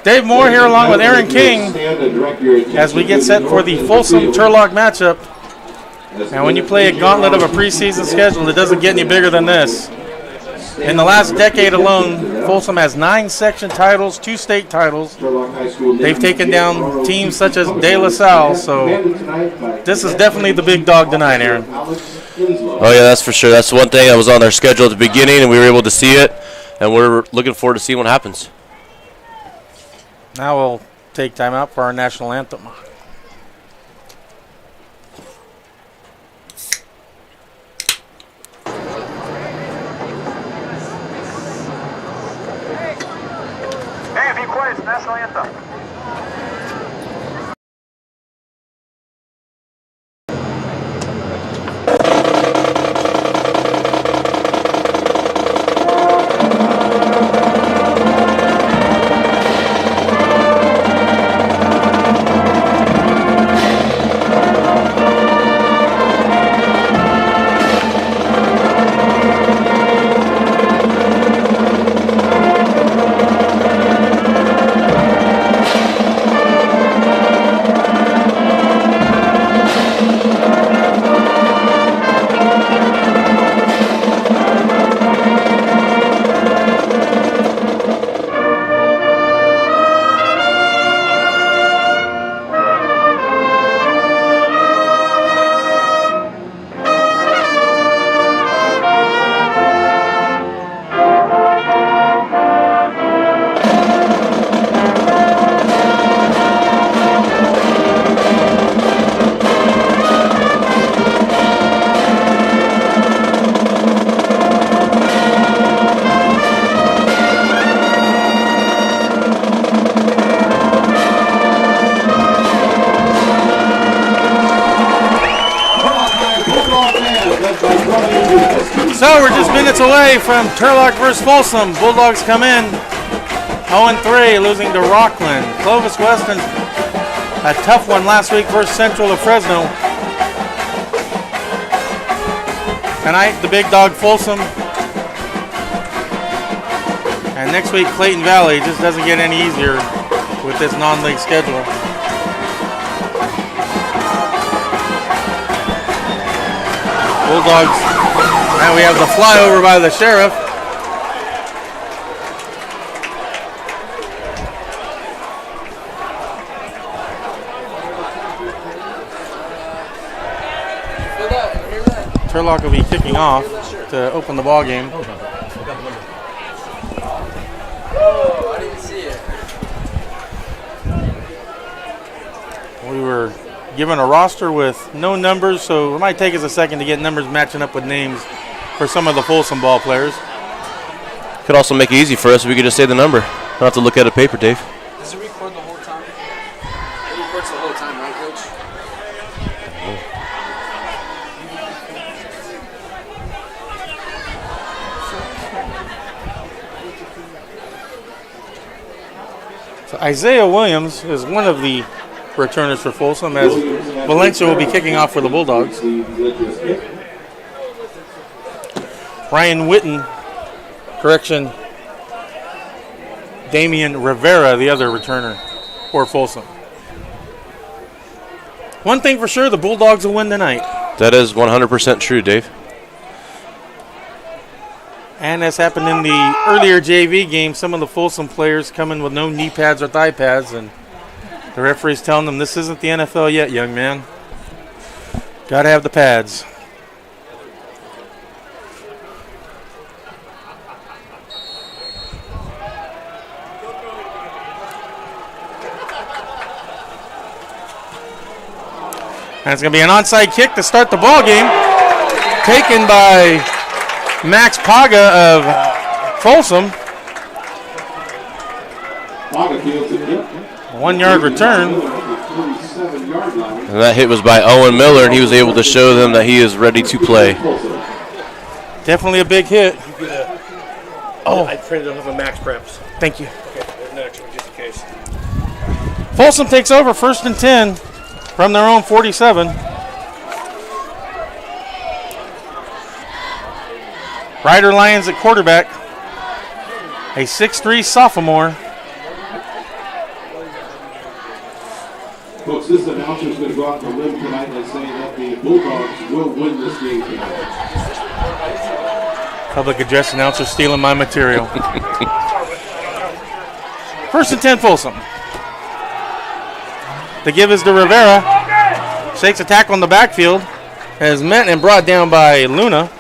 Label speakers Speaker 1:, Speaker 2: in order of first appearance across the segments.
Speaker 1: Dave Moore here along with Aaron King as we get set for the Folsom Turlock matchup. And when you play a gauntlet of a preseason schedule, it doesn't get any bigger than this. In the last decade alone, Folsom has 9 section titles, 2 state titles. They've taken down teams such as De La Salle, so this is definitely the big dog tonight, Aaron.
Speaker 2: Oh yeah, that's for sure. That's one thing that was on our schedule at the beginning, and we were able to see it, and we're looking forward to seeing what happens.
Speaker 1: Now we'll take time out for our national anthem.
Speaker 3: Hey, be quiet, it's the national anthem.
Speaker 1: minutes away from Turlock versus Folsom. Bulldogs come in 0-3, losing to Rockland. Clovis Weston, a tough one last week versus Central of Fresno. Tonight, the big dog Folsom. And next week, Clayton Valley. Just doesn't get any easier with this non-league schedule. Bulldogs. Now we have the flyover by the sheriff. Turlock will be kicking off to open the ball game.
Speaker 4: Oh, I didn't see it.
Speaker 1: We were given a roster with no numbers, so it might take us a second to get numbers matching up with names for some of the Folsom ball players.
Speaker 2: Could also make it easy for us if we could just say the number. Don't have to look at a paper, Dave.
Speaker 4: Does it record the whole time? It records the whole time, right, Coach?
Speaker 1: So Isaiah Williams is one of the returners for Folsom, as Valencia will be kicking off for the Bulldogs. Ryan Witten, correction, Damian Rivera, the other returner for Folsom. One thing for sure, the Bulldogs will win tonight.
Speaker 2: That is 100% true, Dave.
Speaker 1: And as happened in the earlier JV game, some of the Folsom players come in with no knee pads or thigh pads, and the referee's telling them, this isn't the NFL yet, young man. Got to have the pads. And it's going to be an onside kick to start the ball game, taken by Max Paga of Folsom. 1 yard return.
Speaker 2: And that hit was by Owen Miller, and he was able to show them that he is ready to play.
Speaker 1: Definitely a big hit.
Speaker 5: Oh, I printed off of Max Preps.
Speaker 1: Thank you.
Speaker 5: Okay, there's an extra just in case.
Speaker 1: Folsom takes over 1st and 10 from their own 47. Ryder Lyons at quarterback. A 6'3" sophomore.
Speaker 6: Folks, this announcer is going to go out on a limb tonight and say that the Bulldogs will win this game tonight.
Speaker 1: Public address announcer stealing my material. 1st and 10 Folsom. The give is to Rivera. Shakes a tackle in the backfield. Is met and brought down by Luna.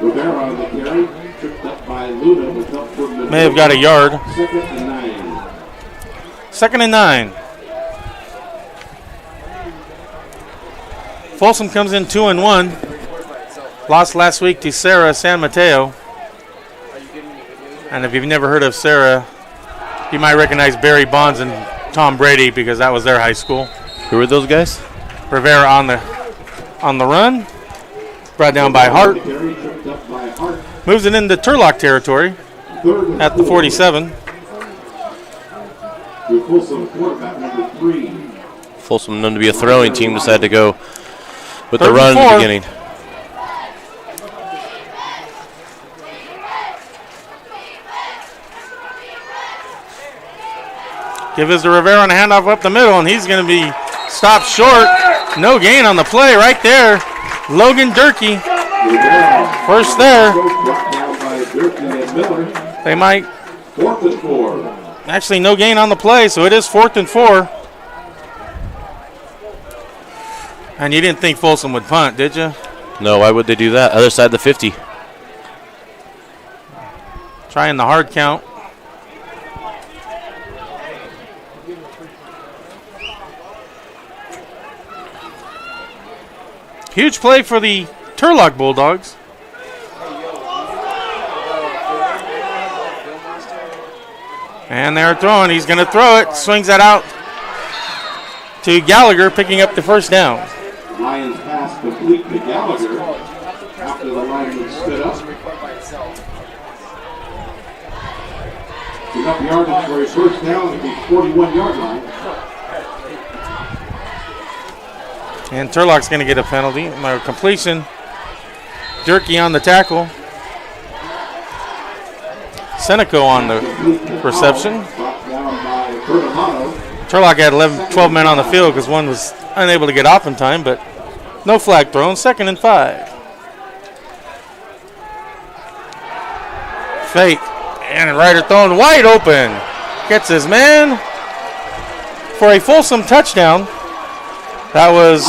Speaker 6: Rivera on the carry, tripped up by Luna with help from the
Speaker 1: May have got a yard.
Speaker 6: 2nd and 9.
Speaker 1: 2nd and 9. Folsom comes in 2-1. Lost last week to Sarah San Mateo. And if you've never heard of Sarah, you might recognize Barry Bonds and Tom Brady because that was their high school.
Speaker 2: Who are those guys?
Speaker 1: Rivera on the run. Brought down by Hart. Moves it into Turlock territory at the 47.
Speaker 2: Folsom, known to be a throwing team, decided to go with the
Speaker 1: 3rd
Speaker 2: run
Speaker 1: and
Speaker 2: in the
Speaker 1: 4.
Speaker 2: beginning.
Speaker 1: Give is to Rivera on a handoff up the middle, and he's going to be stopped short. No gain on the play right there. Logan Durkee. First there. They might.
Speaker 6: 4th and 4.
Speaker 1: Actually, no gain on the play, so it is 4th and 4. And you didn't think Folsom would punt, did you?
Speaker 2: No, why would they do that? Other side of the 50.
Speaker 1: Trying the hard count. Huge play for the Turlock Bulldogs. And they're throwing. He's going to throw it. Swings that out to Gallagher, picking up the first down.
Speaker 6: Lions pass complete to Gallagher. after the lineman stood up. Enough yardage for his first down at the 41-yard line.
Speaker 1: And Turlock's going to get a penalty. My completion. Durkee on the tackle. Seneco on the reception. Turlock had 12 men on the field because one was unable to get off in time, but no flag thrown. 2nd and 5. Fake. And Ryder thrown wide open. Gets his man for a Folsom touchdown. That was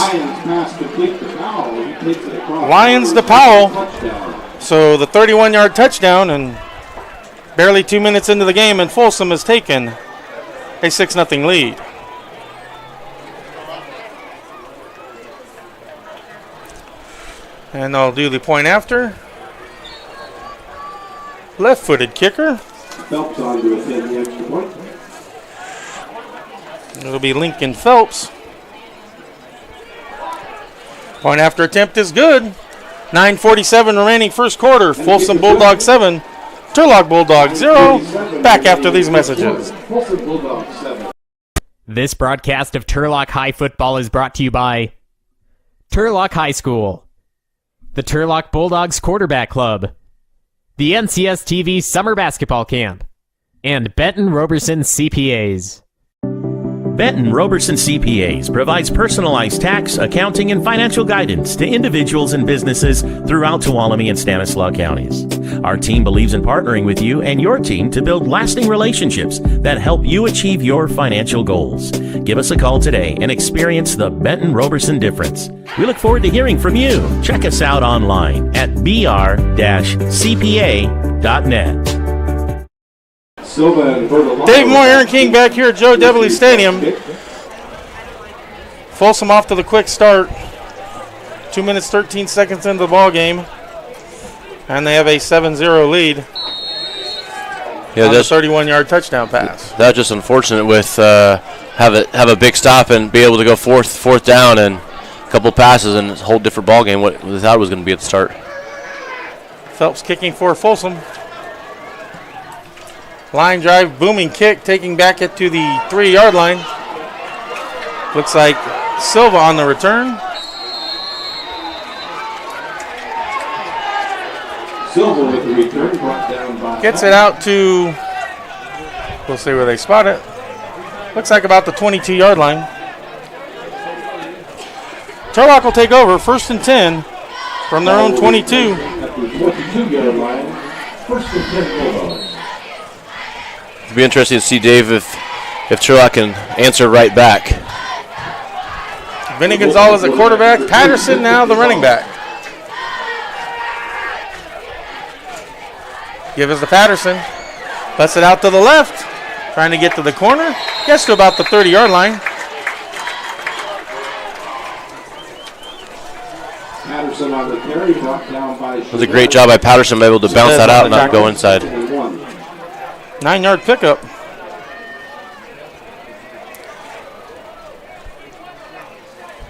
Speaker 1: Lyons to Powell. So the 31-yard touchdown, and barely 2 minutes into the game, and Folsom has taken a 6-0 lead. And I'll do the point after. Left-footed kicker.
Speaker 6: Phelps on to attend the extra point.
Speaker 1: It'll be Lincoln Phelps. Point after attempt is good. 9:47 remaining first quarter. Folsom Bulldog 7, Turlock Bulldog 0. Back after these messages.
Speaker 6: Folsom Bulldog 7.
Speaker 7: This broadcast of Turlock High Football is brought to you by Turlock High School, the Turlock Bulldogs Quarterback Club, the NCS TV Summer Basketball Camp, and Benton Roberson CPAs.
Speaker 8: Benton Roberson CPAs provides personalized tax, accounting, and financial guidance to individuals and businesses throughout Tuolumne and Stanislaus counties. Our team believes in partnering with you and your team to build lasting relationships that help you achieve your financial goals. Give us a call today and experience the Benton Roberson difference. We look forward to hearing from you. Check us out online at br-cpa.net.
Speaker 1: Dave Moore, Aaron King back here at Joe Debley Stadium. Folsom off to the quick start. 2 minutes, 13 seconds into the ball game. And they have a 7-0 lead.
Speaker 2: Yeah,
Speaker 1: on the 31-yard touchdown pass.
Speaker 2: That's just unfortunate with have a big stop and be able to go fourth down and a couple passes and a whole different ball game what we thought it was going to be at the start.
Speaker 1: Phelps kicking for Folsom. Line drive, booming kick, taking back it to the 3-yard line. Looks like Silva on the return.
Speaker 6: Silva with the return, brought down by.
Speaker 1: Gets it out to, we'll see where they spot it. Looks like about the 22-yard line. Turlock will take over, 1st and 10 from their own 22.
Speaker 6: At the 22-yard line, 1st and 10 Bulldogs.
Speaker 2: It'll be interesting to see, Dave, if Turlock can answer right back.
Speaker 1: Vinny Gonzalez at quarterback. Patterson now the running back. Give us to Patterson. Lets it out to the left. Trying to get to the corner. Gets to about the 30-yard line.
Speaker 6: Patterson on the carry, brought down by.
Speaker 2: It was a great job by Patterson, able to bounce that out and not go inside.
Speaker 1: 9-yard pickup.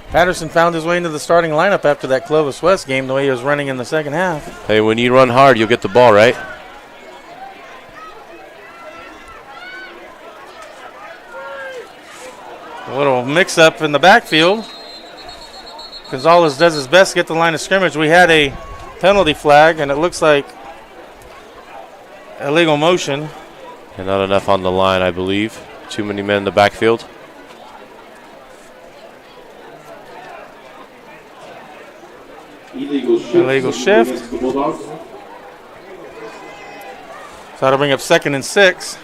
Speaker 1: Patterson found his way into the starting lineup after that Clovis West game, the way he was running in the second half.
Speaker 2: Hey, when you run hard, you'll get the ball, right?
Speaker 1: A little mix-up in the backfield. Gonzalez does his best to get the line of scrimmage. We had a penalty flag, and it looks like illegal motion.
Speaker 2: And not enough on the line, I believe. Too many men in the backfield.
Speaker 1: Illegal shift. So that'll bring up 2nd and 6.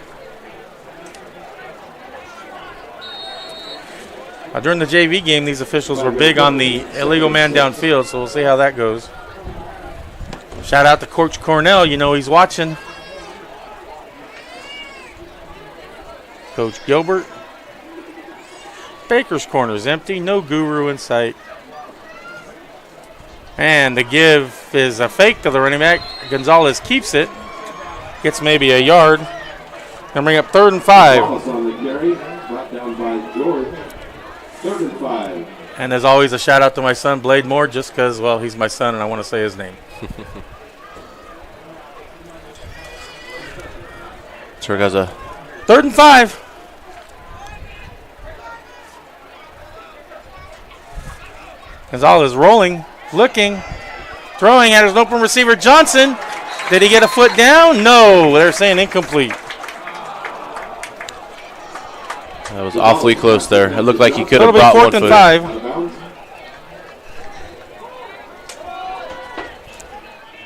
Speaker 1: During the JV game, these officials were big on the illegal man downfield, so we'll see how that goes. Shout out to Coach Cornell. You know he's watching. Coach Gilbert. Baker's corner is empty. No guru in sight. And the give is a fake to the running back. Gonzalez keeps it. Gets maybe a yard. Gonna bring up 3rd and 5.
Speaker 6: On the carry, brought down by George. 3rd and 5.
Speaker 1: And as always, a shout out to my son, Blade Moore, just because, well, he's my son and I want to say his name.
Speaker 2: Turk has a
Speaker 1: 3rd and 5. Gonzalez rolling, looking, throwing at his open receiver, Johnson. Did he get a foot down? No, they're saying incomplete.
Speaker 2: That was awfully close there. It looked like he could
Speaker 1: It'll
Speaker 2: have
Speaker 1: be
Speaker 2: brought
Speaker 1: 4th
Speaker 2: one
Speaker 1: and
Speaker 2: foot.
Speaker 1: 5.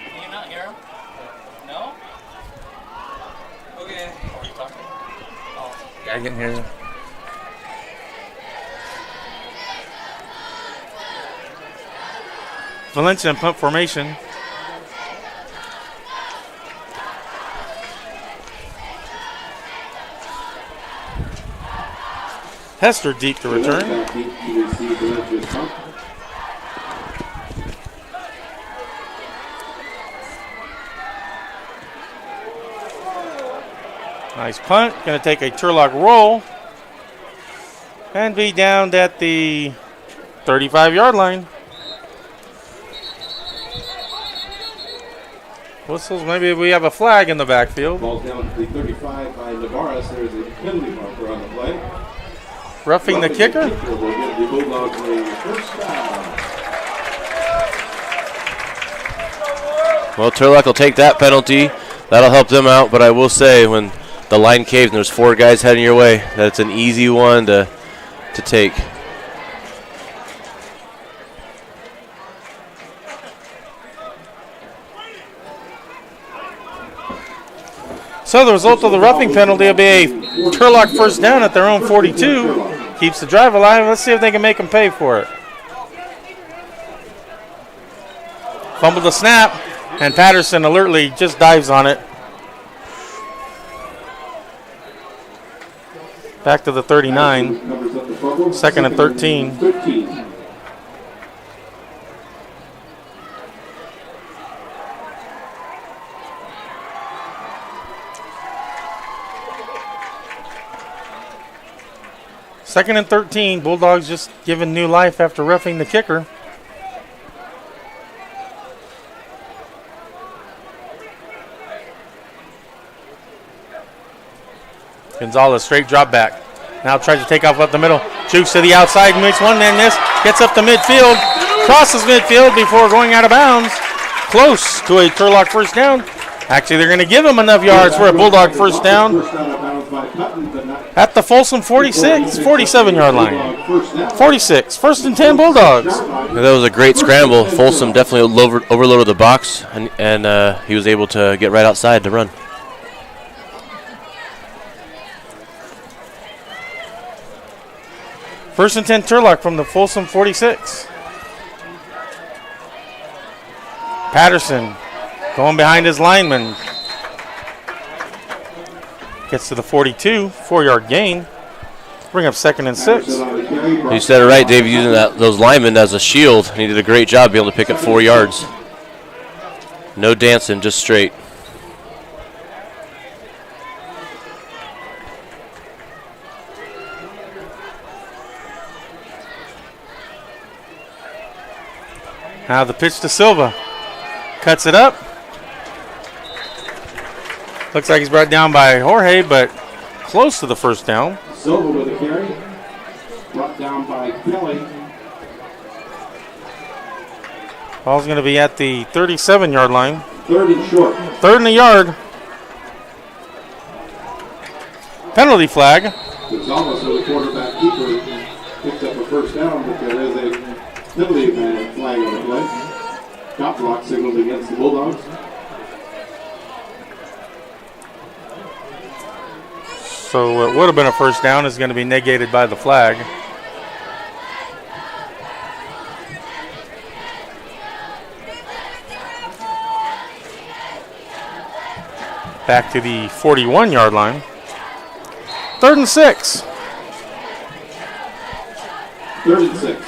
Speaker 4: Can you not hear him? No? Okay. Are you talking? Oh.
Speaker 1: I can hear you. Valencia in punt formation. Hester deep to return. Nice punt. Going to take a Turlock roll and be down at the 35-yard line. Whistles. Maybe we have a flag in the backfield.
Speaker 6: Ball's down to the 35 by Navarez. There's a penalty marker on the play.
Speaker 1: Roughing the kicker.
Speaker 6: Will give the Bulldogs a first down.
Speaker 2: Well, Turlock will take that penalty. That'll help them out, but I will say when the line caves and there's 4 guys heading your way, that's an easy one to take.
Speaker 1: So the result of the roughing penalty will be a Turlock first down at their own 42. Keeps the drive alive. Let's see if they can make them pay for it. Fumbled the snap, and Patterson alertly just dives on it. Back to the 39. 2nd and 13. Second and 13. Bulldogs just given new life after roughing the kicker. Gonzalez straight drop back. Now tries to take off up the middle. Jukes to the outside, makes one man miss. Gets up to midfield. Crosses midfield before going out of bounds. Close to a Turlock first down. Actually, they're going to give him enough yards for a Bulldog first down. At the Folsom 47-yard line. 46. 1st and 10 Bulldogs.
Speaker 2: That was a great scramble. Folsom definitely overloaded the box, and he was able to get right outside to run.
Speaker 1: First and 10 Turlock from the Folsom 46. Patterson going behind his lineman. Gets to the 42, 4-yard gain. Bring up 2nd and 6.
Speaker 2: You said it right, Dave, using those linemen as a shield. He did a great job being able to pick up 4 yards. No dancing, just straight.
Speaker 1: Now the pitch to Silva. Cuts it up. Looks like he's brought down by Jorge, but close to the first down.
Speaker 6: Silva with a carry. Brought down by Kelly.
Speaker 1: Ball's going to be at the 37-yard line.
Speaker 6: 3rd and short.
Speaker 1: 3rd and a yard. Penalty flag.
Speaker 6: Gonzalez, the quarterback keeper, picked up a first down, but there is a penalty flag on the play. Shot block signaled against the Bulldogs.
Speaker 1: So what would have been a first down is going to be negated by the flag. Back to the 41-yard line. 3rd and 6.
Speaker 6: 3rd and 6.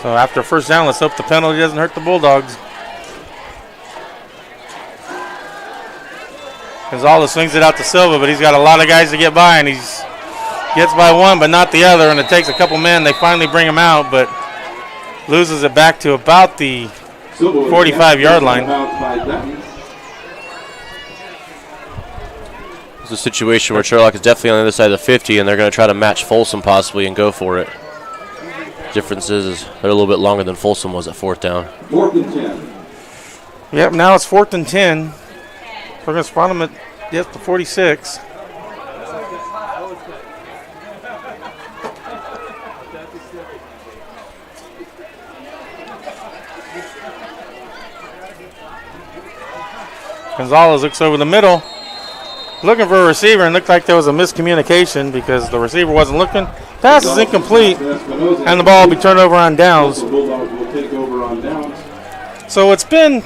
Speaker 1: So after first down, let's hope the penalty doesn't hurt the Bulldogs. Gonzalez swings it out to Silva, but he's got a lot of guys to get by, and he's Gets by one, but not the other, and it takes a couple men. They finally bring him out, but loses it back to about the 45-yard line.
Speaker 2: It's a situation where Turlock is definitely on the other side of the 50, and they're going to try to match Folsom possibly and go for it. Difference is they're a little bit longer than Folsom was at 4th down.
Speaker 6: 4th and 10.
Speaker 1: Yep, now it's 4th and 10. We're going to spot them at the 46. Gonzalez looks over the middle, looking for a receiver, and looked like there was a miscommunication because the receiver wasn't looking. Pass is incomplete, and the ball will be turned over on downs. So it's been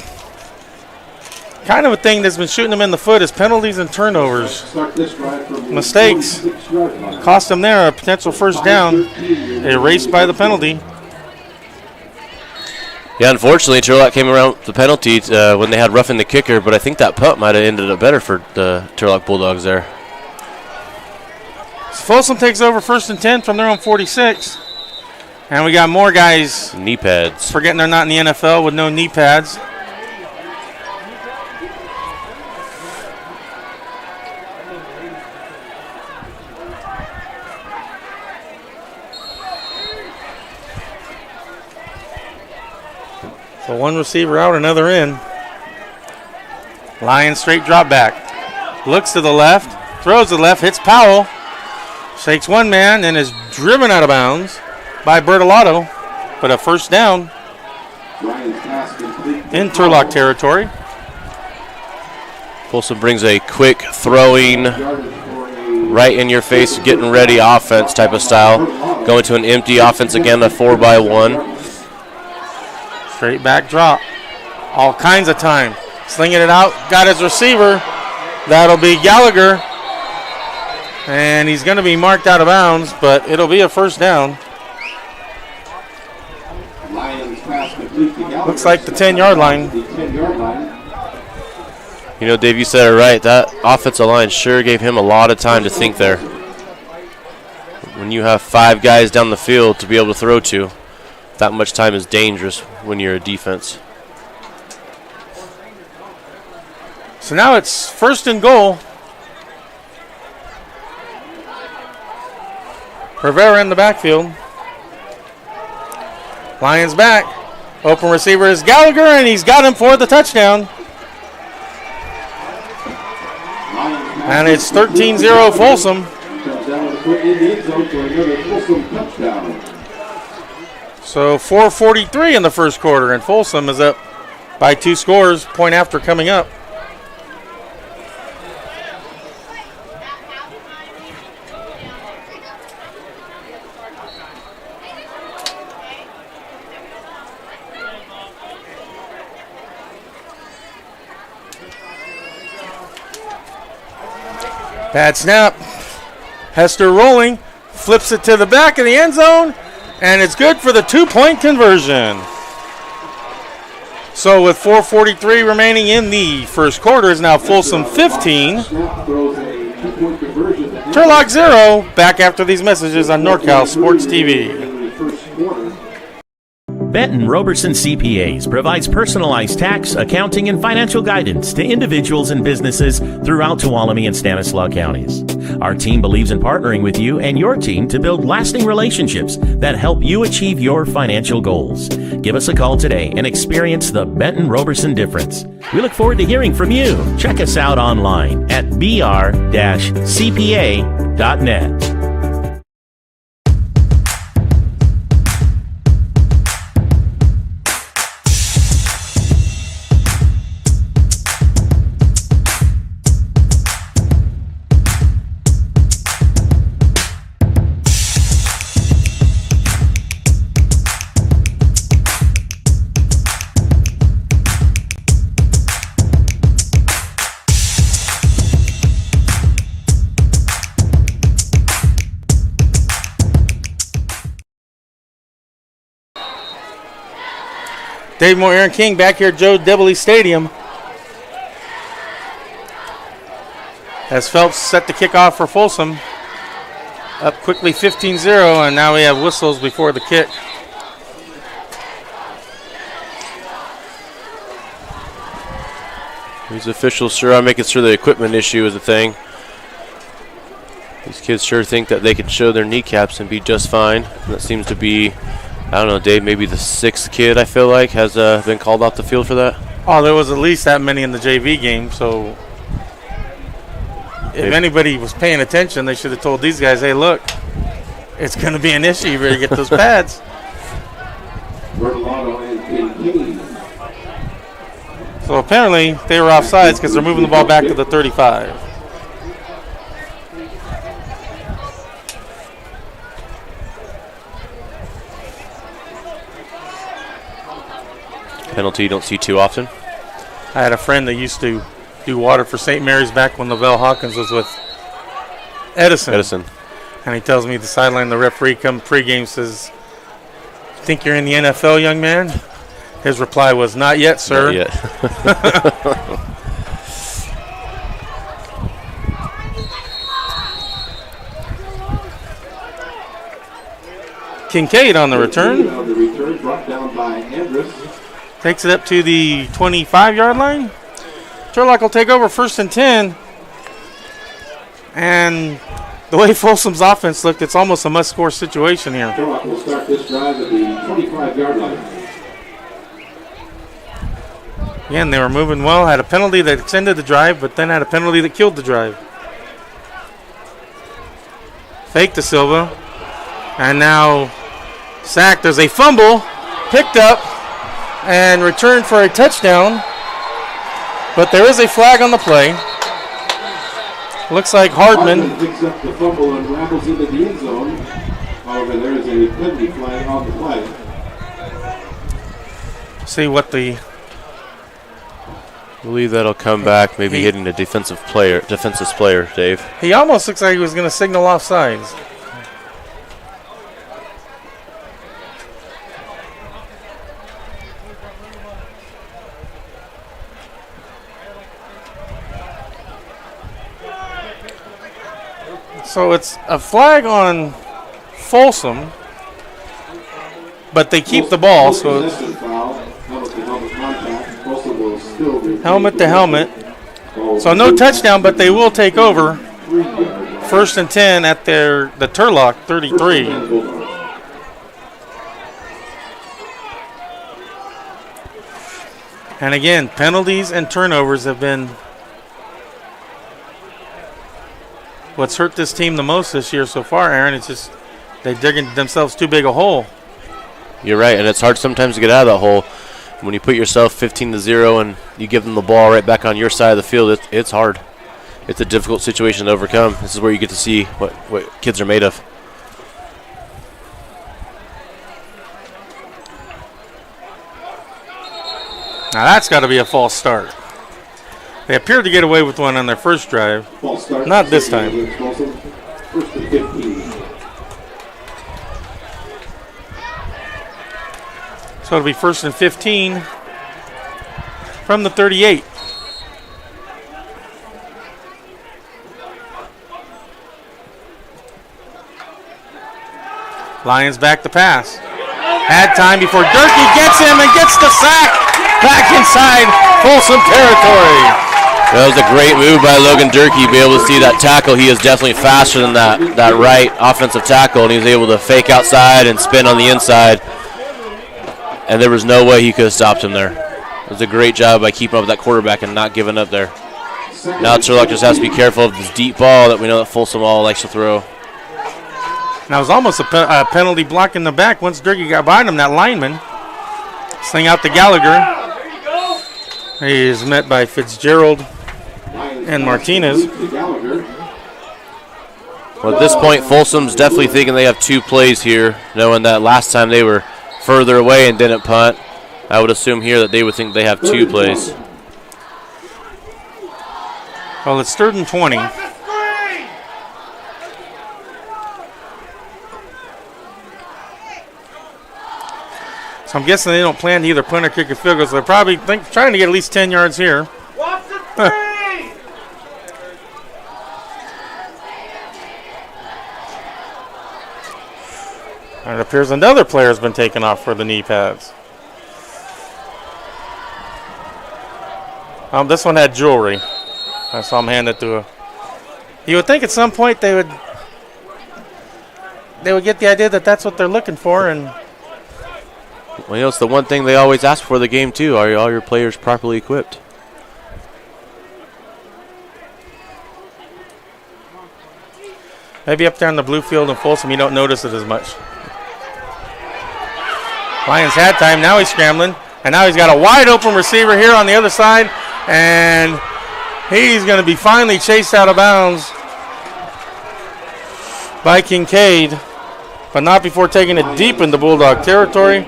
Speaker 1: kind of a thing that's been shooting them in the foot is penalties and turnovers. Mistakes cost them there a potential first down, erased by the penalty.
Speaker 2: Yeah, unfortunately, Turlock came around with the penalty when they had roughing the kicker, but I think that punt might have ended up better for the Turlock Bulldogs there.
Speaker 1: So Folsom takes over 1st and 10 from their own 46. And we got more guys.
Speaker 2: Knee pads.
Speaker 1: Forgetting they're not in the NFL with no knee pads. So one receiver out, another in. Lions straight drop back. Looks to the left, throws to the left, hits Powell. Shakes one man and is driven out of bounds by Bertolato. But a first down in Turlock territory.
Speaker 2: Folsom brings a quick throwing, right in your face, getting ready offense type of style. Going to an empty offense again, a 4x1.
Speaker 1: Straight back drop. All kinds of time. Slinging it out. Got his receiver. That'll be Gallagher. And he's going to be marked out of bounds, but it'll be a first down. Looks like the 10-yard line.
Speaker 2: You know, Dave, you said it right. That offensive line sure gave him a lot of time to think there. When you have 5 guys down the field to be able to throw to, that much time is dangerous when you're a defense.
Speaker 1: So now it's 1st and goal. Rivera in the backfield. Lions back. Open receiver is Gallagher, and he's got him for the touchdown. And it's 13-0 Folsom. So 4:43 in the first quarter, and Folsom is up by 2 scores, point after coming up. Bad snap. Hester rolling, flips it to the back of the end zone, and it's good for the 2-point conversion. So with 4:43 remaining in the first quarter, is now Folsom 15, Turlock 0. Back after these messages on NorCal Sports TV.
Speaker 8: Benton Roberson CPAs provides personalized tax, accounting, and financial guidance to individuals and businesses throughout Tuolumne and Stanislaus counties. Our team believes in partnering with you and your team to build lasting relationships that help you achieve your financial goals. Give us a call today and experience the Benton Roberson difference. We look forward to hearing from you. Check us out online at br-cpa.net.
Speaker 1: Dave Moore, Aaron King back here at Joe Debeley Stadium. As Phelps set the kickoff for Folsom. Up quickly 15-0, and now we have whistles before the kick.
Speaker 2: These officials sure are making sure the equipment issue is a thing. These kids sure think that they can show their kneecaps and be just fine. And that seems to be, I don't know, Dave, maybe the 6th kid, I feel like, has been called off the field for that.
Speaker 1: Oh, there was at least that many in the JV game, so if anybody was paying attention, they should have told these guys, hey, look, it's going to be an issue. You better get those pads. So apparently they were offsides because they're moving the ball back to the 35.
Speaker 2: Penalty you don't see too often.
Speaker 1: I had a friend that used to do water for St. Mary's back when Lavelle Hawkins was with Edison. And he tells me the sideline, the referee come pregame says, think you're in the NFL, young man? His reply was, not yet, sir.
Speaker 2: Not yet.
Speaker 1: Kincaid on the return.
Speaker 6: Brought down by Andrus.
Speaker 1: Takes it up to the 25-yard line. Turlock will take over 1st and 10. And the way Folsom's offense looked, it's almost a must-score situation here.
Speaker 6: Turlock will start this drive at the 25-yard line.
Speaker 1: Again, they were moving well. Had a penalty that extended the drive, but then had a penalty that killed the drive. Fake to Silva. And now sacked. There's a fumble. Picked up and returned for a touchdown. But there is a flag on the play. Looks like Hardman
Speaker 6: picks up the fumble and rambles into the end zone. However, there is a penalty flag on the play.
Speaker 1: See what the...
Speaker 2: I believe that'll come back, maybe hitting the defensive player, Dave.
Speaker 1: He almost looks like he was going to signal offsides. So it's a flag on Folsom, but they keep the ball, so it's helmet to helmet. So no touchdown, but they will take over. 1st and 10 at the Turlock 33. And again, penalties and turnovers have been what's hurt this team the most this year so far, Aaron. It's just they're digging themselves too big a hole.
Speaker 2: You're right, and it's hard sometimes to get out of that hole. When you put yourself 15-0 and you give them the ball right back on your side of the field, it's hard. It's a difficult situation to overcome. This is where you get to see what kids are made of.
Speaker 1: Now that's got to be a false start. They appeared to get away with one on their first drive.
Speaker 6: False start.
Speaker 1: Not this time.
Speaker 6: 1st and 15.
Speaker 1: So it'll be 1st and 15 from the 38. Lions back to pass. Had time before Durkee gets him and gets the sack back inside Folsom territory.
Speaker 2: That was a great move by Logan Durkee. Be able to see that tackle. He is definitely faster than that right offensive tackle, and he was able to fake outside and spin on the inside. And there was no way he could have stopped him there. It was a great job by keeping up with that quarterback and not giving up there. Now Turlock just has to be careful of this deep ball that we know that Folsom all likes to throw.
Speaker 1: Now it was almost a penalty block in the back once Durkee got behind him, that lineman. Sling out to Gallagher. He is met by Fitzgerald and Martinez.
Speaker 2: Well, at this point, Folsom's definitely thinking they have 2 plays here, knowing that last time they were further away and didn't punt. I would assume here that they would think they have 2 plays.
Speaker 1: Well, it's 3rd and 20. So I'm guessing they don't plan to either punt or kick a field goal, so they're probably trying to get at least 10 yards here. appears another player has been taken off for the knee pads. This one had jewelry. I saw him hand it to a. You would think at some point they would get the idea that that's what they're looking for, and
Speaker 2: well, it's the one thing they always ask for the game too. Are all your players properly equipped?
Speaker 1: maybe up there on the blue field in Folsom, you don't notice it as much. Lions had time. Now he's scrambling, and now he's got a wide open receiver here on the other side, and he's going to be finally chased out of bounds by Kincaid, but not before taking it deep into Bulldog territory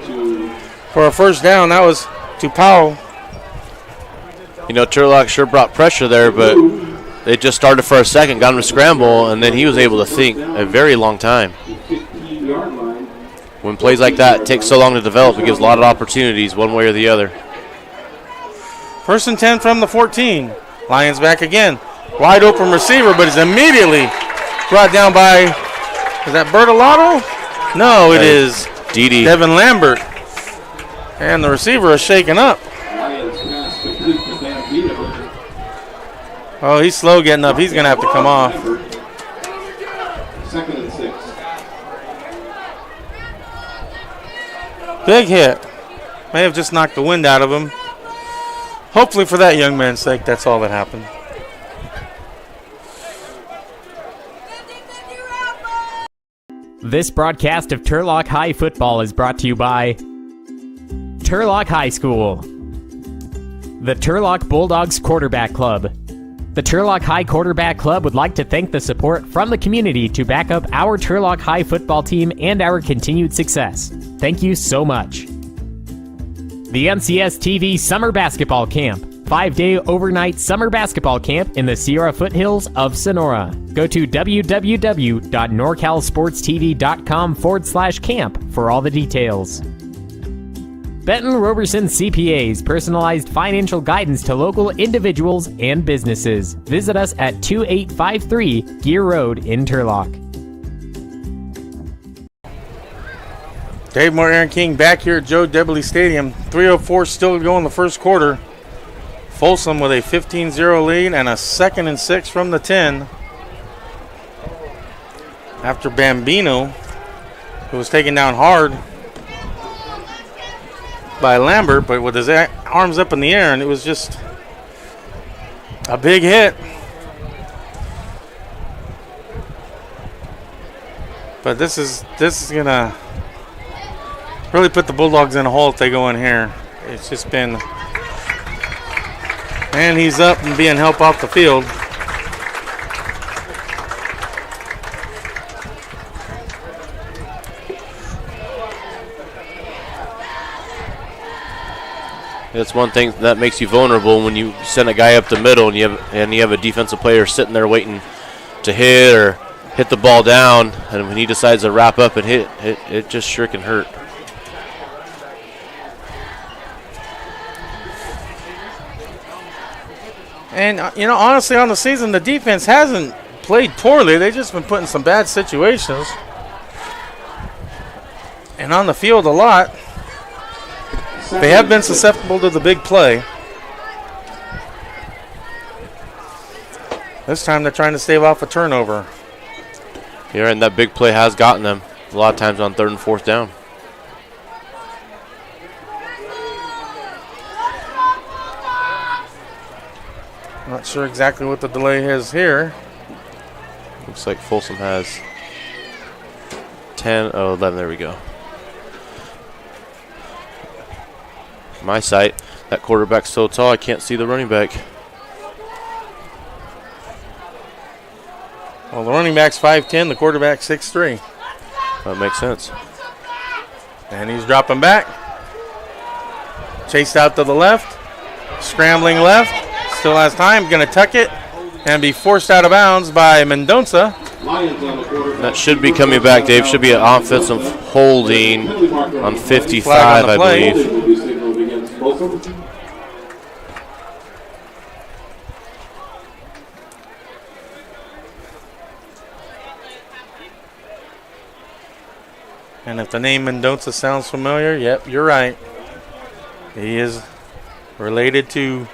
Speaker 1: for a first down. That was to Powell.
Speaker 2: You know, Turlock sure brought pressure there, but they just started for a second, got him to scramble, and then he was able to think a very long time. When plays like that take so long to develop, it gives a lot of opportunities one way or the other.
Speaker 1: 1st and 10 from the 14. Lions back again. Wide open receiver, but is immediately brought down by, is that Bertolotto? No, it is
Speaker 2: Dede.
Speaker 1: Devin Lambert. And the receiver is shaken up. Oh, he's slow getting up. He's going to have to come off.
Speaker 6: 2nd and 6.
Speaker 1: Big hit. May have just knocked the wind out of him. Hopefully for that young man's sake, that's all that happened.
Speaker 7: This broadcast of Turlock High Football is brought to you by Turlock High School, the Turlock Bulldogs Quarterback Club. The Turlock High Quarterback Club would like to thank the support from the community to back up our Turlock High football team and our continued success. Thank you so much. The NCS TV Summer Basketball Camp, 5-day overnight summer basketball camp in the Sierra Foothills of Sonora. Go to www.norcalsportstv.com/camp for all the details. Benton Roberson CPAs, personalized financial guidance to local individuals and businesses. Visit us at 2853 Gear Road in Turlock.
Speaker 1: Dave Moore, Aaron King back here at Joe Debley Stadium. 3:04 still to go in the first quarter. Folsom with a 15-0 lead and a 2nd and 6 from the 10. After Bambino, who was taken down hard by Lambert, but with his arms up in the air, and it was just a big hit. But this is gonna really put the Bulldogs in a hole if they go in here. It's just been, and he's up and being helped off the field.
Speaker 2: That's one thing that makes you vulnerable when you send a guy up the middle and you have a defensive player sitting there waiting to hit or hit the ball down, and when he decides to wrap up and hit, it just sure can hurt.
Speaker 1: And, you know, honestly, on the season, the defense hasn't played poorly. They've just been put in some bad situations. And on the field a lot. They have been susceptible to the big play. This time they're trying to stave off a turnover.
Speaker 2: Yeah, and that big play has gotten them a lot of times on 3rd and 4th down.
Speaker 1: Not sure exactly what the delay is here.
Speaker 2: Looks like Folsom has 10, 11, there we go. My sight, that quarterback's so tall I can't see the running back.
Speaker 1: Well, the running back's 5'10", the quarterback's 6'3".
Speaker 2: That makes sense.
Speaker 1: And he's dropping back. Chased out to the left. Scrambling left. Still has time. Going to tuck it and be forced out of bounds by Mendoza.
Speaker 2: That should be coming back, Dave. Should be an offensive holding on 55, I believe.
Speaker 1: And if the name Mendoza sounds familiar, yep, you're right. He is related to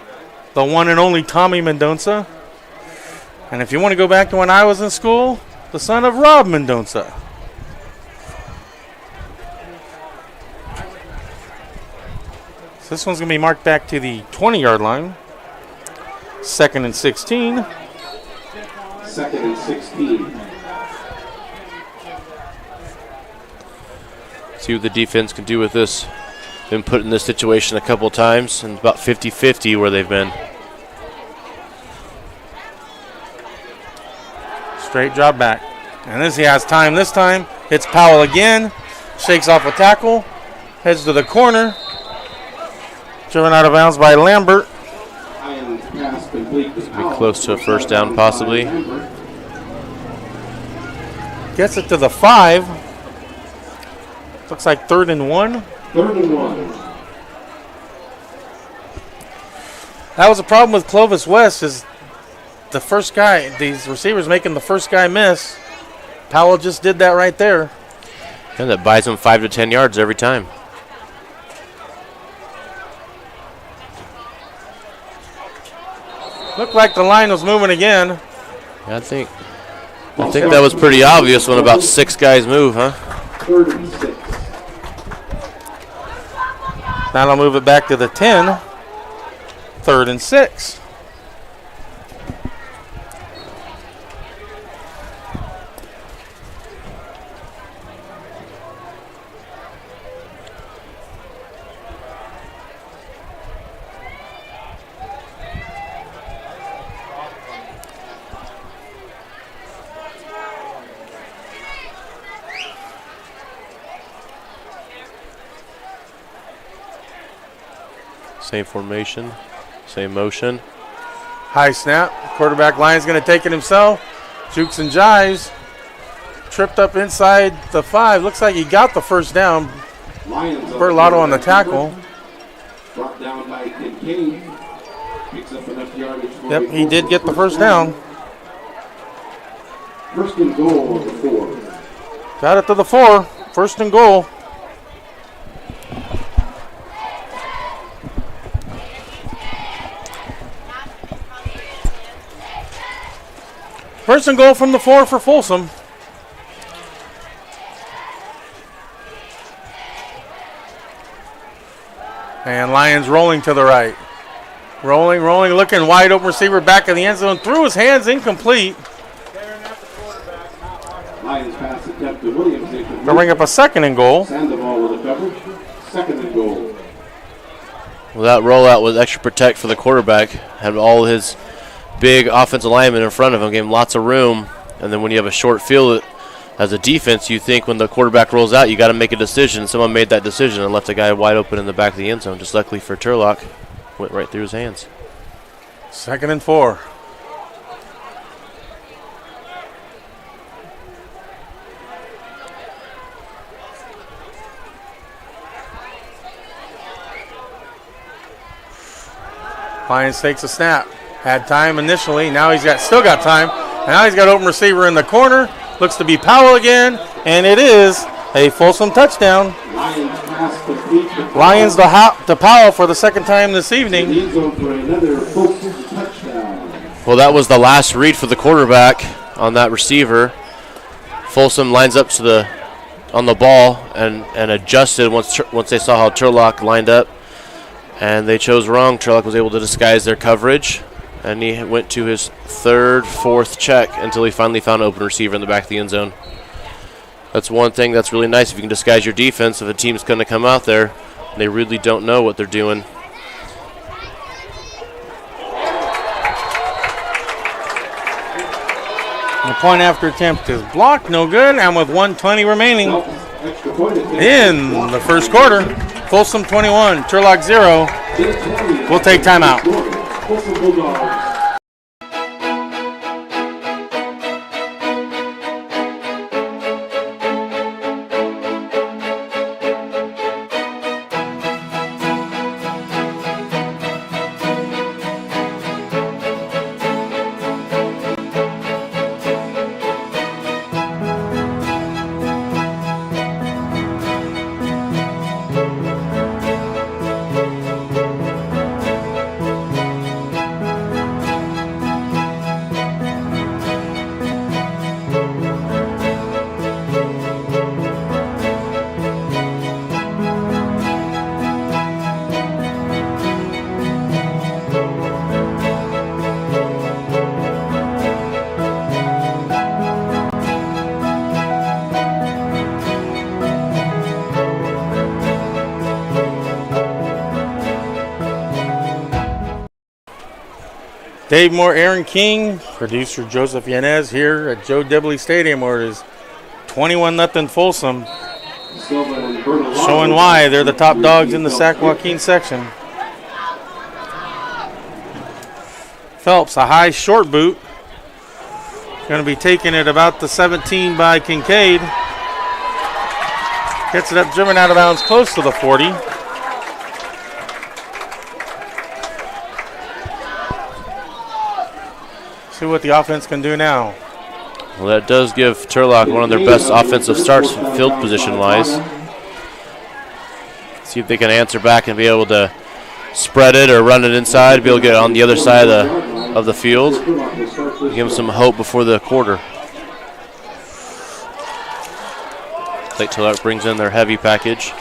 Speaker 1: the one and only Tommy Mendoza. And if you want to go back to when I was in school, the son of Rob Mendoza. So this one's going to be marked back to the 20-yard line. 2nd and 16.
Speaker 6: 2nd and 16.
Speaker 2: See what the defense can do with this. Been put in this situation a couple times, and about 50-50 where they've been.
Speaker 1: Straight drop back. And he has time this time. Hits Powell again. Shakes off a tackle. Heads to the corner. Driven out of bounds by Lambert.
Speaker 2: Be close to a first down possibly.
Speaker 1: Gets it to the 5. Looks like 3rd and 1.
Speaker 6: 3rd and 1.
Speaker 1: That was a problem with Clovis West, is the first guy, these receivers making the first guy miss. Powell just did that right there.
Speaker 2: And that buys them 5 to 10 yards every time.
Speaker 1: Looked like the line was moving again.
Speaker 2: Yeah, I think that was pretty obvious when about 6 guys move, huh?
Speaker 6: 3rd and 6.
Speaker 1: That'll move it back to the 10. 3rd and 6.
Speaker 2: Same formation, same motion.
Speaker 1: High snap. Quarterback Lyon's going to take it himself. Jukes and jives. Tripped up inside the 5. Looks like he got the first down. Berlotto on the tackle.
Speaker 6: Brought down by Kincaid. Picks up enough yardage.
Speaker 1: Yep, he did get the first down.
Speaker 6: 1st and goal on the 4.
Speaker 1: Got it to the 4. 1st and goal. First and goal from the 4 for Folsom. And Lyons rolling to the right. Rolling, looking wide open receiver back in the end zone. Threw his hands, incomplete.
Speaker 6: Lyons pass attempt to Williams.
Speaker 1: They'll bring up a 2nd and goal.
Speaker 6: Sandoval with the coverage. 2nd and goal.
Speaker 2: Well, that rollout was extra protect for the quarterback. Had all his big offensive linemen in front of him, gave him lots of room. And then when you have a short field as a defense, you think when the quarterback rolls out, you got to make a decision. Someone made that decision and left a guy wide open in the back of the end zone. Just luckily for Turlock, went right through his hands.
Speaker 1: 2nd and 4. Lyons takes a snap. Had time initially. Now he's still got time. Now he's got open receiver in the corner. Looks to be Powell again. And it is a Folsom touchdown. Lyons to Powell for the 2nd time this evening.
Speaker 2: Well, that was the last read for the quarterback on that receiver. Folsom lines up on the ball and adjusted once they saw how Turlock lined up. And they chose wrong. Turlock was able to disguise their coverage. And he went to his 3rd, 4th check until he finally found an open receiver in the back of the end zone. That's one thing that's really nice. If you can disguise your defense, if a team's going to come out there, they really don't know what they're doing.
Speaker 1: The point after attempt is blocked, no good, and with 1:20 remaining in the 1st quarter, Folsom 21, Turlock 0. We'll take timeout.
Speaker 6: Bulldog.
Speaker 1: Dave Moore, Aaron King, producer Joseph Yanez here at Joe Dibley Stadium, where it is 21-0 Folsom. Showing why they're the top dogs in the Sac Joaquin section. Phelps, a high short boot. Going to be taking it about the 17 by Kincaid. Gets it up, driven out of bounds, close to the 40. See what the offense can do now.
Speaker 2: Well, that does give Turlock one of their best offensive starts field position-wise. See if they can answer back and be able to spread it or run it inside, be able to get it on the other side of the field. Give them some hope before the quarter. Lake Turlock brings in their heavy package.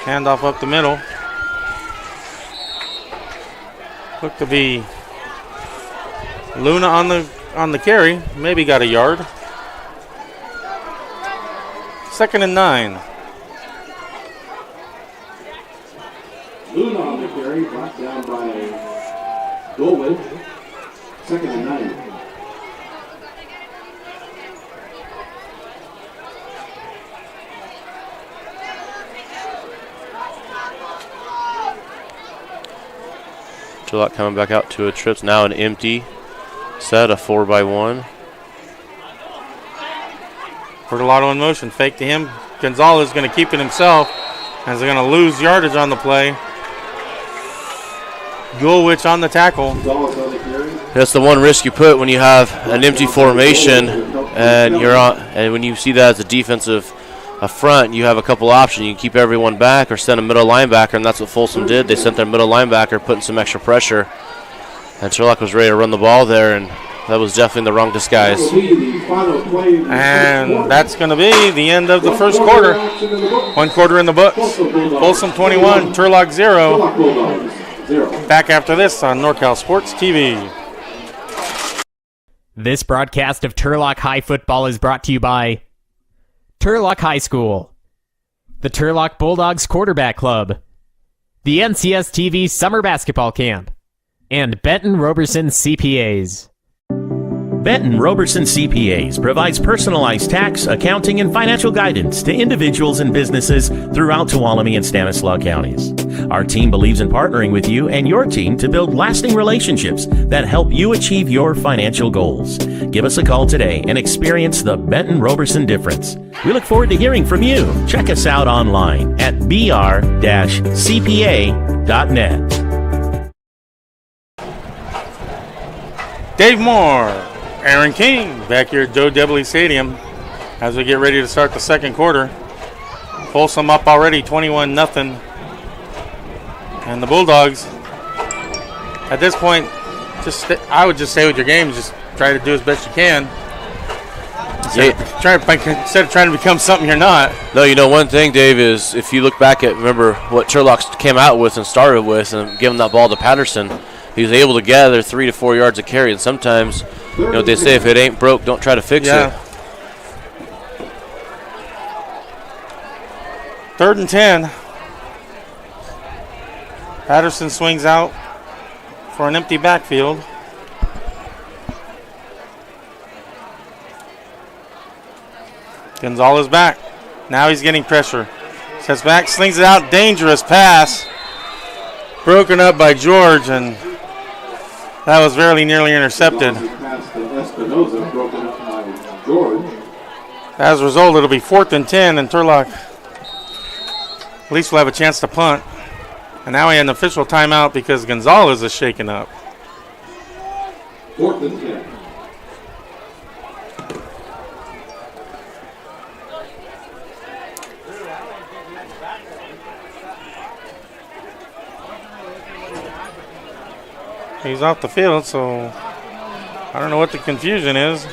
Speaker 1: Handoff up the middle. Looked to be Luna on the carry. Maybe got a yard. 2nd and 9.
Speaker 6: Luna on the carry, brought down by Goldwood. 2nd and 9.
Speaker 2: Turlock coming back out to a trips. Now an empty set, a 4x1.
Speaker 1: Portolato in motion. Fake to him. Gonzalez going to keep it himself as they're going to lose yardage on the play. Gulwich on the tackle.
Speaker 2: That's the one risk you put when you have an empty formation and you're on. And when you see that as a defensive front, you have a couple options. You can keep everyone back or send a middle linebacker, and that's what Folsom did. They sent their middle linebacker, putting some extra pressure. And Turlock was ready to run the ball there, and that was definitely the wrong disguise.
Speaker 1: And that's going to be the end of the first quarter. 1 quarter in the books. Folsom 21, Turlock 0. Back after this on NorCal Sports TV.
Speaker 7: This broadcast of Turlock High Football is brought to you by Turlock High School, the Turlock Bulldogs Quarterback Club, the NCS TV Summer Basketball Camp, and Benton Roberson CPAs.
Speaker 8: Benton Roberson CPAs provides personalized tax, accounting, and financial guidance to individuals and businesses throughout Tuolumne and Stanislaus counties. Our team believes in partnering with you and your team to build lasting relationships that help you achieve your financial goals. Give us a call today and experience the Benton Roberson difference. We look forward to hearing from you. Check us out online at br-cpa.net.
Speaker 1: Dave Moore, Aaron King back here at Joe Dibley Stadium as we get ready to start the second quarter. Folsom up already 21-0. And the Bulldogs, at this point, I would just stay with your game. Just try to do as best you can. Instead of trying to become something you're not.
Speaker 2: No, you know, one thing, Dave, is if you look back at, remember what Turlock came out with and started with and giving that ball to Patterson, he was able to gather 3 to 4 yards of carry. And sometimes, you know what they say, if it ain't broke, don't try to fix it.
Speaker 1: 3rd and 10. Patterson swings out for an empty backfield. Gonzalez back. Now he's getting pressure. Sets back, slings it out. Dangerous pass. Broken up by George, and that was very nearly intercepted. As a result, it'll be 4th and 10, and Turlock at least will have a chance to punt. And now we have an official timeout because Gonzalez is shaken up.
Speaker 6: 4th and 10.
Speaker 1: He's off the field, so I don't know what the confusion is.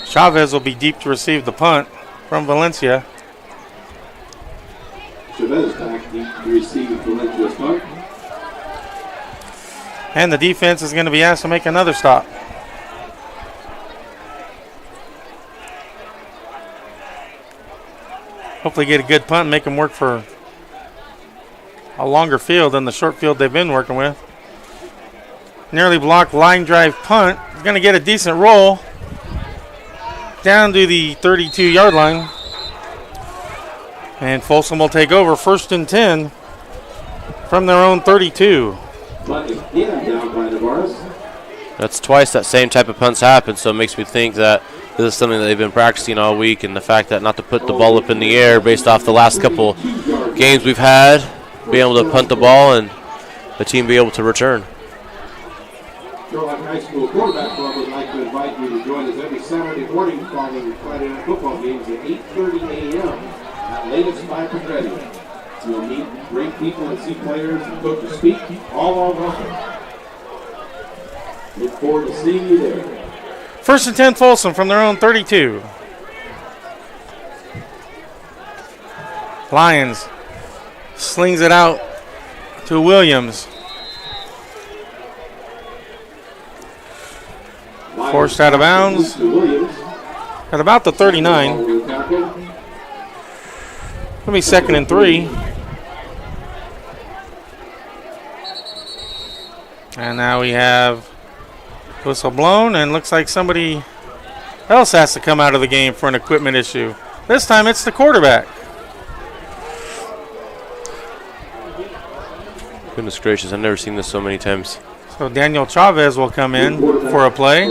Speaker 1: Chavez will be deep to receive the punt from Valencia.
Speaker 6: Chavez back deep to receive Valencia's punt.
Speaker 1: And the defense is going to be asked to make another stop. Hopefully get a good punt and make them work for a longer field than the short field they've been working with. Nearly blocked line drive punt. He's going to get a decent roll down to the 32-yard line. And Folsom will take over 1st and 10 from their own 32.
Speaker 2: That's twice that same type of punts happened, so it makes me think that this is something that they've been practicing all week, and the fact that not to put the ball up in the air based off the last couple games we've had, be able to punt the ball and the team be able to return.
Speaker 6: Turlock High School Quarterback Club would like to invite you to join us every Saturday morning following Friday night football games at 8:30 a.m. at latest 5 ready. You'll meet great people and see players and coaches speak. All are welcome. Look forward to seeing you there.
Speaker 1: 1st and 10 Folsom from their own 32. Lions slings it out to Williams. Forced out of bounds at about the 39. It'll be 2nd and 3. And now we have whistle blown, and looks like somebody else has to come out of the game for an equipment issue. This time it's the quarterback.
Speaker 2: Goodness gracious, I've never seen this so many times.
Speaker 1: So Daniel Chavez will come in for a play.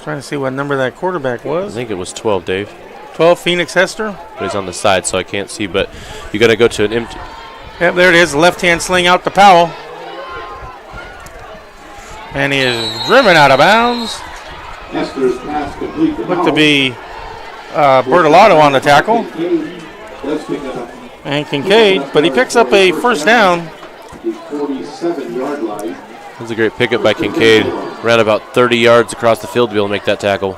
Speaker 1: Trying to see what number that quarterback
Speaker 2: I
Speaker 1: was.
Speaker 2: think it was 12, Dave.
Speaker 1: 12, Phoenix Hester.
Speaker 2: But he's on the side, so I can't see, but you got to go to an empty.
Speaker 1: Yep, there it is. Left-hand sling out to Powell. And he is driven out of bounds. Looked to be Bertolotto on the tackle. And Kincaid, but he picks up a first down.
Speaker 2: That's a great pickup by Kincaid. Ran about 30 yards across the field to be able to make that tackle.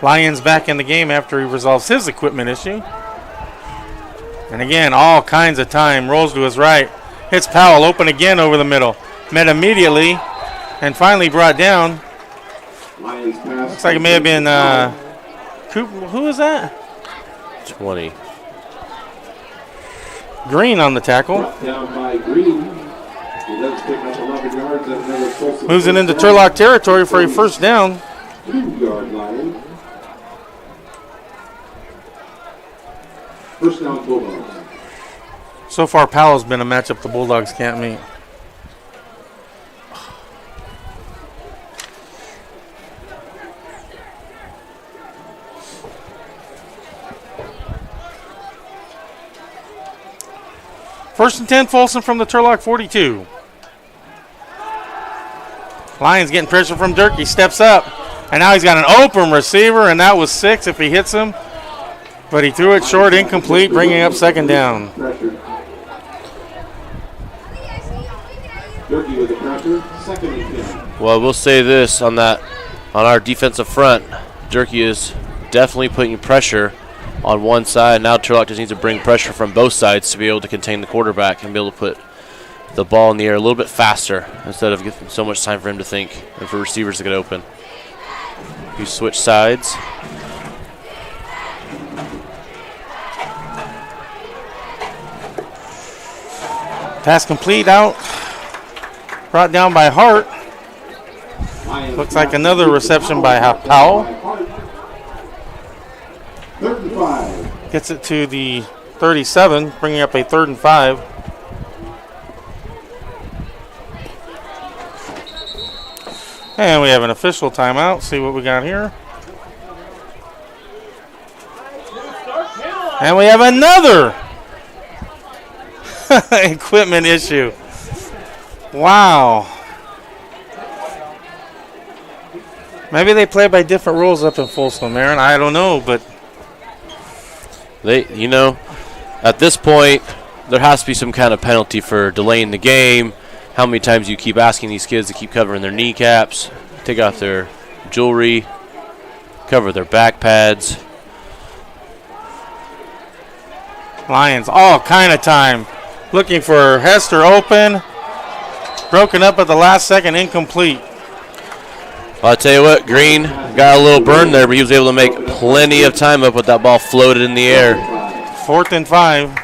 Speaker 1: Lions back in the game after he resolves his equipment issue. And again, all kinds of time. Rolls to his right. Hits Powell open again over the middle. Met immediately and finally brought down. Looks like it may have been who was that?
Speaker 2: 20.
Speaker 1: Green on the tackle. Moves it into Turlock territory for a first down.
Speaker 6: 2-yard line. First down, Bulldogs.
Speaker 1: So far, Powell's been a matchup the Bulldogs can't meet. First and 10, Folsom from the Turlock 42. Lions getting pressure from Dirk. He steps up, and now he's got an open receiver, and that was 6 if he hits him. But he threw it short, incomplete, bringing up second down.
Speaker 2: Well, we'll say this on our defensive front. Durkee is definitely putting pressure on one side. Now Turlock just needs to bring pressure from both sides to be able to contain the quarterback and be able to put the ball in the air a little bit faster instead of giving so much time for him to think and for receivers to get open. You switch sides.
Speaker 1: Pass complete out. Brought down by Hart. Looks like another reception by Powell.
Speaker 6: 3rd and 5.
Speaker 1: Gets it to the 37, bringing up a 3rd and 5. And we have an official timeout. See what we got here. And we have another equipment issue. Wow. Maybe they play by different rules up in Folsom, Aaron. I don't know, but
Speaker 2: at this point, there has to be some kind of penalty for delaying the game. How many times you keep asking these kids to keep covering their kneecaps, take off their jewelry, cover their back pads.
Speaker 1: Lions all kind of time. Looking for Hester open. Broken up at the last second, incomplete.
Speaker 2: Well, I'll tell you what, Green got a little burn there, but he was able to make plenty of time up with that ball floated in the air.
Speaker 1: 4th and 5.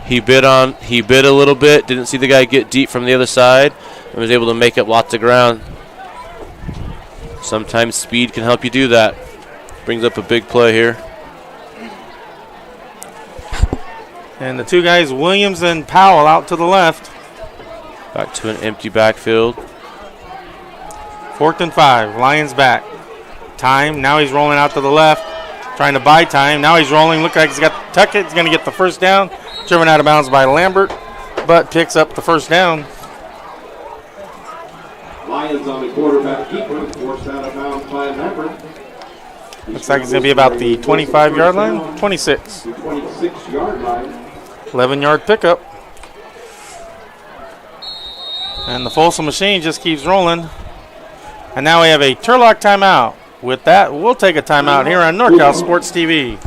Speaker 2: He bit a little bit, didn't see the guy get deep from the other side, and was able to make up lots of ground. Sometimes speed can help you do that. Brings up a big play here.
Speaker 1: And the two guys, Williams and Powell, out to the left.
Speaker 2: Back to an empty backfield.
Speaker 1: 4th and 5. Lions back. Time. Now he's rolling out to the left. Trying to buy time. Now he's rolling. Look like he's got Tuckett. He's going to get the first down. Driven out of bounds by Lambert, but picks up the first down.
Speaker 6: Lions on the quarterback keeper, forced out of bounds by Lambert.
Speaker 1: Looks like it's going to be about the 25-yard line. 26.
Speaker 6: The 26-yard line.
Speaker 1: 11-yard pickup. And the Folsom machine just keeps rolling. And now we have a Turlock timeout. With that, we'll take a timeout here on NorCal Sports TV.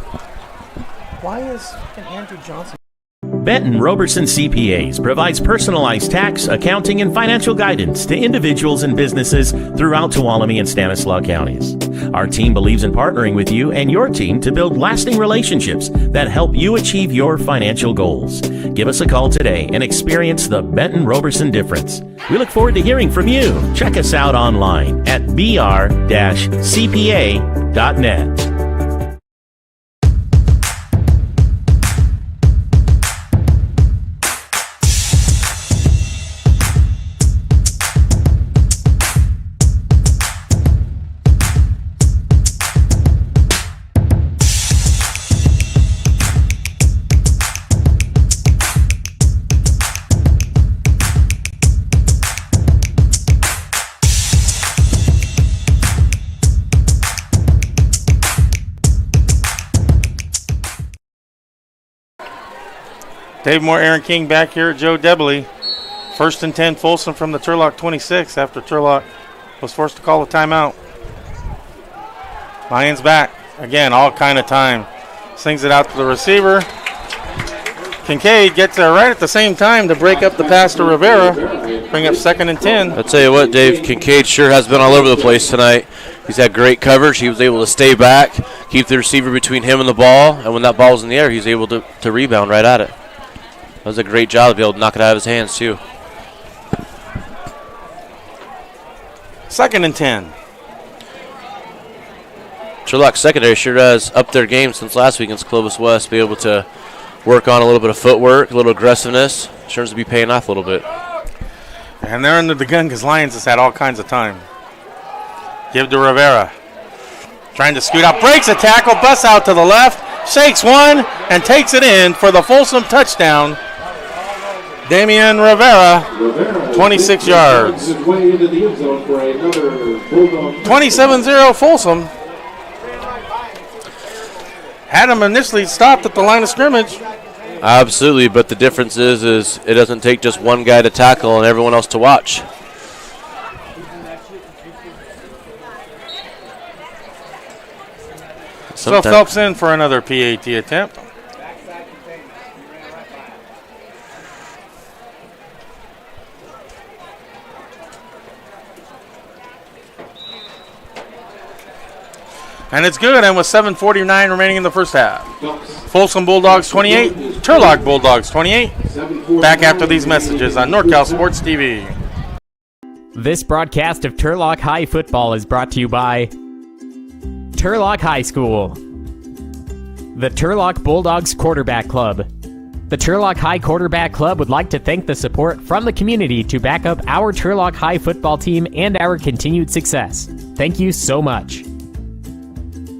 Speaker 1: Why is Andrew Johnson?
Speaker 8: Benton Roberson CPAs provides personalized tax, accounting, and financial guidance to individuals and businesses throughout Tuolumne and Stanislaus counties. Our team believes in partnering with you and your team to build lasting relationships that help you achieve your financial goals. Give us a call today and experience the Benton Roberson difference. We look forward to hearing from you. Check us out online at br-cpa.net.
Speaker 1: Dave Moore, Aaron King back here at Joe Debley. 1st and 10 Folsom from the Turlock 26 after Turlock was forced to call a timeout. Lions back. Again, all kind of time. Slings it out to the receiver. Kincaid gets there right at the same time to break up the pass to Rivera. Bring up 2nd and 10.
Speaker 2: I'll tell you what, Dave, Kincaid sure has been all over the place tonight. He's had great coverage. He was able to stay back, keep the receiver between him and the ball, and when that ball was in the air, he was able to rebound right at it. That was a great job to be able to knock it out of his hands, too.
Speaker 1: 2nd and 10.
Speaker 2: Turlock secondary sure has upped their game since last week against Clovis West. Be able to work on a little bit of footwork, a little aggressiveness. Sure to be paying off a little bit.
Speaker 1: And they're under the gun because Lions has had all kinds of time. Give to Rivera. Trying to scoot out. Breaks a tackle. Busts out to the left. Shakes one and takes it in for the Folsom touchdown. Damian Rivera, 26 yards. 27-0 Folsom. Had him initially stopped at the line of scrimmage.
Speaker 2: Absolutely, but the difference is it doesn't take just one guy to tackle and everyone else to watch.
Speaker 1: So Phelps in for another PAT attempt. And it's good, and with 7:49 remaining in the first half. Folsom Bulldogs 28, Turlock Bulldogs 28. Back after these messages on NorCal Sports TV.
Speaker 7: This broadcast of Turlock High Football is brought to you by Turlock High School, the Turlock Bulldogs Quarterback Club. The Turlock High Quarterback Club would like to thank the support from the community to back up our Turlock High football team and our continued success. Thank you so much.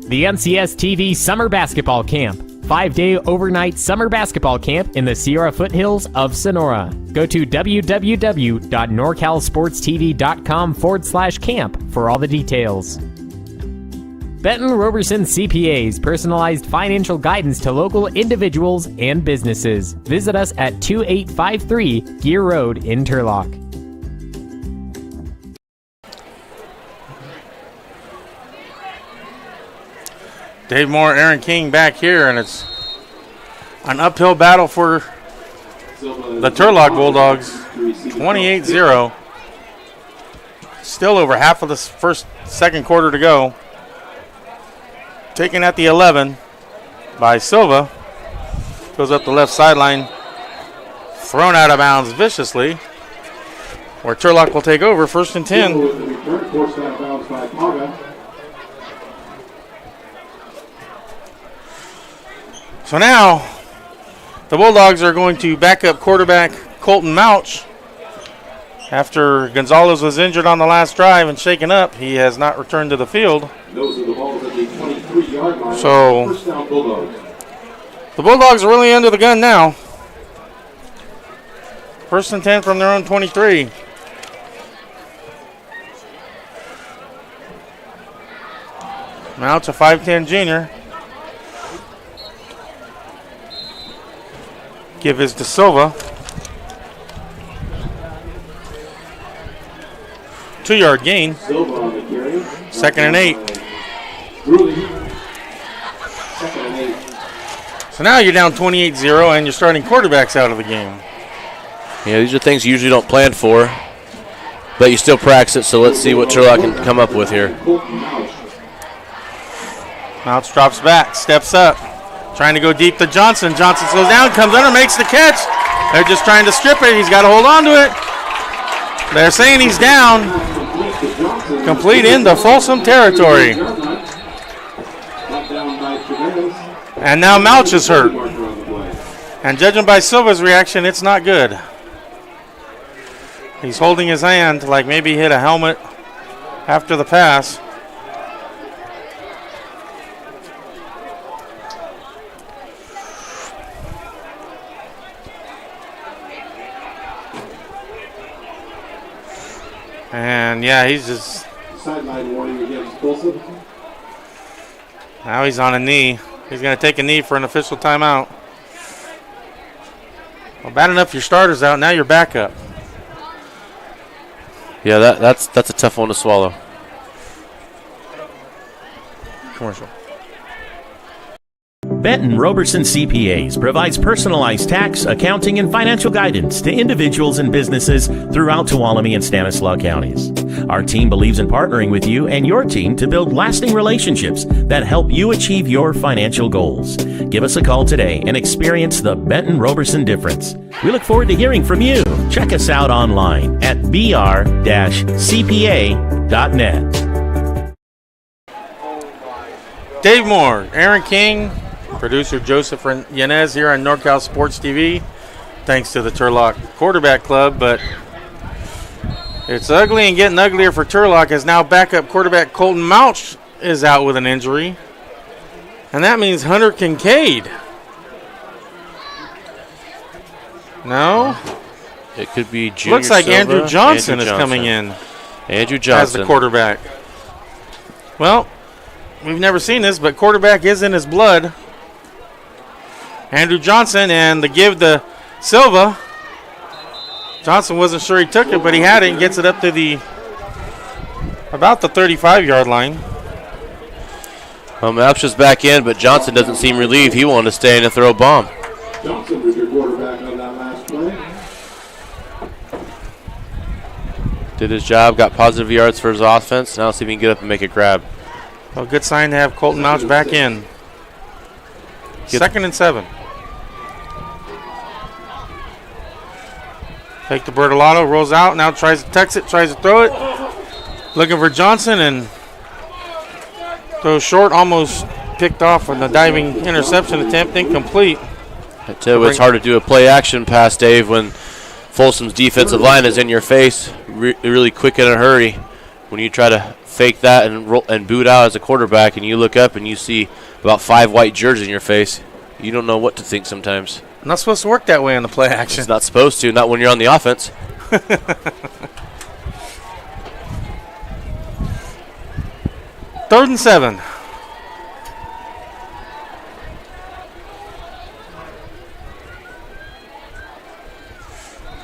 Speaker 7: The NCS TV Summer Basketball Camp, 5-day overnight summer basketball camp in the Sierra foothills of Sonora. Go to www.norcalsportstv.com/camp for all the details. Benton Roberson CPAs, personalized financial guidance to local individuals and businesses. Visit us at 2853 Gear Road in Turlock.
Speaker 1: Dave Moore, Aaron King back here, and it's an uphill battle for the Turlock Bulldogs. 28-0. Still over half of the second quarter to go. Taken at the 11 by Silva. Goes up the left sideline. Thrown out of bounds viciously. Where Turlock will take over, 1st and 10. So now, the Bulldogs are going to back up quarterback Colton Mouch. After Gonzalez was injured on the last drive and shaken up, he has not returned to the field.
Speaker 6: Those are the balls at the 23-yard line.
Speaker 1: So,
Speaker 6: First down, Bulldogs.
Speaker 1: The Bulldogs are really under the gun now. 1st and 10 from their own 23. Mouch, a 5'10 junior. Give his to Silva. 2-yard gain.
Speaker 6: Silva on the carry.
Speaker 1: 2nd and 8.
Speaker 6: Ruling. 2nd and 8.
Speaker 1: So now you're down 28-0 and you're starting quarterbacks out of the game.
Speaker 2: Yeah, these are things you usually don't plan for, but you still practice it, so let's see what Turlock can come up with here.
Speaker 1: Mouch drops back, steps up. Trying to go deep to Johnson. Johnson slows down, comes under, makes the catch. They're just trying to strip it. He's got to hold on to it. They're saying he's down. Complete into Folsom territory. And now Mouch is hurt. And judging by Silva's reaction, it's not good. He's holding his hand like maybe he hit a helmet after the pass. And yeah, he's just
Speaker 6: sideline warning against Folsom.
Speaker 1: Now he's on a knee. He's going to take a knee for an official timeout. Well, bad enough your starter's out. Now you're backup.
Speaker 2: Yeah, that's a tough one to swallow.
Speaker 1: Commercial.
Speaker 8: Benton Roberson CPAs provides personalized tax, accounting, and financial guidance to individuals and businesses throughout Tuolumne and Stanislaus counties. Our team believes in partnering with you and your team to build lasting relationships that help you achieve your financial goals. Give us a call today and experience the Benton Roberson difference. We look forward to hearing from you. Check us out online at br-cpa.net.
Speaker 1: Dave Moore, Aaron King, producer Joseph Yanez here on NorCal Sports TV. Thanks to the Turlock Quarterback Club, but it's ugly and getting uglier for Turlock as now backup quarterback Colton Mouch is out with an injury. And that means Hunter Kincaid. No?
Speaker 2: It could be Junior
Speaker 1: Looks like
Speaker 2: Silva.
Speaker 1: Andrew Johnson is coming in
Speaker 2: Andrew Johnson
Speaker 1: as the quarterback. Well, we've never seen this, but quarterback is in his blood. Andrew Johnson, and the give to Silva. Johnson wasn't sure he took it, but he had it and gets it up to about the 35-yard line.
Speaker 2: Well, Mouch is back in, but Johnson doesn't seem relieved. He wanted to stay in and throw a bomb.
Speaker 6: Johnson was your quarterback on that last play.
Speaker 2: Did his job, got positive yards for his offense. Now let's see if he can get up and make a grab.
Speaker 1: Well, good sign to have Colton Mouch back in. 2nd and 7. Take the Bertolotto, rolls out, now tries to tucks it, tries to throw it. Looking for Johnson and throws short, almost picked off on the diving interception attempt, incomplete.
Speaker 2: I tell you, it's hard to do a play action pass, Dave, when Folsom's defensive line is in your face, really quick in a hurry. When you try to fake that and boot out as a quarterback and you look up and you see about 5 white jerseys in your face, you don't know what to think sometimes.
Speaker 1: Not supposed to work that way on the play action.
Speaker 2: It's not supposed to, not when you're on the offense.
Speaker 1: 3rd and 7.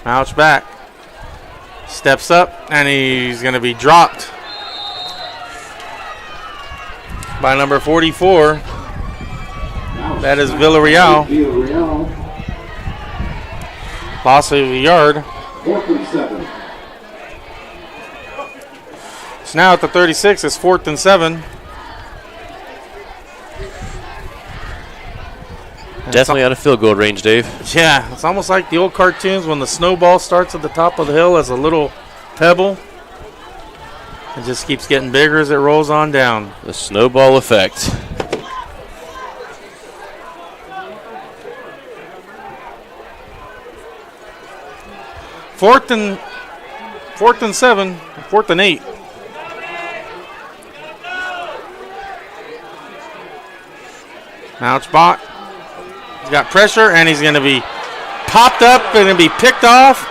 Speaker 1: Mouch back. Steps up, and he's going to be dropped by number 44. That is Villarreal. Loss of a yard.
Speaker 6: 4th and 7.
Speaker 1: It's now at the 36. It's 4th and 7.
Speaker 2: Definitely out of field goal range, Dave.
Speaker 1: Yeah, it's almost like the old cartoons when the snowball starts at the top of the hill as a little pebble. It just keeps getting bigger as it rolls on down.
Speaker 2: The snowball effect.
Speaker 1: Fourth and 7, 4th and 8. Now it's Bach. He's got pressure, and he's going to be popped up and going to be picked off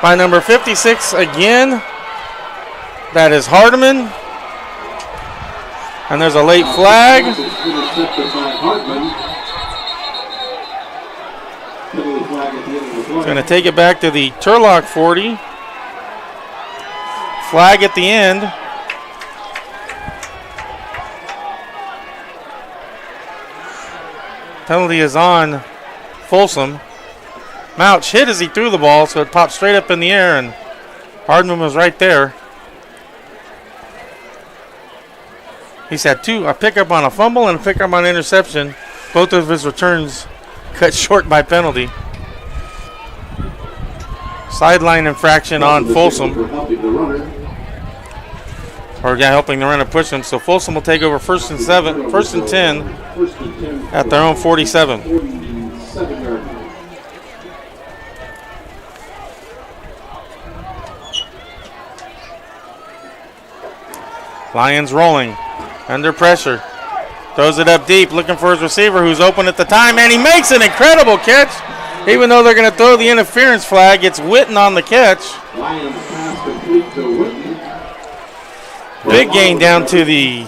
Speaker 1: by number 56 again. That is Hardiman. And there's a late flag. He's going to take it back to the Turlock 40. Flag at the end. Penalty is on Folsom. Mouch hit as he threw the ball, so it popped straight up in the air, and Hardman was right there. He's had a pickup on a fumble and a pickup on an interception. Both of his returns cut short by penalty. Sideline infraction on Folsom. Or helping the runner push him. So Folsom will take over 1st and 10 at their own 47. Lions rolling, under pressure. Throws it up deep, looking for his receiver who's open at the time, and he makes an incredible catch. Even though they're going to throw the interference flag, it's Witten on the catch.
Speaker 6: Lions pass complete to Witten.
Speaker 1: Big gain down to the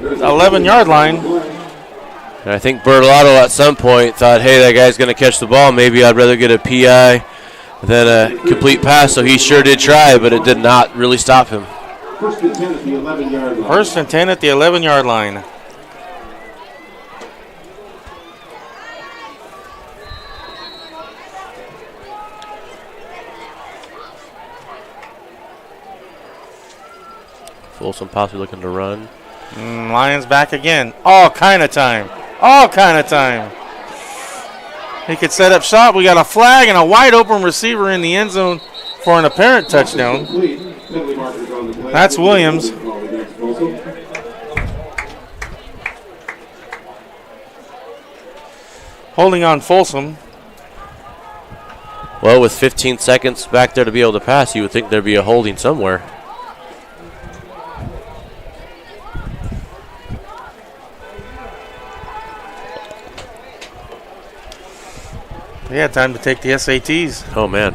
Speaker 1: 11-yard line.
Speaker 2: And I think Bertolotto at some point thought, hey, that guy's going to catch the ball. Maybe I'd rather get a PI than a complete pass. So he sure did try, but it did not really stop him.
Speaker 6: 1st and 10 at the 11-yard line.
Speaker 1: 1st and 10 at the 11-yard line.
Speaker 2: Folsom possibly looking to run.
Speaker 1: Lions back again. All kind of time. He could set up shop. We got a flag and a wide open receiver in the end zone for an apparent touchdown. That's Williams. Holding on Folsom.
Speaker 2: Well, with 15 seconds back there to be able to pass, you would think there'd be a holding somewhere.
Speaker 1: He had time to take the SATs.
Speaker 2: Oh, man.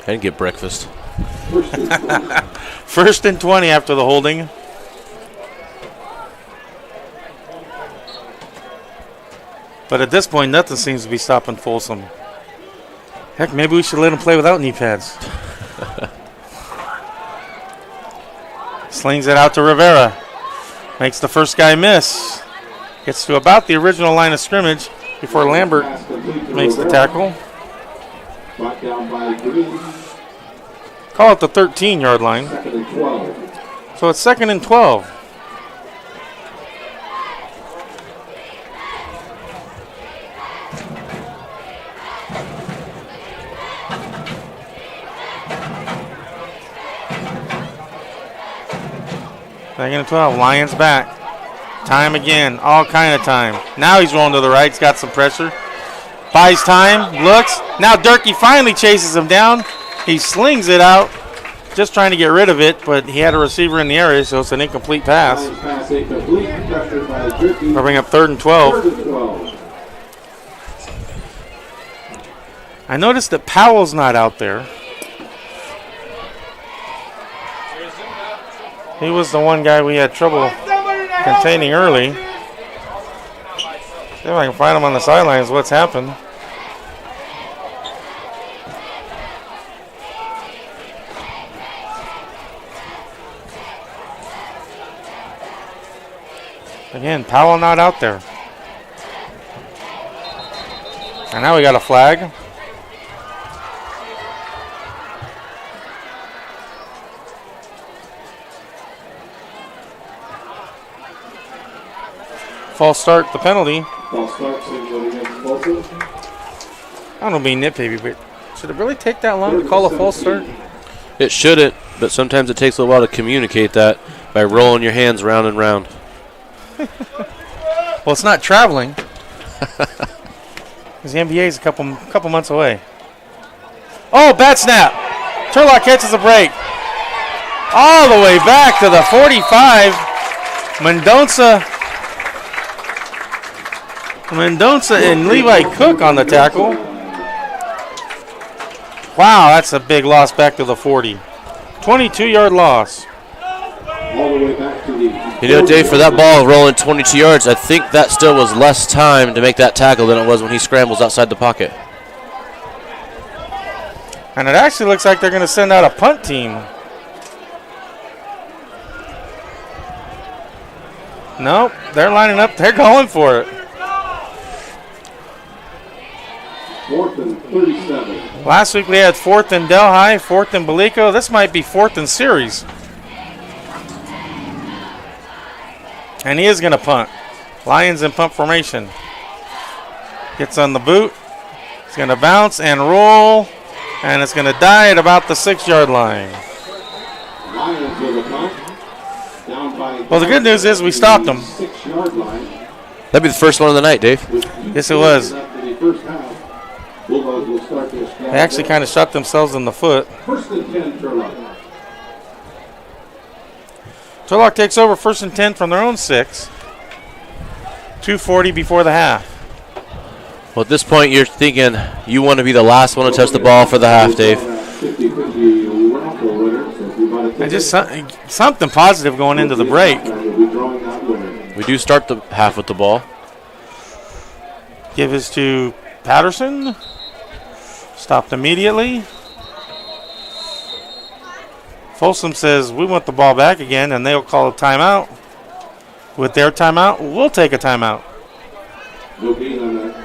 Speaker 2: And get breakfast.
Speaker 1: 1st and 20 after the holding. But at this point, nothing seems to be stopping Folsom. Heck, maybe we should let him play without knee pads. Slings it out to Rivera. Makes the first guy miss. Gets to about the original line of scrimmage before Lambert makes the tackle. Call it the 13-yard line. So it's 2nd and 12. Second and 12. Lions back. Time again. All kind of time. Now he's rolling to the right. He's got some pressure. Buys time. Looks. Now Durkee finally chases him down. He slings it out. Just trying to get rid of it, but he had a receiver in the area, so it's an incomplete pass. We'll bring up 3rd and 12. I noticed that Powell's not out there. He was the one guy we had trouble containing early. See if I can find him on the sidelines. What's happened? Again, Powell not out there. And now we got a flag. False start, the penalty.
Speaker 6: False start, single against Folsom.
Speaker 1: I don't know, being nitpicky, but should it really take that long to call a false start?
Speaker 2: It shouldn't, but sometimes it takes a while to communicate that by rolling your hands round and round.
Speaker 1: Well, it's not traveling. Because the NBA is a couple months away. Oh, bad snap. Turlock catches a break. All the way back to the 45. Mendonça and Levi Cook on the tackle. Wow, that's a big loss back to the 40. 22-yard loss.
Speaker 6: All the way back to the...
Speaker 2: You know, Dave, for that ball rolling 22 yards, I think that still was less time to make that tackle than it was when he scrambles outside the pocket.
Speaker 1: And it actually looks like they're going to send out a punt team. Nope, they're lining up. They're going for it.
Speaker 6: 4th and 37.
Speaker 1: Last week we had 4th and Delhi, 4th and Belico. This might be 4th and series. And he is going to punt. Lions in punt formation. Gets on the boot. He's going to bounce and roll. And it's going to die at about the 6-yard line.
Speaker 6: Lions with a punt. Down by...
Speaker 1: Well, the good news is we stopped them.
Speaker 6: 6-yard line.
Speaker 2: That'd be the first one of the night, Dave.
Speaker 1: Yes, it was.
Speaker 6: After the first half, Bulldogs will start their stride.
Speaker 1: They actually kind of shot themselves in the foot.
Speaker 6: 1st and 10, Turlock.
Speaker 1: Turlock takes over 1st and 10 from their own 6. 2:40 before the half.
Speaker 2: Well, at this point, you're thinking you want to be the last one to touch the ball for the half, Dave.
Speaker 1: And just something positive going into the break.
Speaker 2: We do start the half with the ball.
Speaker 1: Give this to Patterson. Stopped immediately. Folsom says we want the ball back again, and they'll call a timeout. With their timeout, we'll take a timeout.
Speaker 6: No gain on that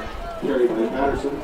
Speaker 6: carry by Patterson.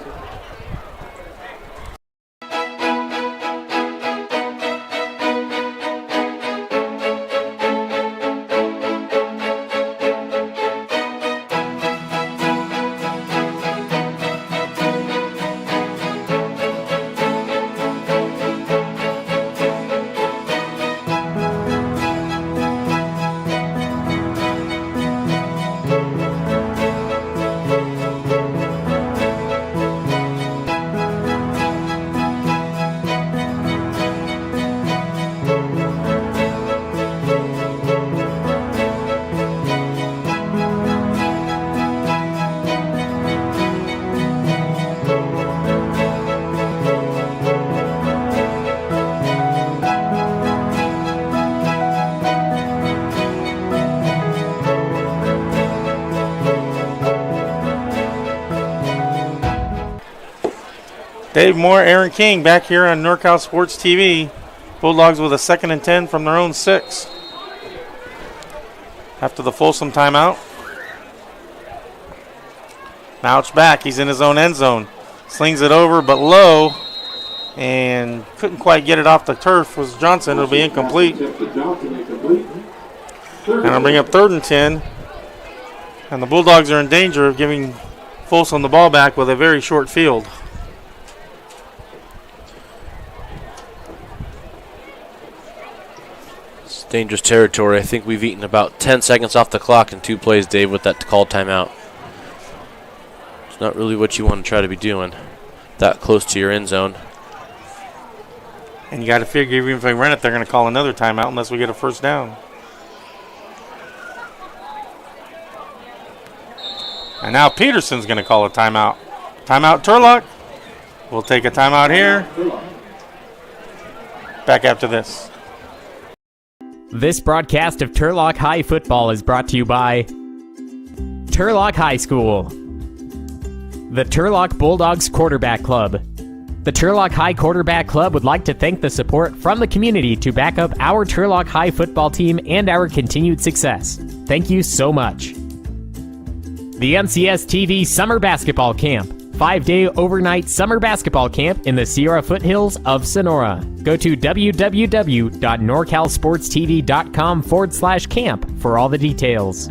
Speaker 1: Dave Moore, Aaron King back here on NorCal Sports TV. Bulldogs with a 2nd and 10 from their own 6. After the Folsom timeout. Mouch back. He's in his own end zone. Slings it over, but low. And couldn't quite get it off the turf. Was Johnson. It'll be incomplete. And I'll bring up 3rd and 10. And the Bulldogs are in danger of giving Folsom the ball back with a very short field.
Speaker 2: Dangerous territory. I think we've eaten about 10 seconds off the clock in 2 plays, Dave, with that called timeout. It's not really what you want to try to be doing that close to your end zone.
Speaker 1: And you got to figure even if they run it, they're going to call another timeout unless we get a first down. And now Peterson's going to call a timeout. Timeout, Turlock. We'll take a timeout here. Back after this.
Speaker 7: This broadcast of Turlock High Football is brought to you by Turlock High School, the Turlock Bulldogs Quarterback Club, The Turlock High Quarterback Club would like to thank the support from the community to back up our Turlock High football team and our continued success. Thank you so much. The NCS TV Summer Basketball Camp. 5-day overnight summer basketball camp in the Sierra foothills of Sonora. Go to www.norcalsportstv.com/camp for all the details.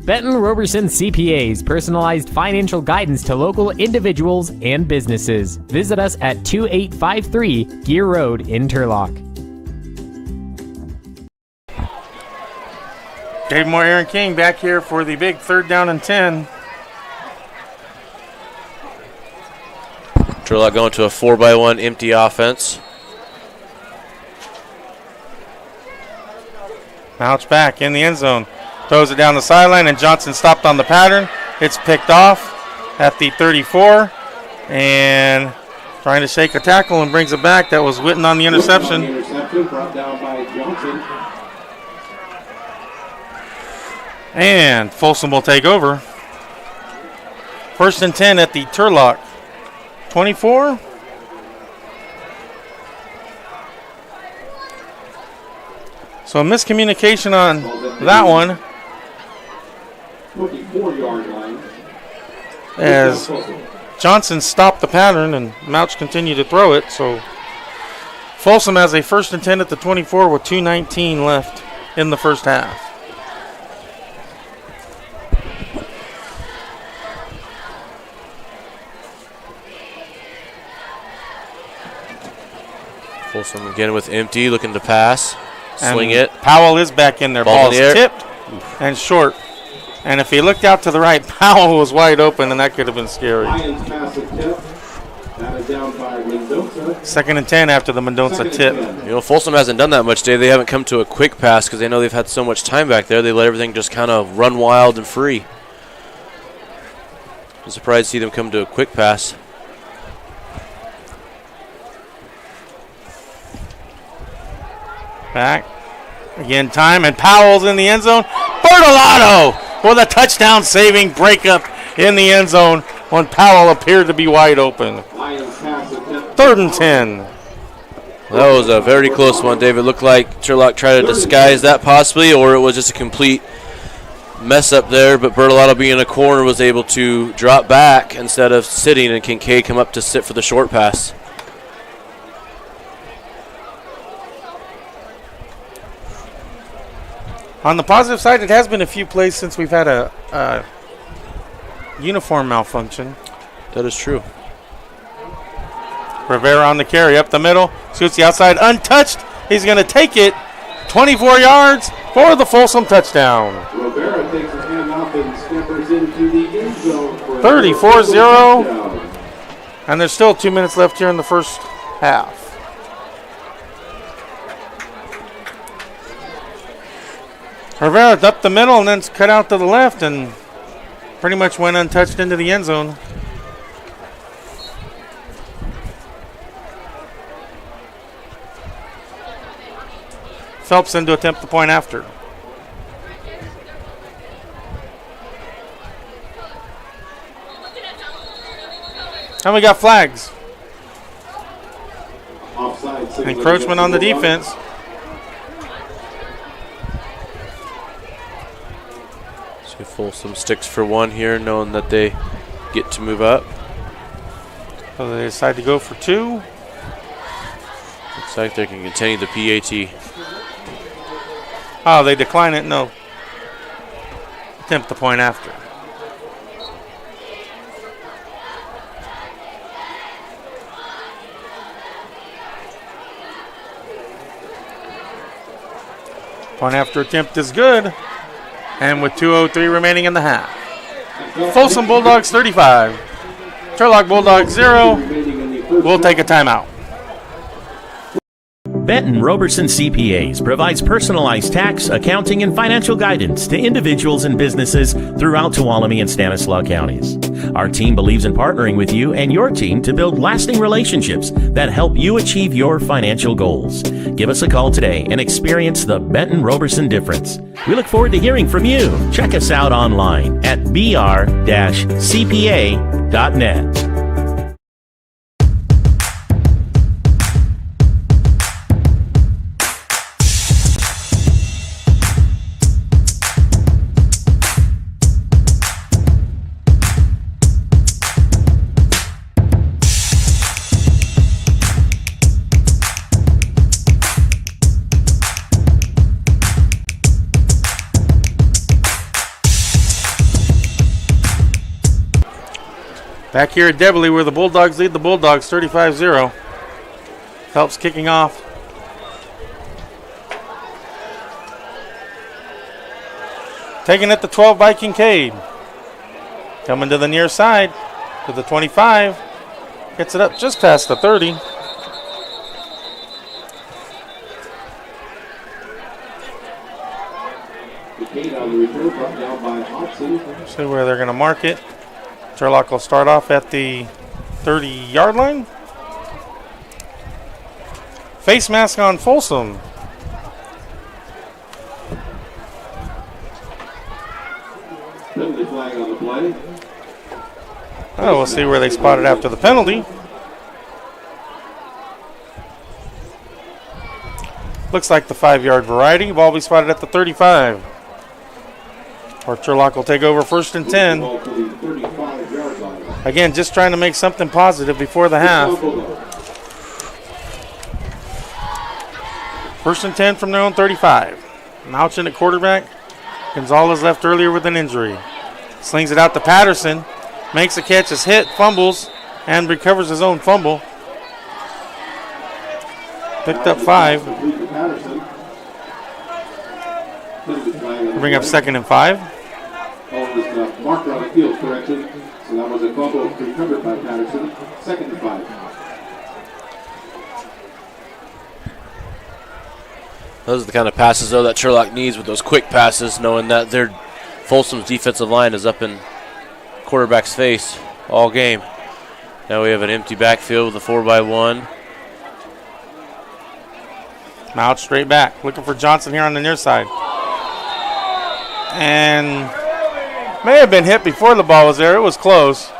Speaker 7: Benton Roberson CPAs, personalized financial guidance to local individuals and businesses. Visit us at 2853 Gear Road in Turlock.
Speaker 1: Dave Moore, Aaron King back here for the big 3rd down and 10.
Speaker 2: Turlock going to a 4-by-1 empty offense.
Speaker 1: Mouch back in the end zone. Throws it down the sideline, and Johnson stopped on the pattern. It's picked off at the 34. And trying to shake a tackle and brings it back. That was Witten on the interception.
Speaker 6: Interception brought down by Johnson.
Speaker 1: And Folsom will take over. 1st and 10 at the Turlock 24. So a miscommunication on that one.
Speaker 6: 24-yard line.
Speaker 1: As Johnson stopped the pattern and Mouch continued to throw it. So Folsom has a 1st and 10 at the 24 with 2:19 left in the first half.
Speaker 2: Folsom again with empty, looking to pass. Sling it.
Speaker 1: Powell is back in there.
Speaker 2: Ball's in the air.
Speaker 1: Tipped and short. And if he looked out to the right, Powell was wide open, and that could have been scary.
Speaker 6: Lions pass a tip. That is down by Mendoza.
Speaker 1: 2nd and 10 after the Mendoza tip.
Speaker 2: You know, Folsom hasn't done that much today. They haven't come to a quick pass because they know they've had so much time back there. They let everything just kind of run wild and free. I'm surprised to see them come to a quick pass.
Speaker 1: Back. Again, time, and Powell's in the end zone. Bertolato with a touchdown-saving breakup in the end zone when Powell appeared to be wide open. 3rd and 10.
Speaker 2: That was a very close one, David. Looked like Turlock tried to disguise that possibly, or it was just a complete mess up there, but Bertolato being in a corner was able to drop back instead of sitting, and Kincaid come up to sit for the short pass.
Speaker 1: On the positive side, it has been a few plays since we've had a uniform malfunction.
Speaker 2: That is true.
Speaker 1: Rivera on the carry, up the middle, shoots the outside, untouched. He's going to take it 24 yards for the Folsom touchdown.
Speaker 6: Rivera takes a handoff and scampers into the end zone for
Speaker 1: 34-0. And there's still 2 minutes left here in the first half. Rivera's up the middle and then cut out to the left and pretty much went untouched into the end zone. Phelps in to attempt the point after. And we got flags.
Speaker 6: Offside,
Speaker 1: Encroachment on the defense.
Speaker 2: So Folsom sticks for one here, knowing that they get to move up.
Speaker 1: So they decide to go for 2.
Speaker 2: Looks like they can continue the PAT.
Speaker 1: Oh, they decline it? No. Attempt the point after. Point after attempt is good. And with 2:03 remaining in the half. Folsom Bulldogs 35. Turlock Bulldogs 0. We'll take a timeout.
Speaker 8: Benton Roberson CPAs provides personalized tax, accounting, and financial guidance to individuals and businesses throughout Tuolumne and Stanislaus counties. Our team believes in partnering with you and your team to build lasting relationships that help you achieve your financial goals. Give us a call today and experience the Benton Roberson difference. We look forward to hearing from you. Check us out online at br-cpa.net.
Speaker 1: Back here at Debley where the Bulldogs lead the Bulldogs 35-0. Phelps kicking off. Taking it to 12 by Kincaid. Coming to the near side to the 25. Gets it up just past the 30. See where they're going to mark it. Turlock will start off at the 30-yard line. Face mask on Folsom.
Speaker 6: Penalty flag on the play.
Speaker 1: Oh, we'll see where they spot it after the penalty. Looks like the 5-yard variety. Ball will be spotted at the 35. Or Turlock will take over 1st and 10. Again, just trying to make something positive before the half. 1st and 10 from their own 35. Mouchin at quarterback. Gonzalez left earlier with an injury. Slings it out to Patterson. Makes a catch, is hit, fumbles, and recovers his own fumble. Picked up 5. Bring up 2nd and 5.
Speaker 6: Marked on the field correction. So that was a fumble recovered by Patterson. 2nd and 5.
Speaker 2: Those are the kind of passes, though, that Turlock needs with those quick passes, knowing that their Folsom's defensive line is up in quarterback's face all game. Now we have an empty backfield with a 4x1.
Speaker 1: Mount straight back. Looking for Johnson here on the near side. And may have been hit before the ball was there. It was close.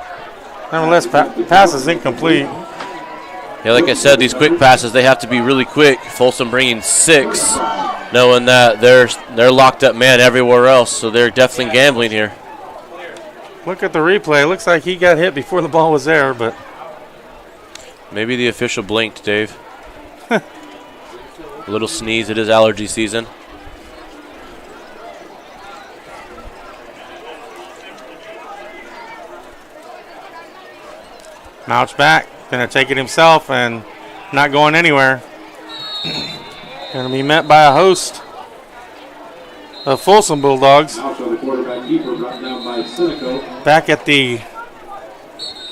Speaker 1: Nevertheless, pass is incomplete.
Speaker 2: Yeah, like I said, these quick passes, they have to be really quick. Folsom bringing 6, knowing that they're locked up man everywhere else, so they're definitely gambling here.
Speaker 1: Look at the replay. Looks like he got hit before the ball was there, but
Speaker 2: maybe the official blinked, Dave. A little sneeze. It is allergy season.
Speaker 1: Mouch back. Going to take it himself and not going anywhere. Going to be met by a host of Folsom Bulldogs. Back at the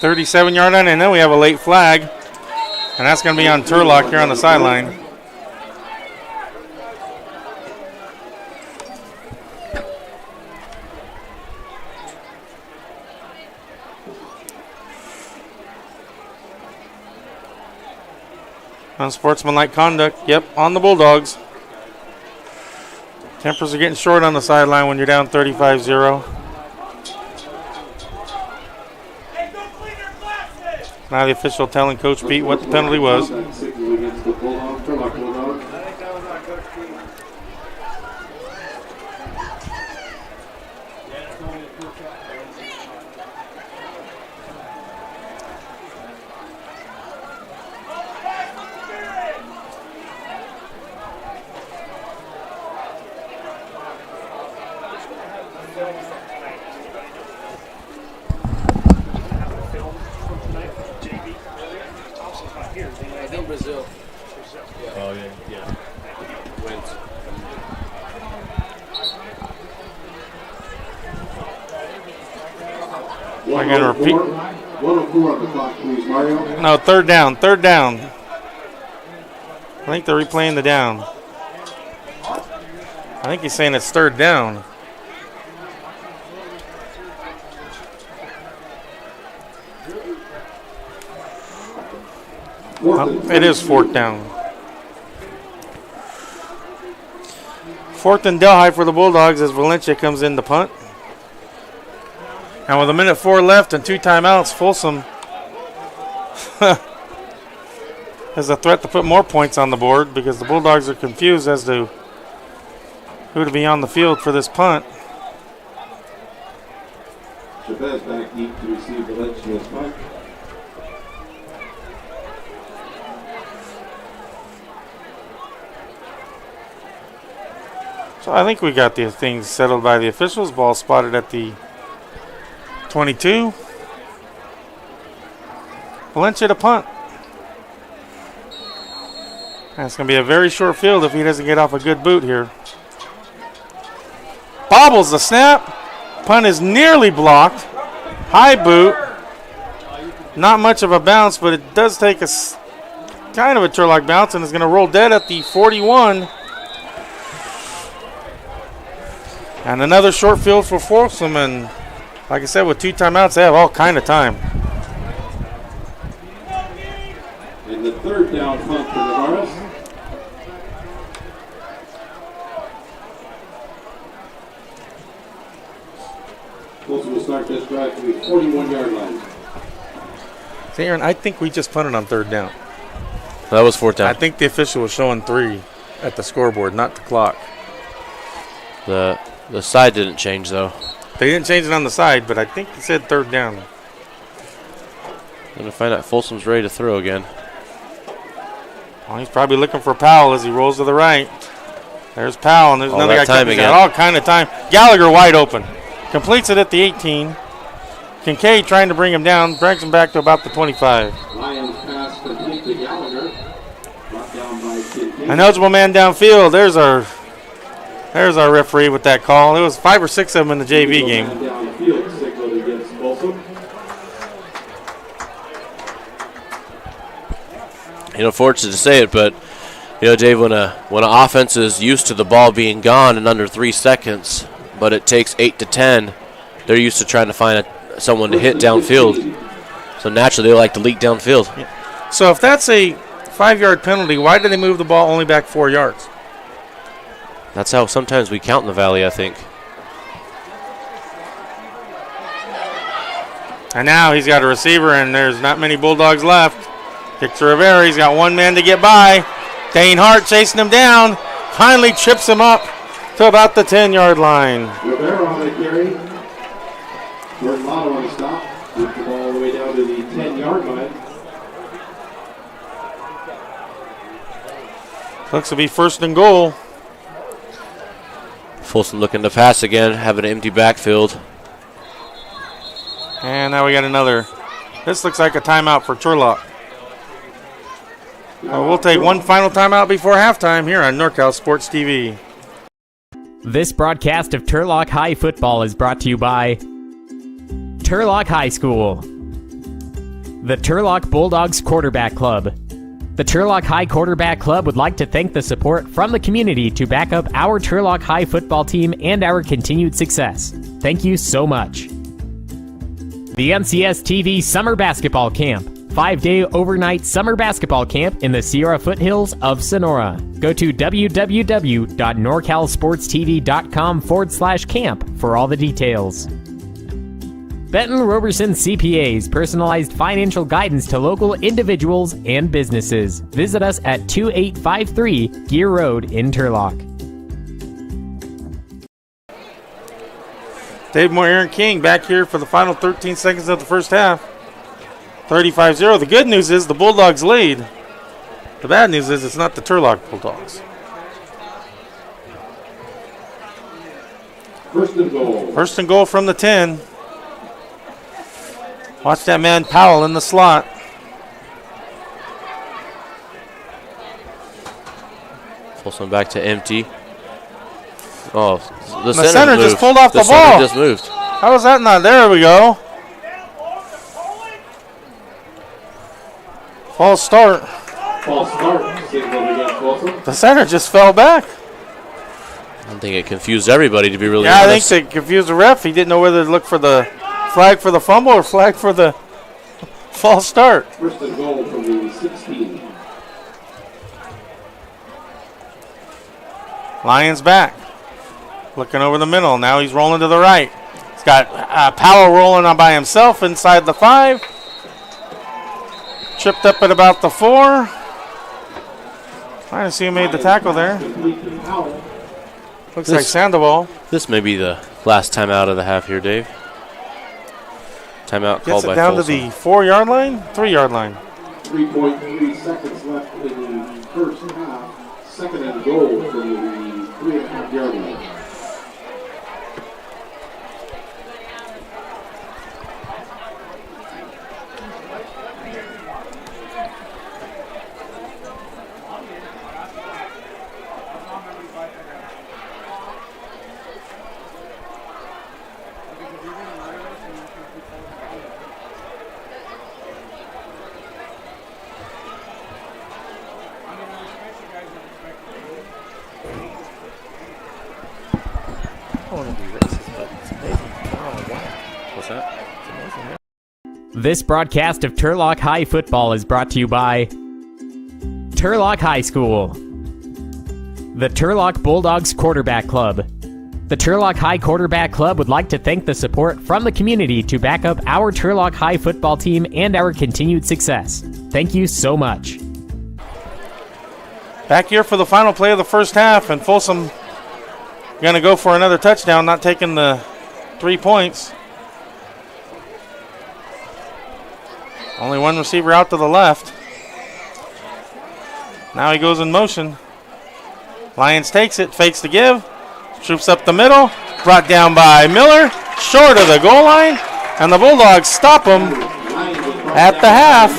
Speaker 1: 37-yard line, and then we have a late flag. And that's going to be on Turlock here on the sideline. Unsportsmanlike conduct, yep, on the Bulldogs. Tempers are getting short on the sideline when you're down 35-0. Now the official telling Coach Pete what the penalty was. I'm going to repeat.
Speaker 6: 104 on the clock, please, Mario.
Speaker 1: No, third down. I think they're replaying the down. I think he's saying it's 3rd down. It is 4th down. 4th and Delhi for the Bulldogs as Valencia comes in to punt. And with 1:04 left and 2 timeouts, Folsom has a threat to put more points on the board because the Bulldogs are confused as to who to be on the field for this punt.
Speaker 6: Chavez back deep to receive Valencia's punt.
Speaker 1: So I think we got the things settled by the officials. Ball spotted at the 22. Valencia to punt. And it's going to be a very short field if he doesn't get off a good boot here. Bobbles the snap. Punt is nearly blocked. High boot. Not much of a bounce, but it does take a kind of a Turlock bounce, and is going to roll dead at the 41. And another short field for Folsom, and like I said, with 2 timeouts, they have all kind of time.
Speaker 6: And the third down punt for Roberson. Folsom will start this drive to the 41-yard line.
Speaker 1: See, Aaron, I think we just punted on 3rd down.
Speaker 2: That was 4th down.
Speaker 1: I think the official was showing 3 at the scoreboard, not the clock.
Speaker 2: The side didn't change, though.
Speaker 1: They didn't change it on the side, but I think he said 3rd down.
Speaker 2: Going to find out Folsom's ready to throw again.
Speaker 1: Well, he's probably looking for Powell as he rolls to the right. There's Powell, and there's
Speaker 2: All
Speaker 1: another
Speaker 2: that
Speaker 1: guy
Speaker 2: time
Speaker 1: coming
Speaker 2: again.
Speaker 1: out. All kind of time. Gallagher wide open. Completes it at the 18. Kincaid trying to bring him down, brings him back to about the 25.
Speaker 6: Lions pass complete to Gallagher. Brought down by Kincaid.
Speaker 1: An eligible man downfield. There's our referee with that call. It was 5 or 6 of them in the JV game.
Speaker 6: Downfield signaled against Folsom.
Speaker 2: Unfortunate to say it, but Dave, when an offense is used to the ball being gone in under 3 seconds, but it takes 8 to 10, they're used to trying to find someone to hit downfield. So naturally, they like to leak downfield.
Speaker 1: So if that's a 5-yard penalty, why did they move the ball only back 4 yards?
Speaker 2: That's how sometimes we count in the Valley, I think.
Speaker 1: And now he's got a receiver, and there's not many Bulldogs left. Kicks to Rivera. He's got 1 man to get by. Dane Hart chasing him down. Finally trips him up to about the 10-yard line.
Speaker 6: Rivera on the carry. Jordan Lotto on the stop. Moved the ball all the way down to the 10-yard line.
Speaker 1: Looks to be 1st and goal.
Speaker 2: Folsom looking to pass again, having an empty backfield.
Speaker 1: And now we got another. This looks like a timeout for Turlock. We'll take one final timeout before halftime here on NorCal Sports TV.
Speaker 7: This broadcast of Turlock High Football is brought to you by Turlock High School, the Turlock Bulldogs Quarterback Club. The Turlock High Quarterback Club would like to thank the support from the community to back up our Turlock High football team and our continued success. Thank you so much. The NCS TV Summer Basketball Camp, 5-day overnight summer basketball camp in the Sierra foothills of Sonora. Go to www.norcalsportstv.com/camp for all the details. Benton Roberson CPAs, personalized financial guidance to local individuals and businesses. Visit us at 2853 Gear Road in Turlock.
Speaker 1: Dave Moore, Aaron King back here for the final 13 seconds of the first half. 35-0. The good news is the Bulldogs lead. The bad news is it's not the Turlock Bulldogs.
Speaker 6: 1st and goal.
Speaker 1: 1st and goal from the 10. Watch that man Powell in the slot.
Speaker 2: Folsom back to empty. Oh, the
Speaker 1: center just pulled off the ball.
Speaker 2: Center just moved.
Speaker 1: How was that not? There we go. False start.
Speaker 6: False start. Signaled against Folsom.
Speaker 1: The center just fell back.
Speaker 2: I don't think it confused everybody, to be really
Speaker 1: Yeah,
Speaker 2: honest.
Speaker 1: I think they confused the ref. He didn't know whether to look for the flag for the fumble or flag for the false start.
Speaker 6: 1st and goal from the 16.
Speaker 1: Lions back. Looking over the middle. Now he's rolling to the right. He's got Powell rolling on by himself inside the 5. Tripped up at about the 4. Trying to see who made the tackle there. Looks like Sandoval.
Speaker 2: This may be the last timeout of the half here, Dave. Timeout called
Speaker 1: Gets it
Speaker 2: by
Speaker 1: down
Speaker 2: Folsom.
Speaker 1: to the 4-yard line, 3-yard line.
Speaker 6: 3.3 seconds left in the first half. 2nd and goal from the 3.5-yard line.
Speaker 5: want to be racist, but it's amazing. Oh, wow.
Speaker 2: What's that?
Speaker 5: It's amazing.
Speaker 7: This broadcast of Turlock High Football is brought to you by Turlock High School, the Turlock Bulldogs Quarterback Club. The Turlock High Quarterback Club would like to thank the support from the community to back up our Turlock High football team and our continued success. Thank you so much.
Speaker 1: Back here for the final play of the first half, and Folsom going to go for another touchdown, not taking the 3 points. Only one receiver out to the left. Now he goes in motion. Lions takes it, fakes the give, troops up the middle, brought down by Miller, short of the goal line, and the Bulldogs stop him at the half.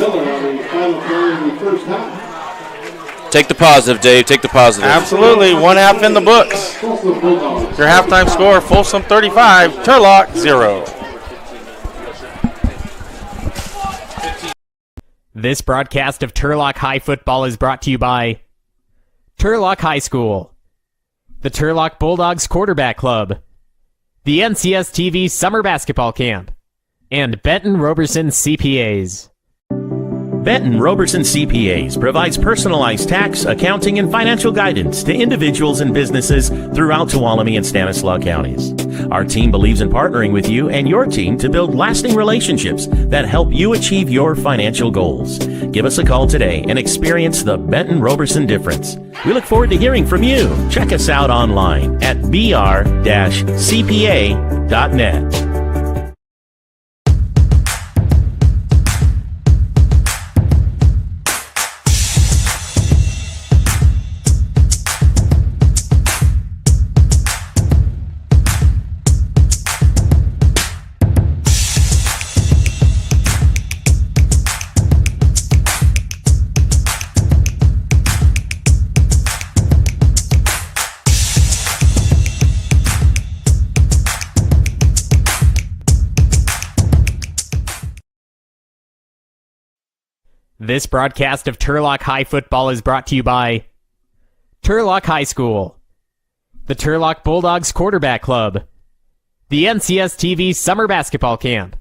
Speaker 2: Take the positive, Dave. Take the positive.
Speaker 1: Absolutely, 1 half in the books. Your halftime score, Folsom 35, Turlock 0.
Speaker 7: This broadcast of Turlock High Football is brought to you by Turlock High School, the Turlock Bulldogs Quarterback Club, the NCS TV Summer Basketball Camp, and Benton Roberson CPAs.
Speaker 8: Benton Roberson CPAs provides personalized tax, accounting, and financial guidance to individuals and businesses throughout Tuolumne and Stanislaus counties. Our team believes in partnering with you and your team to build lasting relationships that help you achieve your financial goals. Give us a call today and experience the Benton Roberson difference. We look forward to hearing from you. Check us out online at br-cpa.net.
Speaker 7: This broadcast of Turlock High Football is brought to you by Turlock High School, the Turlock Bulldogs Quarterback Club, the NCS TV Summer Basketball Camp,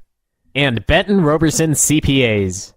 Speaker 7: and Benton Roberson CPAs.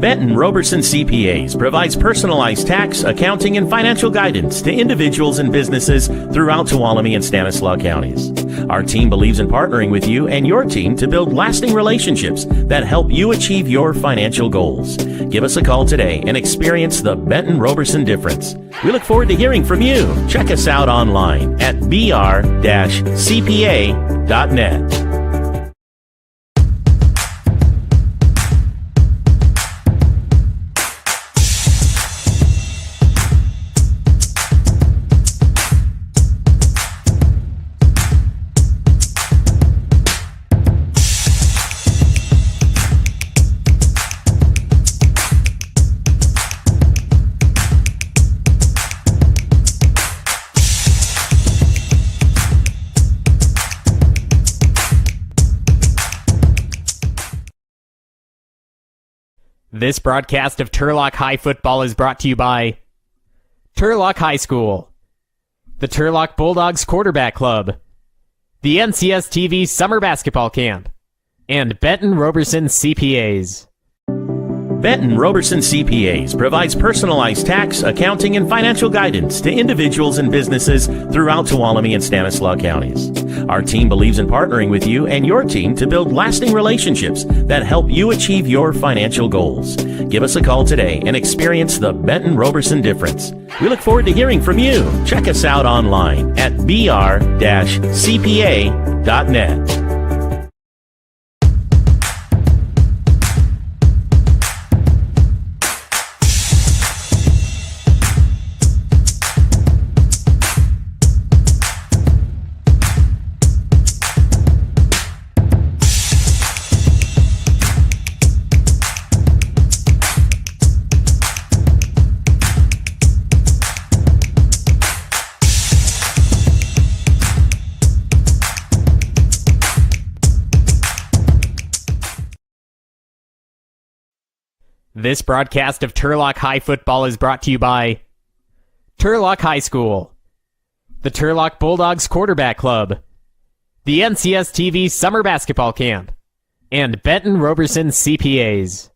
Speaker 8: Benton Roberson CPAs provides personalized tax, accounting, and financial guidance to individuals and businesses throughout Tuolumne and Stanislaus counties. Our team believes in partnering with you and your team to build lasting relationships that help you achieve your financial goals. Give us a call today and experience the Benton Roberson difference. We look forward to hearing from you. Check us out online at br-cpa.net.
Speaker 7: This broadcast of Turlock High Football is brought to you by Turlock High School, the Turlock Bulldogs Quarterback Club, the NCS TV Summer Basketball Camp, and Benton Roberson CPAs.
Speaker 8: Benton Roberson CPAs provides personalized tax, accounting, and financial guidance to individuals and businesses throughout Tuolumne and Stanislaus counties. Our team believes in partnering with you and your team to build lasting relationships that help you achieve your financial goals. Give us a call today and experience the Benton Roberson difference. We look forward to hearing from you. Check us out online at br-cpa.net.
Speaker 7: This broadcast of Turlock High Football is brought to you by Turlock High School, the Turlock Bulldogs Quarterback Club, the NCS TV Summer Basketball Camp, and Benton Roberson CPAs.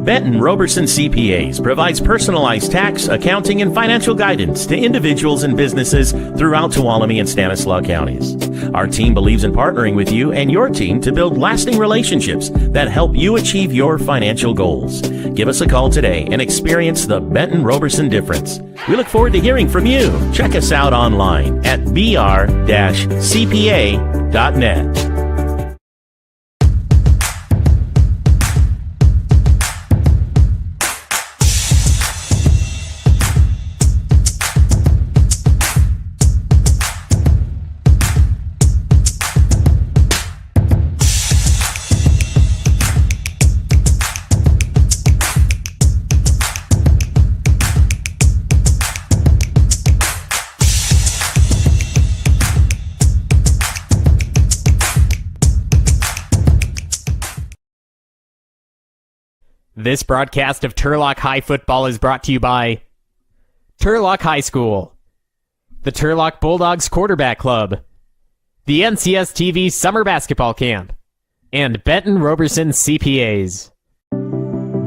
Speaker 8: Benton Roberson CPAs provides personalized tax, accounting, and financial guidance to individuals and businesses throughout Tuolumne and Stanislaus counties. Our team believes in partnering with you and your team to build lasting relationships that help you achieve your financial goals. Give us a call today and experience the Benton Roberson difference. We look forward to hearing from you. Check us out online at br-cpa.net.
Speaker 7: This broadcast of Turlock High Football is brought to you by Turlock High School, the Turlock Bulldogs Quarterback Club, the NCS TV Summer Basketball Camp, and Benton Roberson CPAs.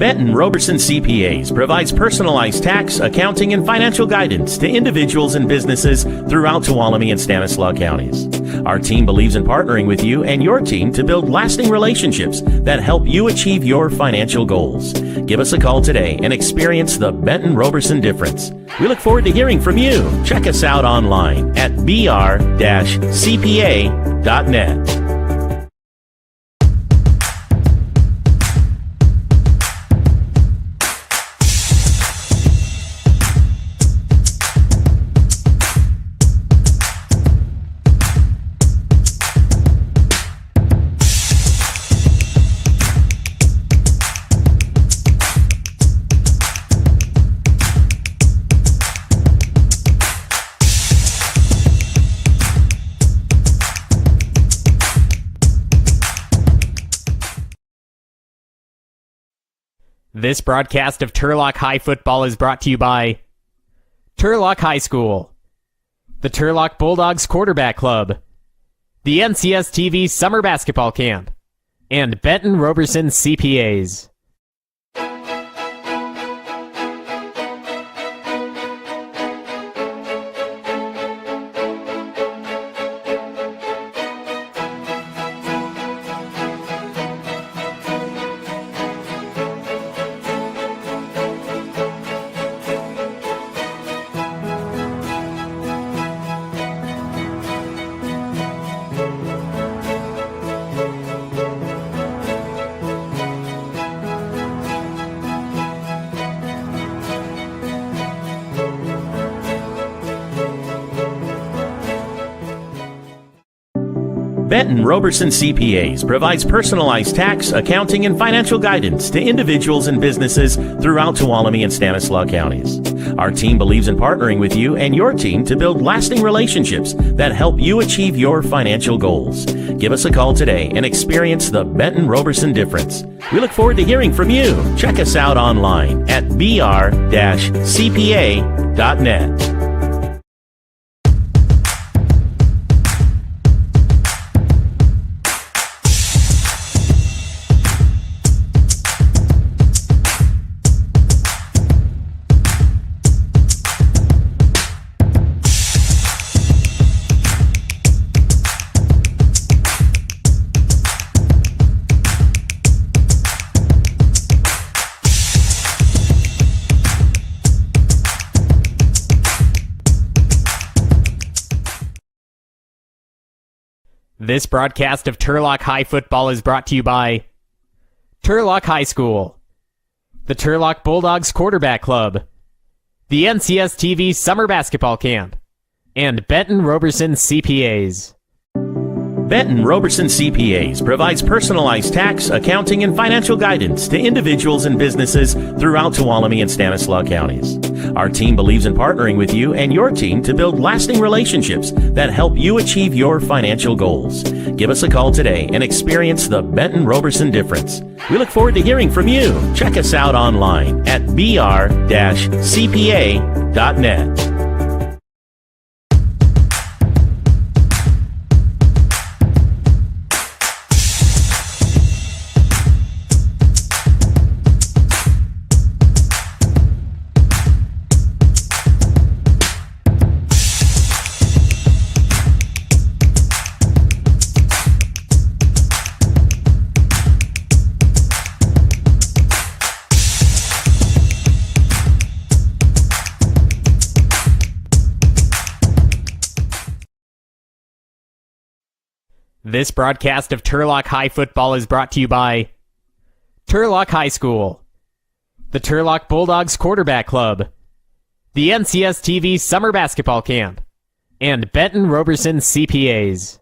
Speaker 8: Benton Roberson CPAs provides personalized tax, accounting, and financial guidance to individuals and businesses throughout Tuolumne and Stanislaus counties. Our team believes in partnering with you and your team to build lasting relationships that help you achieve your financial goals. Give us a call today and experience the Benton Roberson difference. We look forward to hearing from you. Check us out online at br-cpa.net.
Speaker 7: This broadcast of Turlock High Football is brought to you by Turlock High School, the Turlock Bulldogs Quarterback Club, the NCS TV Summer Basketball Camp, and Benton Roberson CPAs.
Speaker 8: Benton Roberson CPAs provides personalized tax, accounting, and financial guidance to individuals and businesses throughout Tuolumne and Stanislaus counties. Our team believes in partnering with you and your team to build lasting relationships that help you achieve your financial goals. Give us a call today and experience the Benton Roberson difference. We look forward to hearing from you. Check us out online at br-cpa.net.
Speaker 7: This broadcast of Turlock High Football is brought to you by Turlock High School, the Turlock Bulldogs Quarterback Club, the NCS TV Summer Basketball Camp, and Benton Roberson CPAs.
Speaker 8: Benton Roberson CPAs provides personalized tax, accounting, and financial guidance to individuals and businesses throughout Tuolumne and Stanislaus counties. Our team believes in partnering with you and your team to build lasting relationships that help you achieve your financial goals. Give us a call today and experience the Benton Roberson difference. We look forward to hearing from you. Check us out online at br-cpa.net.
Speaker 7: This broadcast of Turlock High Football is brought to you by Turlock High School, the Turlock Bulldogs Quarterback Club, the NCS TV Summer Basketball Camp, and Benton Roberson CPAs.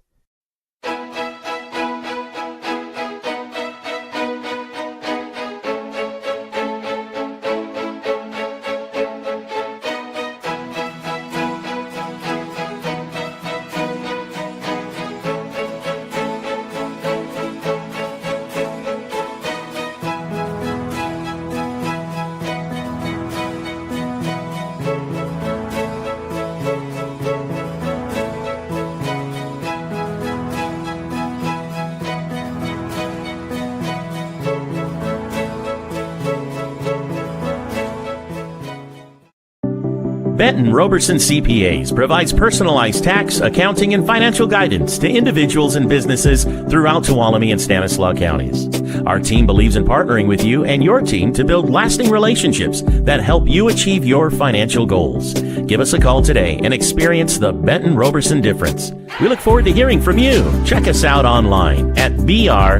Speaker 8: Benton Roberson CPAs provides personalized tax, accounting, and financial guidance to individuals and businesses throughout Tuolumne and Stanislaus counties. Our team believes in partnering with you and your team to build lasting relationships that help you achieve your financial goals. Give us a call today and experience the Benton Roberson difference. We look forward to hearing from you. Check us out online at br-cpa.net.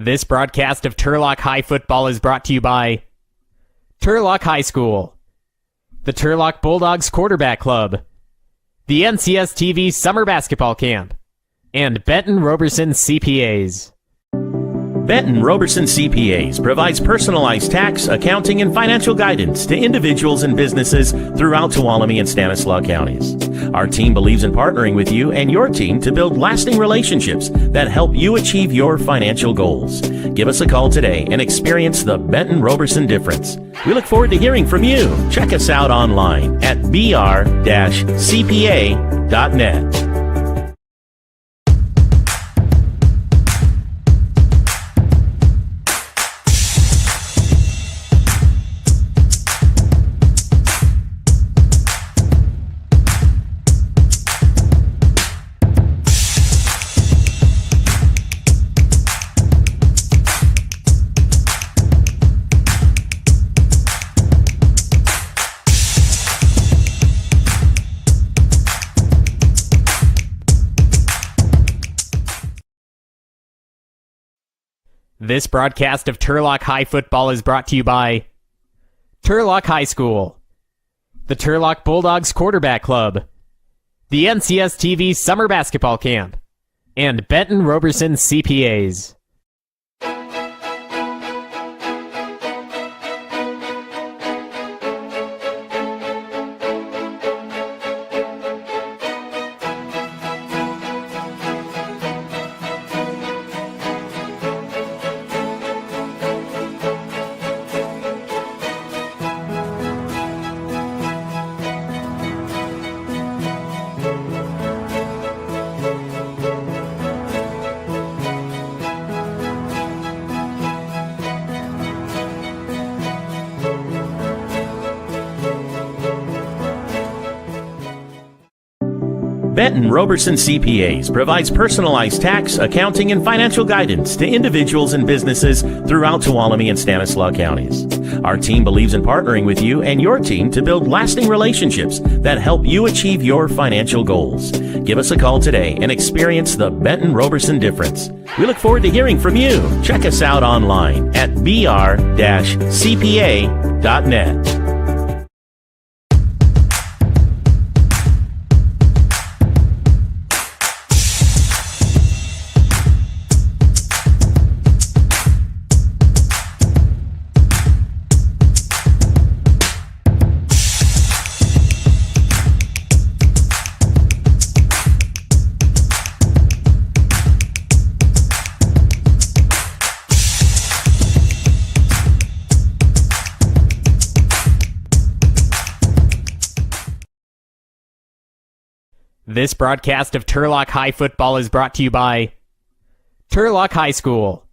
Speaker 7: This broadcast of Turlock High Football is brought to you by Turlock High School, the Turlock Bulldogs Quarterback Club, the NCS TV Summer Basketball Camp, and Benton Roberson CPAs.
Speaker 8: Benton Roberson CPAs provides personalized tax, accounting, and financial guidance to individuals and businesses throughout Tuolumne and Stanislaus counties. Our team believes in partnering with you and your team to build lasting relationships that help you achieve your financial goals. Give us a call today and experience the Benton Roberson difference. We look forward to hearing from you. Check us out online at br-cpa.net.
Speaker 7: This broadcast of Turlock High Football is brought to you by Turlock High School, the Turlock Bulldogs Quarterback Club, the NCS TV Summer Basketball Camp, and Benton Roberson CPAs.
Speaker 8: Benton Roberson CPAs provides personalized tax, accounting, and financial guidance to individuals and businesses throughout Tuolumne and Stanislaus counties. Our team believes in partnering with you and your team to build lasting relationships that help you achieve your financial goals. Give us a call today and experience the Benton Roberson difference. We look forward to hearing from you. Check us out online at br-cpa.net.
Speaker 7: This broadcast of Turlock High Football is brought to you by Turlock High School,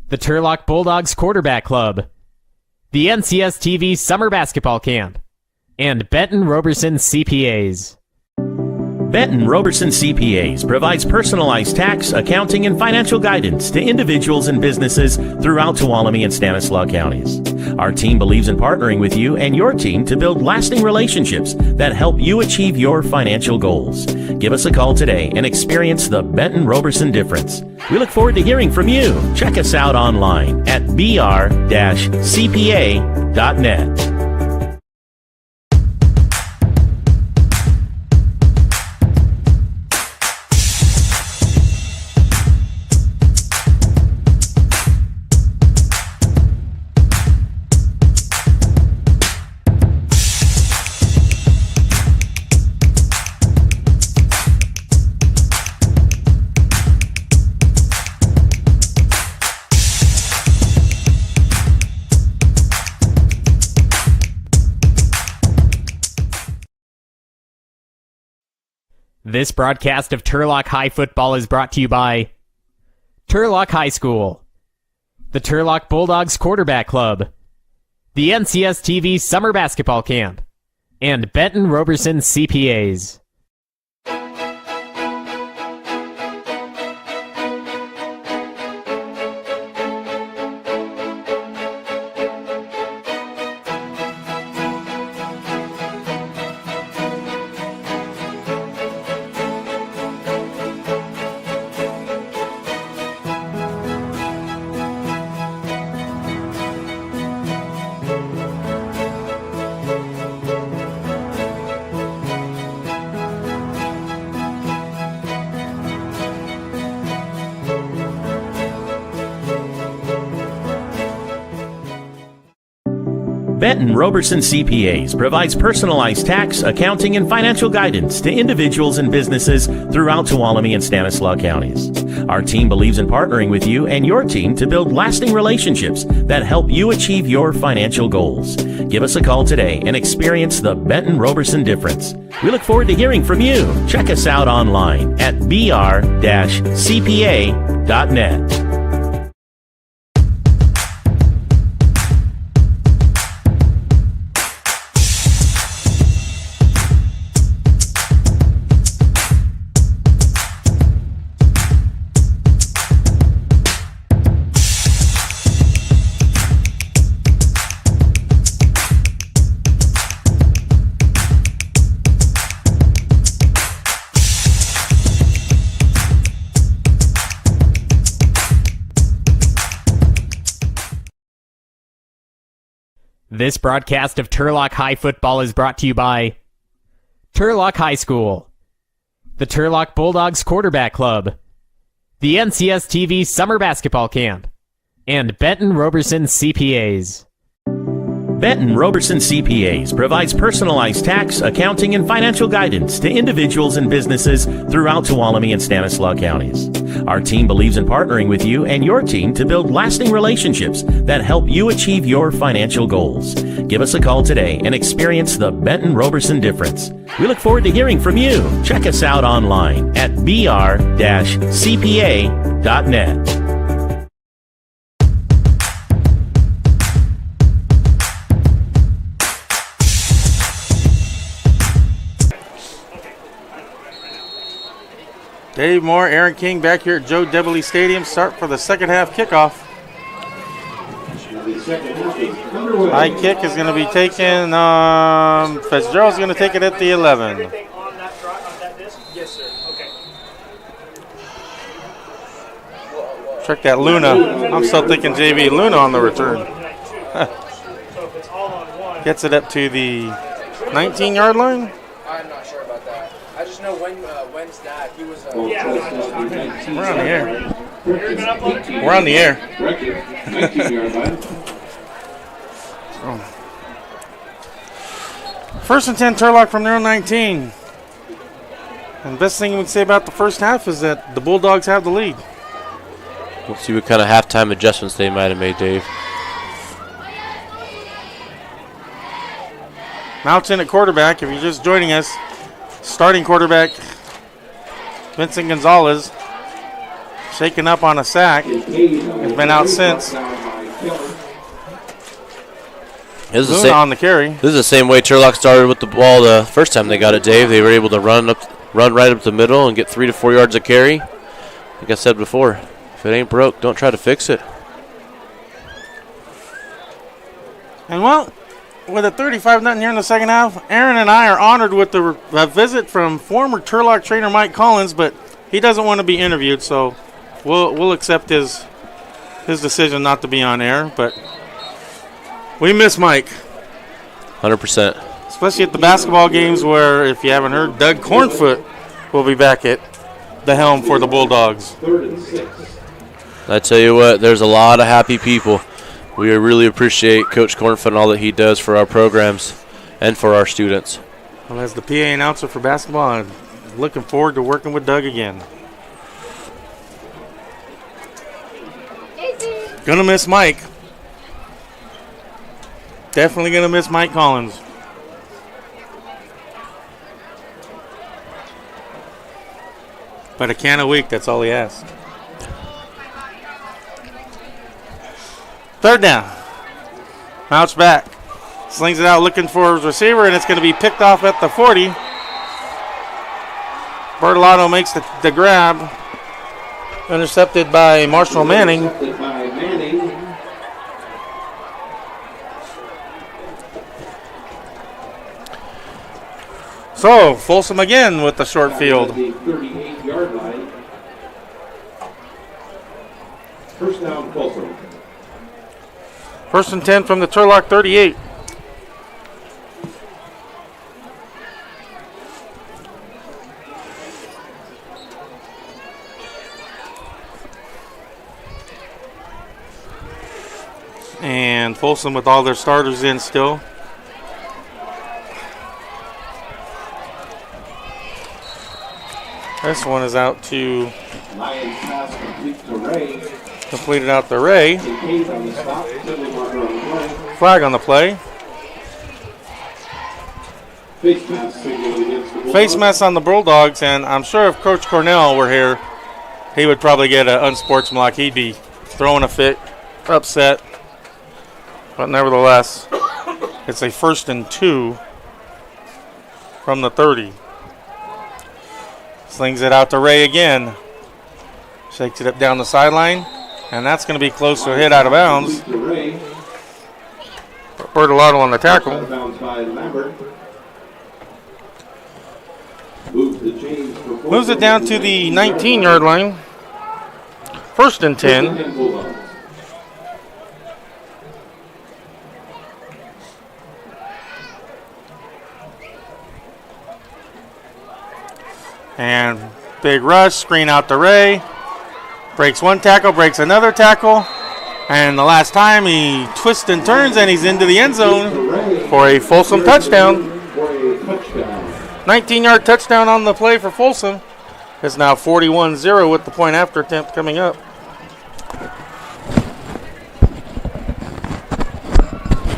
Speaker 7: the Turlock Bulldogs Quarterback Club, the NCS TV Summer Basketball Camp, and Benton Roberson CPAs.
Speaker 8: Benton Roberson CPAs provides personalized tax, accounting, and financial guidance to individuals and businesses throughout Tuolumne and Stanislaus counties. Our team believes in partnering with you and your team to build lasting relationships that help you achieve your financial goals. Give us a call today and experience the Benton Roberson difference. We look forward to hearing from you. Check us out online at br-cpa.net.
Speaker 7: This broadcast of Turlock High Football is brought to you by Turlock High School, the Turlock Bulldogs Quarterback Club, the NCS TV Summer Basketball Camp, and Benton Roberson CPAs.
Speaker 8: Benton Roberson CPAs provides personalized tax, accounting, and financial guidance to individuals and businesses throughout Tuolumne and Stanislaus counties. Our team believes in partnering with you and your team to build lasting relationships that help you achieve your financial goals. Give us a call today and experience the Benton Roberson difference. We look forward to hearing from you. Check us out online at br-cpa.net.
Speaker 7: This broadcast of Turlock High Football is brought to you by Turlock High School, the Turlock Bulldogs Quarterback Club, the NCS TV Summer Basketball Camp, and Benton Roberson CPAs.
Speaker 8: Benton Roberson CPAs provides personalized tax, accounting, and financial guidance to individuals and businesses throughout Tuolumne and Stanislaus counties. Our team believes in partnering with you and your team to build lasting relationships that help you achieve your financial goals. Give us a call today and experience the Benton Roberson difference. We look forward to hearing from you. Check us out online at br-cpa.net.
Speaker 1: Dave Moore, Aaron King back here at Joe Debley Stadium. Start for the second half kickoff. High kick is going to be taken. Fitzgerald's going to take it at the 11.
Speaker 4: Yes, sir. Okay.
Speaker 1: Check that Luna. I'm still thinking JV Luna on the return. Gets it up to the 19-yard line.
Speaker 4: I'm not sure about that. I just know when's that. He was.
Speaker 1: We're on the air. We're on the air.
Speaker 6: 19-yard line.
Speaker 1: First and 10, Turlock from their own 19. And the best thing we can say about the first half is that the Bulldogs have the lead.
Speaker 2: We'll see what kind of halftime adjustments they might have made, Dave.
Speaker 1: Mountain at quarterback, if you're just joining us. Starting quarterback, Vincent Gonzalez, shaken up on a sack. Has been out since.
Speaker 2: This is,
Speaker 1: on the carry.
Speaker 2: This is the same way Turlock started with the ball the first time they got it, Dave. They were able to run right up the middle and get 3 to 4 yards of carry. Like I said before, if it ain't broke, don't try to fix it.
Speaker 1: And well, with a 35-0 here in the second half, Aaron and I are honored with a visit from former Turlock trainer Mike Collins, but he doesn't want to be interviewed, so we'll accept his decision not to be on air. But we miss Mike.
Speaker 2: 100%.
Speaker 1: Especially at the basketball games where, if you haven't heard, Doug Cornfoot will be back at the helm for the Bulldogs.
Speaker 2: I tell you what, there's a lot of happy people. We really appreciate Coach Cornfoot and all that he does for our programs and for our students.
Speaker 1: Well, as the PA announcer for basketball, I'm looking forward to working with Doug again. Gonna miss Mike. Definitely gonna miss Mike Collins. But a can a week, that's all he asks. Third down. Mouch back. Slings it out looking for his receiver, and it's going to be picked off at the 40. Bertolotto makes the grab. Intercepted by Marshall Manning. So, Folsom again with the short field.
Speaker 6: 38-yard line. First down, Folsom.
Speaker 1: First and 10 from the Turlock 38. And Folsom with all their starters in still. This one is out to
Speaker 6: Lions pass complete to Ray.
Speaker 1: completed out to Ray. Flag on the play. Face mask on the Bulldogs, and I'm sure if Coach Cornell were here, he would probably get an unsportsmanlike. He'd be throwing a fit, upset. But nevertheless, it's a 1st and 2 from the 30. Slings it out to Ray again. Shakes it up down the sideline. And that's going to be close to a hit out of bounds. Bertolotto on the tackle. Moves it down to the 19-yard line. 1st and 10. And big rush, screen out to Ray. Breaks one tackle, breaks another tackle. And the last time he twists and turns and he's into the end zone for a Folsom touchdown. 19-yard touchdown on the play for Folsom. It's now 41-0 with the point after attempt coming up.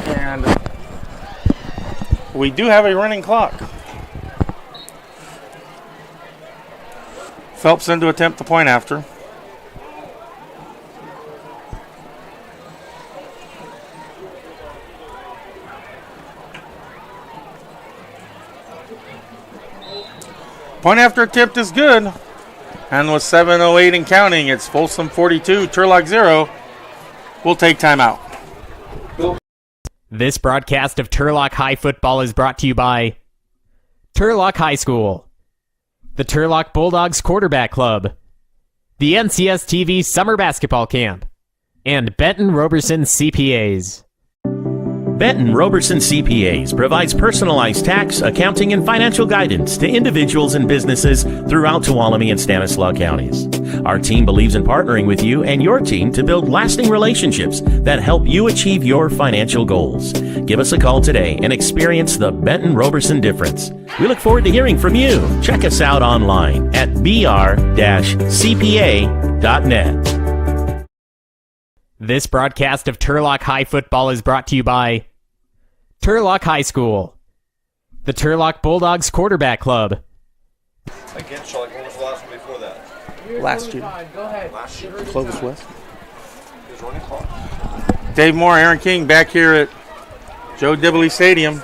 Speaker 1: And we do have a running clock. Phelps in to attempt the point after. Point after attempt is good. And with 7:08 and counting, it's Folsom 42, Turlock 0. We'll take timeout.
Speaker 7: This broadcast of Turlock High Football is brought to you by Turlock High School, the Turlock Bulldogs Quarterback Club, the NCS TV Summer Basketball Camp, and Benton Roberson CPAs.
Speaker 8: Benton Roberson CPAs provides personalized tax, accounting, and financial guidance to individuals and businesses throughout Tuolumne and Stanislaus counties. Our team believes in partnering with you and your team to build lasting relationships that help you achieve your financial goals. Give us a call today and experience the Benton Roberson difference. We look forward to hearing from you. Check us out online at br-cpa.net.
Speaker 7: This broadcast of Turlock High Football is brought to you by Turlock High School, the Turlock Bulldogs Quarterback Club.
Speaker 9: Against Turlock, when was the last one before that?
Speaker 1: Last year.
Speaker 9: Last year?
Speaker 1: Clovis West.
Speaker 9: Who's running clock?
Speaker 1: Dave Moore, Aaron King back here at Joe Dibley Stadium,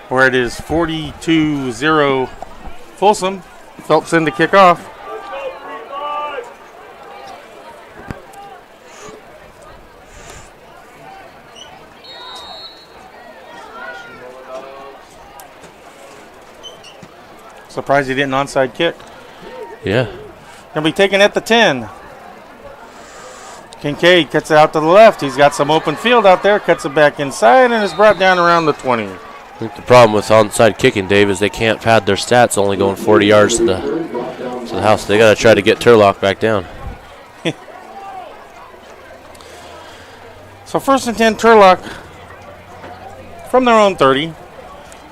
Speaker 1: where it is 42-0 Folsom. Phelps in to kick off. Surprised he didn't onside kick.
Speaker 2: Yeah.
Speaker 1: Gonna be taken at the 10. Kincaid cuts it out to the left. He's got some open field out there, cuts it back inside, and is brought down around the 20.
Speaker 2: I think the problem with onside kicking, Dave, is they can't pad their stats, only going 40 yards to the house. They got to try to get Turlock back down.
Speaker 1: So 1st and 10, Turlock from their own 30.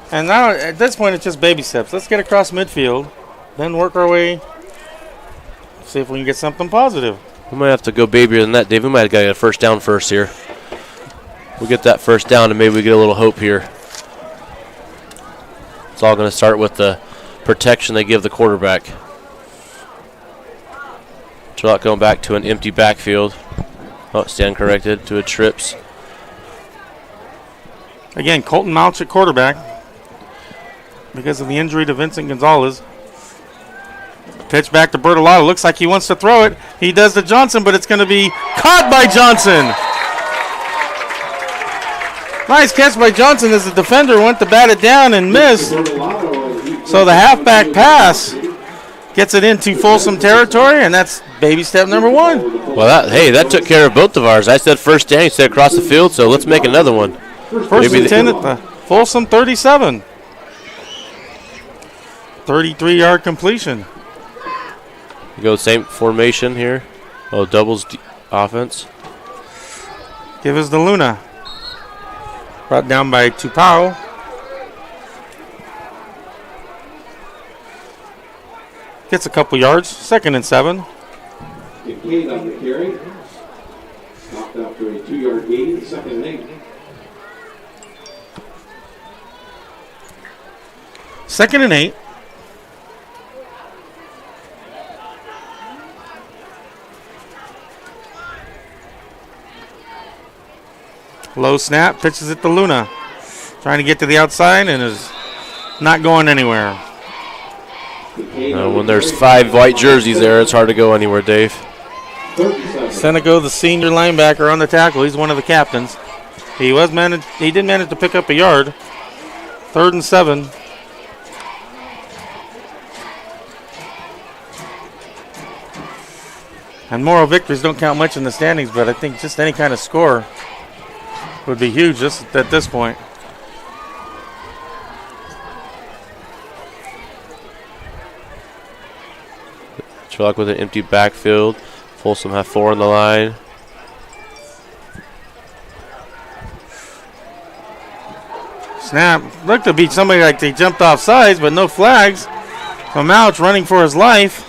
Speaker 1: And now at this point, it's just baby steps. Let's get across midfield, then work our way, see if we can get something positive.
Speaker 2: We might have to go babier than that, Dave. We might have got to get a first down first here. We'll get that first down, and maybe we get a little hope here. It's all going to start with the protection they give the quarterback. Turlock going back to an empty backfield. Oh, stand corrected to a trips.
Speaker 1: Again, Colton Mouch at quarterback because of the injury to Vincent Gonzalez. Pitch back to Bertolotti. Looks like he wants to throw it. He does to Johnson, but it's going to be caught by Johnson. Nice catch by Johnson as the defender went to bat it down and missed. So the halfback pass gets it into Folsom territory, and that's baby step number 1.
Speaker 2: Well, that took care of both of ours. I said first down, he said across the field, so let's make another one.
Speaker 1: First and 10 at the Folsom 37. 33-yard completion.
Speaker 2: You go same formation here. Oh, doubles offense.
Speaker 1: Give us the Luna. Brought down by Tupau. Gets a couple yards. 2nd and 7.
Speaker 6: Kincaid on the carry. Stopped after a 2-yard gain. 2nd and 8.
Speaker 1: 2nd and 8. Low snap, pitches it to Luna. Trying to get to the outside and is not going anywhere.
Speaker 2: When there's 5 white jerseys there, it's hard to go anywhere, Dave.
Speaker 1: Seneco, the senior linebacker on the tackle. He's one of the captains. He did manage to pick up a yard. 3rd and 7. And moral victories don't count much in the standings, but I think just any kind of score would be huge just at this point.
Speaker 2: Turlock with an empty backfield. Folsom have 4 on the line.
Speaker 1: Snap. Looked to be somebody like they jumped off sides, but no flags. So Mouch running for his life.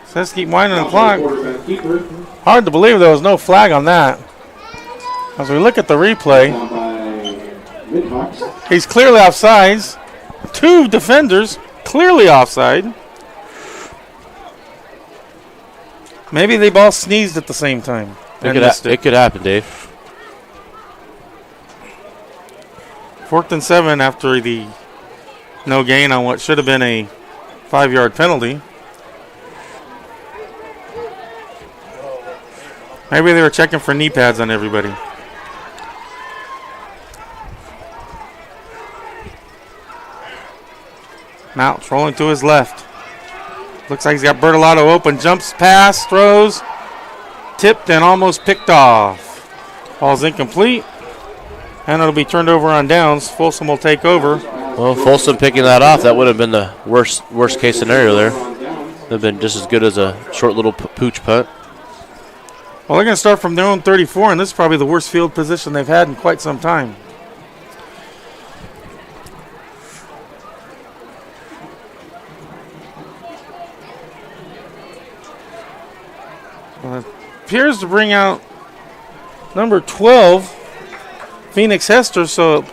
Speaker 1: Says keep winding the clock. Hard to believe there was no flag on that. As we look at the replay, he's clearly offsides. 2 defenders clearly offside. Maybe they both sneezed at the same time.
Speaker 2: It could happen, Dave.
Speaker 1: 4th and 7 after the No gain on what should have been a 5-yard penalty. Maybe they were checking for knee pads on everybody. Mounts rolling to his left. Looks like he's got Bertolato open. Jumps, pass, throws. Tipped and almost picked off. Ball's incomplete. And it'll be turned over on downs. Folsom will take over.
Speaker 2: Well, Folsom picking that off, that would have been the worst case scenario there. Would have been just as good as a short little pooch punt.
Speaker 1: Well, they're going to start from their own 34, and this is probably the worst field position they've had in quite some time. Well, it appears to bring out number 12, Phoenix Hester, so it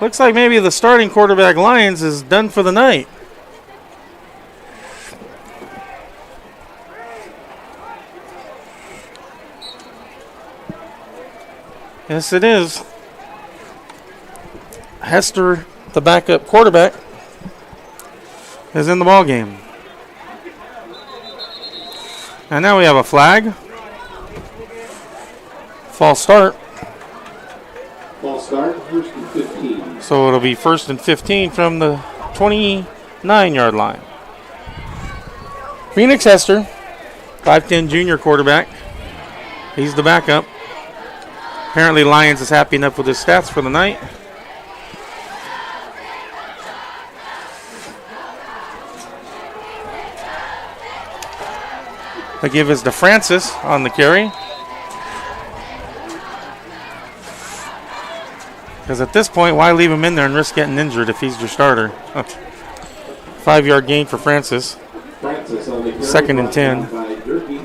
Speaker 1: looks like maybe the starting quarterback, Lyons, is done for the night. Yes, it is. Hester, the backup quarterback, is in the ball game. And now we have a flag. False start.
Speaker 6: False start, first and 15.
Speaker 1: So it'll be 1st and 15 from the 29-yard line. Phoenix Hester, 5'10 junior quarterback. He's the backup. Apparently Lyons is happy enough with his stats for the night. The give is to Francis on the carry. Because at this point, why leave him in there and risk getting injured if he's your starter? 5-yard gain for Francis.
Speaker 6: Francis on the carry.
Speaker 1: 2nd and 10.
Speaker 6: By Durkee.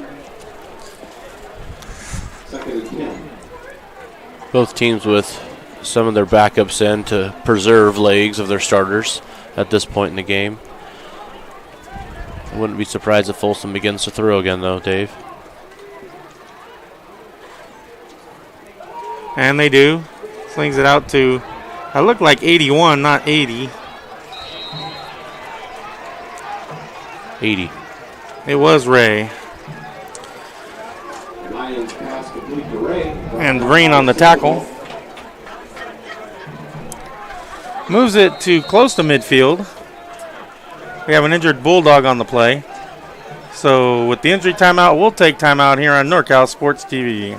Speaker 6: 2nd and 10.
Speaker 2: Both teams with some of their backups in to preserve legs of their starters at this point in the game. I wouldn't be surprised if Folsom begins to throw again, though, Dave.
Speaker 1: And they do. Slings it out to, I look like 81, not 80.
Speaker 2: 80.
Speaker 1: It was Ray.
Speaker 6: Lions pass complete to Ray.
Speaker 1: And Green on the tackle. Moves it to close to midfield. We have an injured Bulldog on the play. So with the injury timeout, we'll take timeout here on NorCal Sports TV.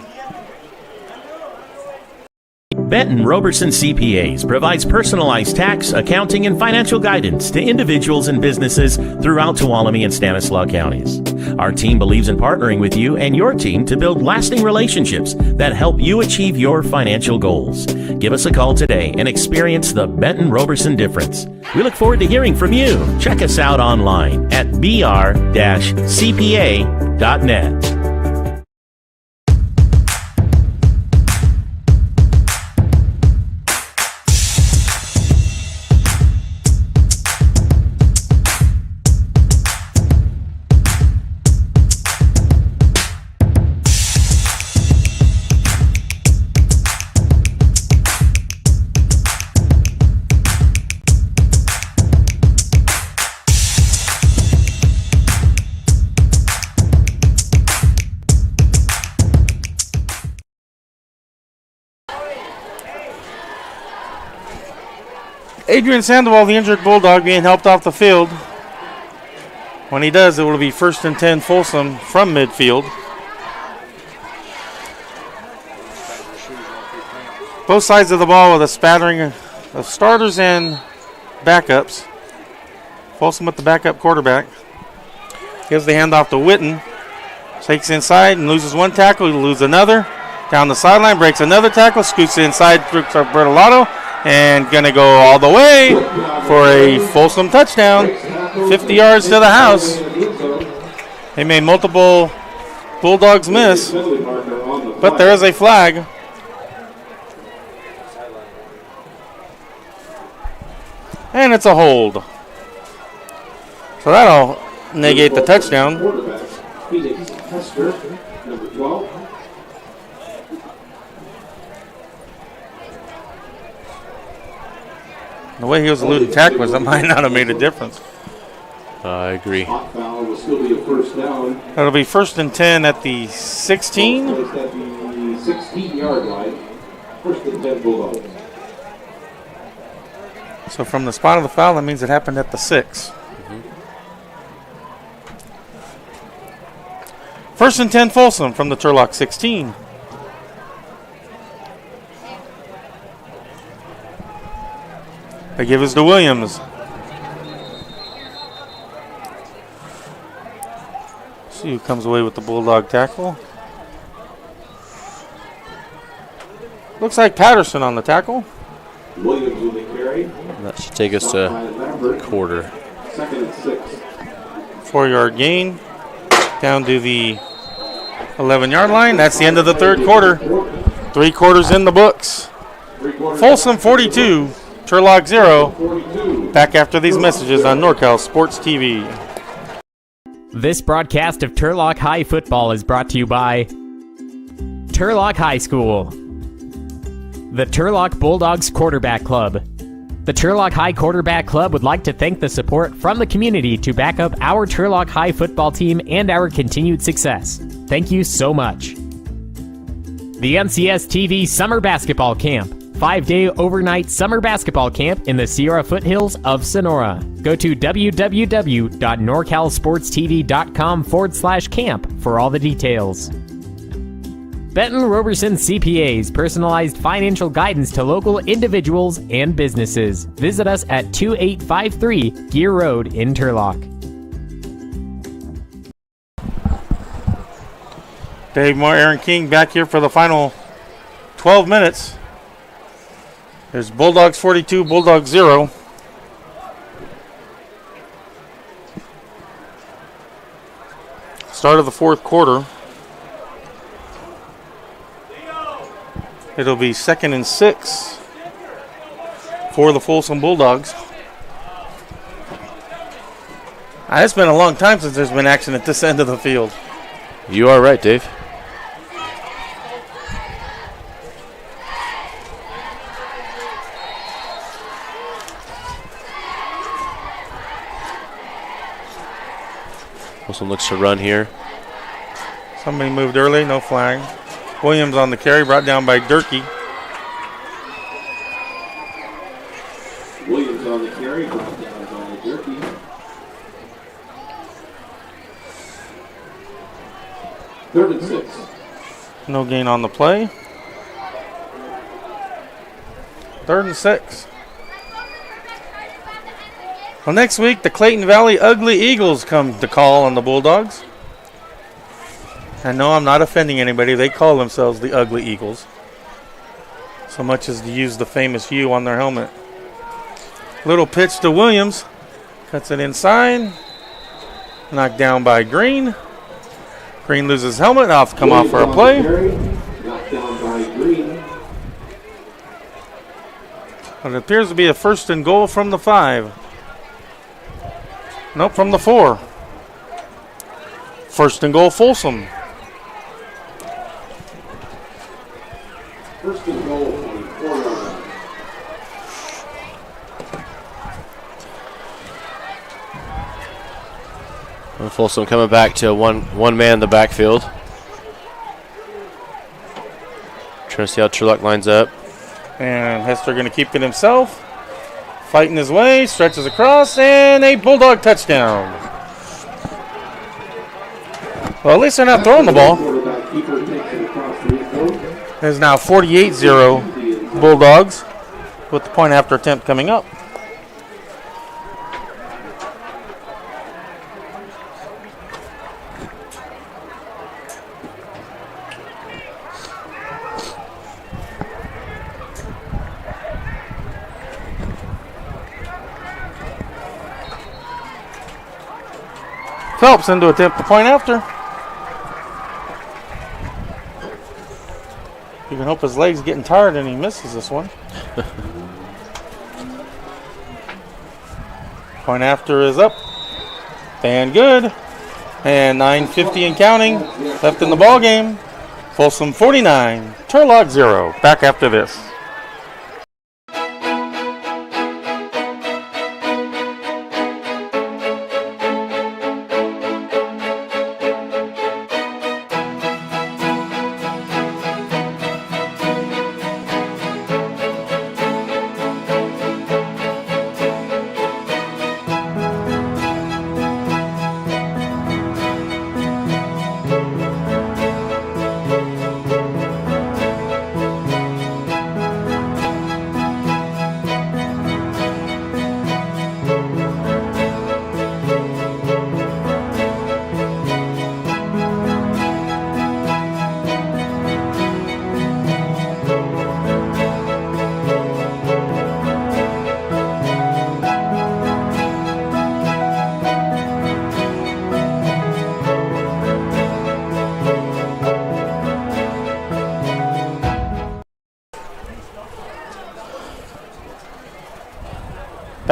Speaker 8: Benton Roberson CPAs provides personalized tax, accounting, and financial guidance to individuals and businesses throughout Tuolumne and Stanislaus counties. Our team believes in partnering with you and your team to build lasting relationships that help you achieve your financial goals. Give us a call today and experience the Benton Roberson difference. We look forward to hearing from you. Check us out online at br-cpa.net.
Speaker 1: Adrian Sandoval, the injured Bulldog, being helped off the field. When he does, it will be 1st and 10 Folsom from midfield. Both sides of the ball with a spattering of starters and backups. Folsom with the backup quarterback. Gives the handoff to Witten. Takes inside and loses one tackle. He loses another. Down the sideline, breaks another tackle. Scoots inside through Bertolato. And going to go all the way for a Folsom touchdown. 50 yards to the house. They made multiple Bulldogs miss. But there is a flag. And it's a hold. So that'll negate the touchdown.
Speaker 6: Phoenix Hester, number 12.
Speaker 1: The way he was eluding tacklers, that might not have made a difference.
Speaker 2: I agree.
Speaker 6: Hot foul will still be a first down.
Speaker 1: That'll be 1st and 10 at the 16.
Speaker 6: Placed at the 16-yard line. 1st and 10 Bulldogs.
Speaker 1: So from the spot of the foul, that means it happened at the 6. 1st and 10 Folsom from the Turlock 16. They give us to Williams. See who comes away with the Bulldog tackle. Looks like Patterson on the tackle.
Speaker 6: Williams with the carry.
Speaker 2: That should take us to quarter.
Speaker 6: 2nd and 6.
Speaker 1: 4-yard gain down to the 11-yard line. That's the end of the 3rd quarter. 3 quarters in the books. Folsom 42, Turlock 0. Back after these messages on NorCal Sports TV.
Speaker 7: This broadcast of Turlock High Football is brought to you by Turlock High School, the Turlock Bulldogs Quarterback Club. The Turlock High Quarterback Club would like to thank the support from the community to back up our Turlock High football team and our continued success. Thank you so much. The NCS TV Summer Basketball Camp, 5-day overnight summer basketball camp in the Sierra foothills of Sonora. Go to www.norcalsportstv.com/camp for all the details. Benton Roberson CPAs, personalized financial guidance to local individuals and businesses. Visit us at 2853 Gear Road in Turlock.
Speaker 1: Dave Moore, Aaron King back here for the final 12 minutes. There's Bulldogs 42, Bulldogs 0. Start of the 4th quarter. It'll be 2nd and 6 for the Folsom Bulldogs. It's been a long time since there's been action at this end of the field.
Speaker 2: You are right, Dave. Folsom looks to run here.
Speaker 1: Somebody moved early, no flag. Williams on the carry, brought down by Durkee.
Speaker 6: Williams on the carry, brought down by Durkee. Third and 6.
Speaker 1: No gain on the play. 3rd and 6. Well, next week, the Clayton Valley Ugly Eagles come to call on the Bulldogs. I know I'm not offending anybody. They call themselves the Ugly Eagles. So much as to use the famous U on their helmet. Little pitch to Williams. Cuts it inside. Knocked down by Green. Green loses helmet. Off come off for a play.
Speaker 6: Knocked down by Green.
Speaker 1: It appears to be a 1st and goal from the 5. Nope, from the 4. 1st and goal, Folsom.
Speaker 6: 1st and goal from the 4-yard line.
Speaker 2: And Folsom coming back to one man in the backfield. Trying to see how Turlock lines up.
Speaker 1: And Hester going to keep it himself. Fighting his way, stretches across, and a Bulldog touchdown. Well, at least they're not throwing the ball. There's now 48-0 Bulldogs with the point after attempt coming up. Phelps in to attempt the point after. You can hope his leg's getting tired and he misses this one. Point after is up. And good. And 9:50 and counting left in the ball game. Folsom 49, Turlock 0. Back after this.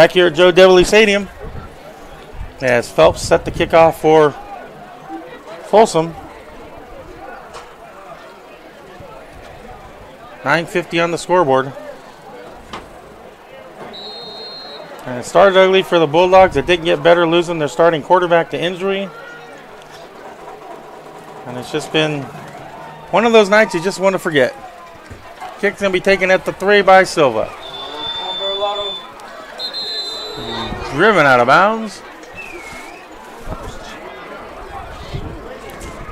Speaker 1: Back here at Joe Devely Stadium, as Phelps set the kickoff for Folsom. 9:50 on the scoreboard. And it started ugly for the Bulldogs. It didn't get better, losing their starting quarterback to injury. And it's just been one of those nights you just want to forget. Kick's going to be taken at the 3 by Silva. Driven out of bounds.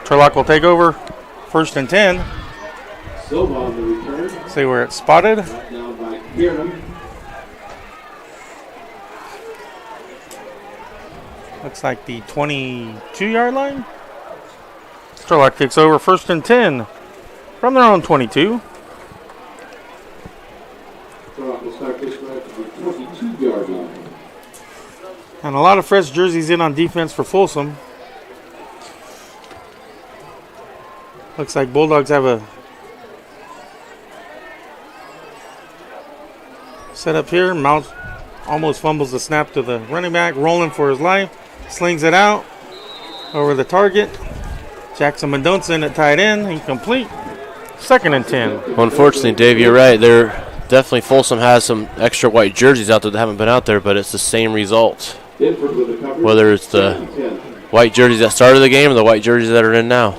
Speaker 1: Turlock will take over 1st and 10.
Speaker 6: Silva on the return.
Speaker 1: See where it's spotted.
Speaker 6: Down by Kieran.
Speaker 1: Looks like the 22-yard line. Turlock kicks over 1st and 10 from their own 22.
Speaker 6: Turlock will start this drive to the 22-yard line.
Speaker 1: And a lot of fresh jerseys in on defense for Folsom. Looks like Bulldogs have a set up here. Mount almost fumbles the snap to the running back, rolling for his life. Slings it out over the target. Jackson Mendonça in at tight end, incomplete. 2nd and 10.
Speaker 2: Well, unfortunately, Dave, you're right. They're definitely Folsom has some extra white jerseys out there that haven't been out there, but it's the same result. Whether it's the white jerseys that started the game or the white jerseys that are in now.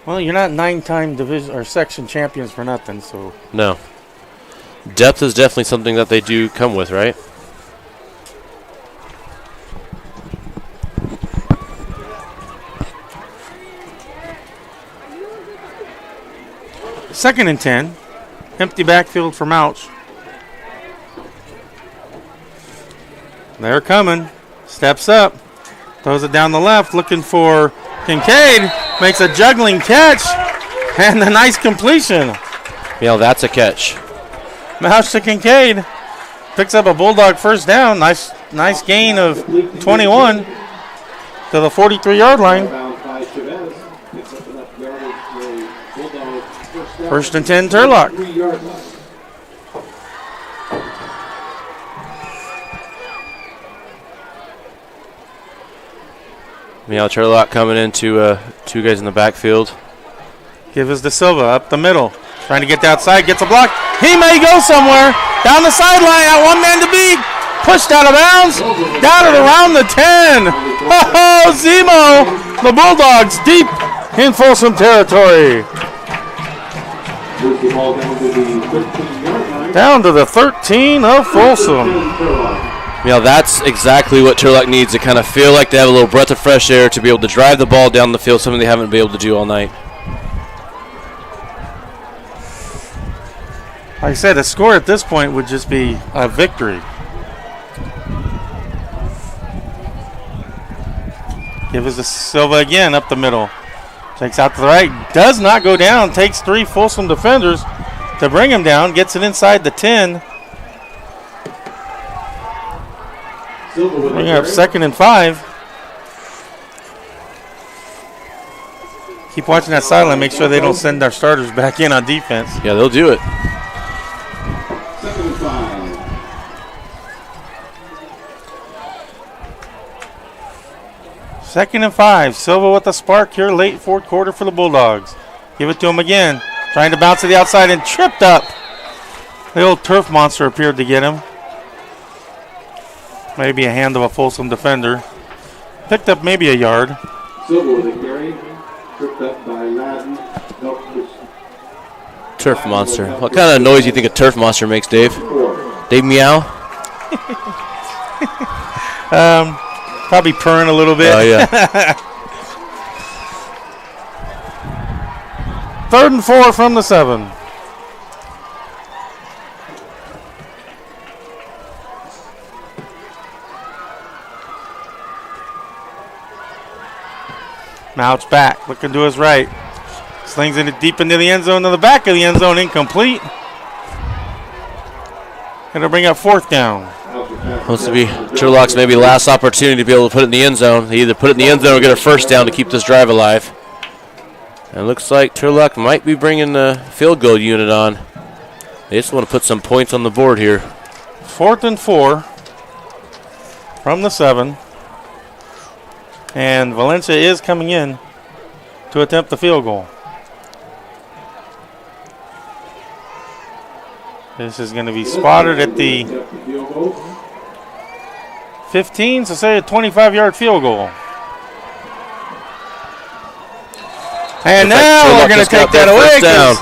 Speaker 1: Well, you're not 9-time division or section champions for nothing, so.
Speaker 2: No. Depth is definitely something that they do come with, right?
Speaker 1: Second and 10. Empty backfield for Mouch. They're coming. Steps up. Throws it down the left, looking for Kincaid. Makes a juggling catch. And a nice completion.
Speaker 2: Yeah, that's a catch.
Speaker 1: Mouch to Kincaid. Picks up a Bulldog first down. Nice gain of 21 to the 43-yard line. 1st and 10, Turlock.
Speaker 2: Yeah, Turlock coming into 2 guys in the backfield.
Speaker 1: Give us to Silva up the middle. Trying to get the outside, gets a block. He may go somewhere. Down the sideline, at one man to beat. Pushed out of bounds. Down at around the 10. Oh, Zemo. The Bulldogs deep in Folsom territory. Down to the 13 of Folsom.
Speaker 2: Yeah, that's exactly what Turlock needs to kind of feel like they have a little breath of fresh air to be able to drive the ball down the field, something they haven't been able to do all night.
Speaker 1: Like I said, a score at this point would just be a victory. Give us a Silva again up the middle. Takes out to the right. Does not go down. Takes 3 Folsom defenders to bring him down. Gets it inside the 10. Bring up 2nd and 5. Keep watching that sideline. Make sure they don't send our starters back in on defense.
Speaker 2: Yeah, they'll do it.
Speaker 6: 2nd and 5.
Speaker 1: Second and 5. Silva with a spark here late 4th quarter for the Bulldogs. Give it to him again. Trying to bounce to the outside and tripped up. The old turf monster appeared to get him. Maybe a hand of a Folsom defender. Picked up maybe a yard.
Speaker 6: Silva with a carry. Tripped up by Madden.
Speaker 2: Turf monster. What kind of noise do you think a turf monster makes, Dave? Dave meow?
Speaker 1: Probably purring a little bit.
Speaker 2: Oh, yeah.
Speaker 1: 3rd and 4 from the 7. Mouch back, looking to his right. Slings it deep into the end zone, to the back of the end zone, incomplete. Gonna bring up 4th down.
Speaker 2: Supposed to be Turlock's maybe last opportunity to be able to put it in the end zone. They either put it in the end zone or get a first down to keep this drive alive. And it looks like Turlock might be bringing the field goal unit on. They just want to put some points on the board here.
Speaker 1: 4th and 4 from the 7. And Valencia is coming in to attempt the field goal. This is going to be spotted at the 15, so say a 25-yard field goal. And now we're going to take that away because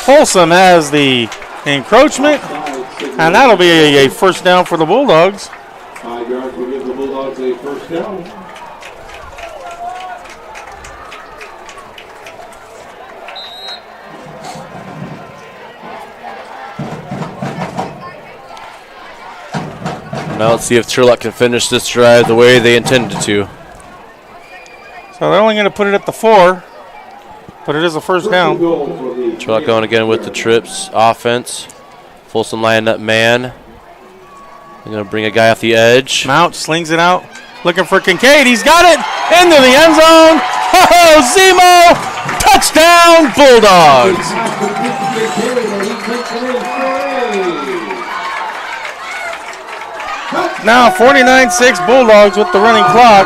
Speaker 1: Folsom has the encroachment, and that'll be a first down for the Bulldogs.
Speaker 6: 5 yards will give the Bulldogs a first down.
Speaker 2: Now let's see if Turlock can finish this drive the way they intended to.
Speaker 1: So they're only going to put it at the 4, but it is a first down.
Speaker 2: Turlock going again with the trips offense. Folsom lining up man. They're going to bring a guy off the edge.
Speaker 1: Mount slings it out, looking for Kincaid. He's got it into the end zone. Oh, Zemo! Touchdown, Bulldogs! Now 49-6 Bulldogs with the running clock.